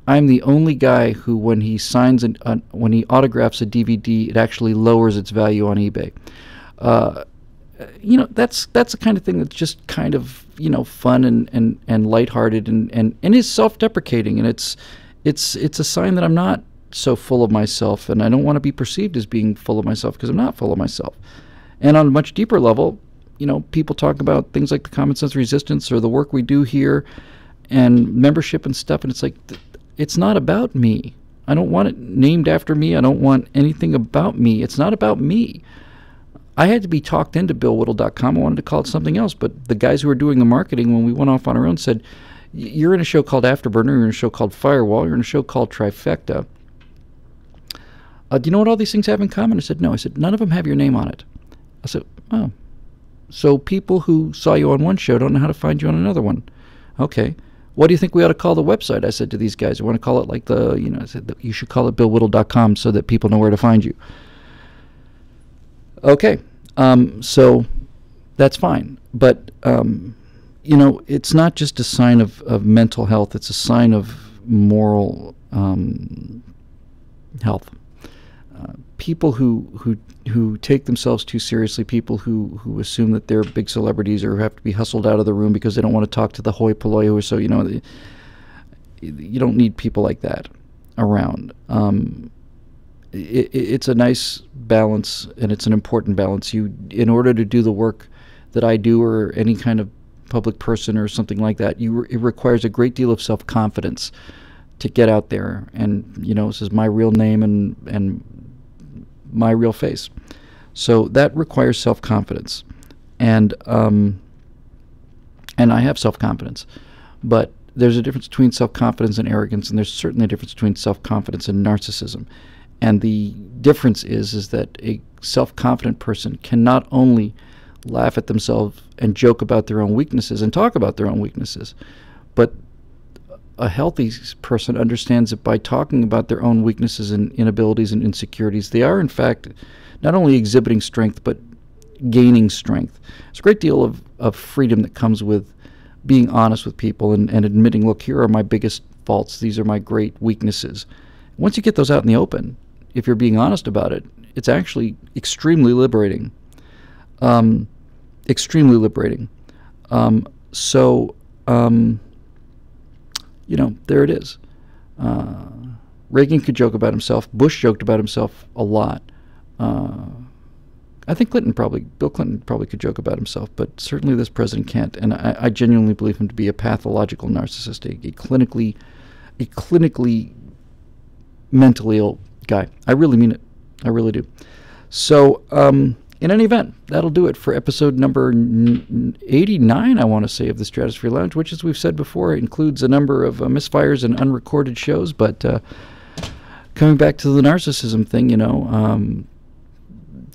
I'm the only guy who, when he signs when he autographs a DVD, it actually lowers its value on eBay. That's the kind of thing that's just kind of fun and lighthearted and is self-deprecating, and it's a sign that I'm not so full of myself, and I don't want to be perceived as being full of myself, because I'm not full of myself. And on a much deeper level, people talk about things like the Common Sense Resistance or the work we do here and membership and stuff, and it's like, it's not about me. I don't want it named after me. I don't want anything about me. It's not about me. I had to be talked into BillWhittle.com. I wanted to call it something else, but the guys who were doing the marketing when we went off on our own said, you're in a show called Afterburner, you're in a show called Firewall, you're in a show called Trifecta. Do you know what all these things have in common? I said, no. I said, none of them have your name on it. I said, oh. So people who saw you on one show don't know how to find you on another one. Okay. What do you think we ought to call the website? I said to these guys, I want to call it like I said, you should call it BillWhittle.com so that people know where to find you. Okay. So that's fine. But, it's not just a sign of mental health. It's a sign of moral health. People who take themselves too seriously, people who assume that they're big celebrities or have to be hustled out of the room because they don't want to talk to the hoi polloi who are so, you don't need people like that around. It's a nice balance, and it's an important balance. In order to do the work that I do, or any kind of public person or something like that, it requires a great deal of self-confidence to get out there and, this is my real name and my real face. So that requires self-confidence. And I have self-confidence. But there's a difference between self-confidence and arrogance, and there's certainly a difference between self-confidence and narcissism. And the difference is that a self-confident person can not only laugh at themselves and joke about their own weaknesses and talk about their own weaknesses, but a healthy person understands that by talking about their own weaknesses and inabilities and insecurities, they are in fact not only exhibiting strength, but gaining strength. There's a great deal of freedom that comes with being honest with people and admitting, look, here are my biggest faults. These are my great weaknesses. Once you get those out in the open, if you're being honest about it, it's actually extremely liberating. Extremely liberating. There it is. Reagan could joke about himself. Bush joked about himself a lot. I think Bill Clinton probably could joke about himself, but certainly this president can't. And I genuinely believe him to be a pathological narcissist, a clinically mentally ill guy. I really mean it. I really do. So, in any event, that'll do it for episode number 89, I want to say, of the Stratosphere Lounge, which, as we've said before, includes a number of misfires and unrecorded shows. But coming back to the narcissism thing,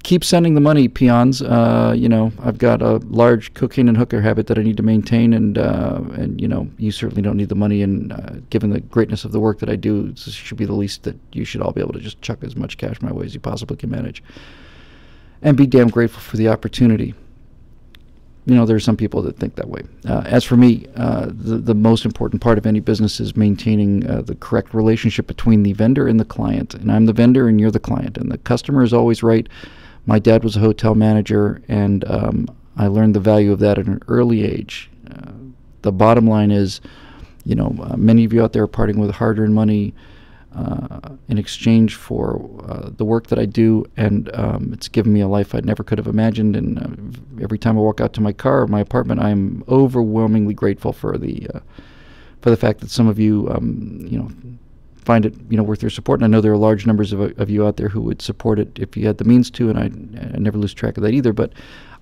keep sending the money, peons. You know, I've got a large cocaine and hooker habit that I need to maintain, and you know, you certainly don't need the money. And given the greatness of the work that I do, this should be the least that you should all be able to just chuck as much cash my way as you possibly can manage, and be damn grateful for the opportunity. You know, there are some people that think that way. As for me, the most important part of any business is maintaining the correct relationship between the vendor and the client. And I'm the vendor and you're the client. And the customer is always right. My dad was a hotel manager, and I learned the value of that at an early age. The bottom line is, you know, many of you out there are parting with hard-earned money in exchange for the work that I do, and it's given me a life I never could have imagined. And every time I walk out to my car or my apartment, I'm overwhelmingly grateful for the fact that some of you, you know, find it, you know, worth your support. And I know there are large numbers of you out there who would support it if you had the means to, and I never lose track of that either. But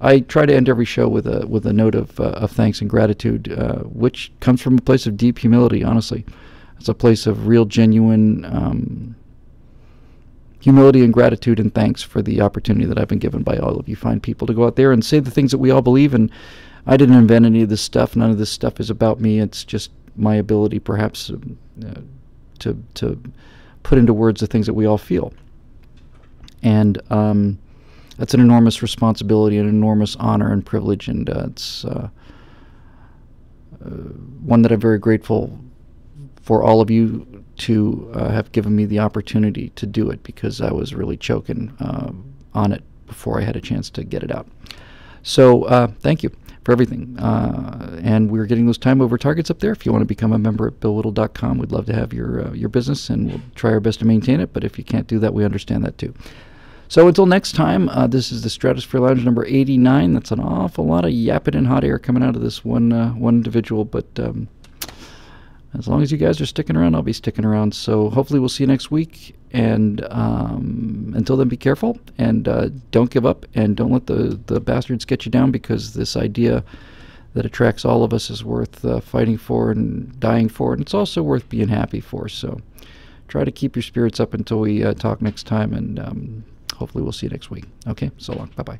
I try to end every show with a note of thanks and gratitude, which comes from a place of deep humility, honestly. It's a place of real, genuine humility and gratitude and thanks for the opportunity that I've been given by all of you fine people to go out there and say the things that we all believe. And I didn't invent any of this stuff. None of this stuff is about me. It's just my ability, perhaps, to put into words the things that we all feel. And that's an enormous responsibility, an enormous honor and privilege, and it's one that I'm very grateful for all of you to have given me the opportunity to do it, because I was really choking on it before I had a chance to get it out. So thank you for everything. And we're getting those time over targets up there. If you want to become a member at BillWhittle.com, we'd love to have your business, and we'll try our best to maintain it. But if you can't do that, we understand that too. So until next time, this is the Stratosphere Lounge number 89. That's an awful lot of yapping and hot air coming out of this one individual, but as long as you guys are sticking around, I'll be sticking around. So hopefully we'll see you next week. And until then, be careful, and don't give up, and don't let the bastards get you down, because this idea that attracts all of us is worth fighting for and dying for, and it's also worth being happy for. So try to keep your spirits up until we talk next time, and hopefully we'll see you next week. Okay, so long. Bye-bye.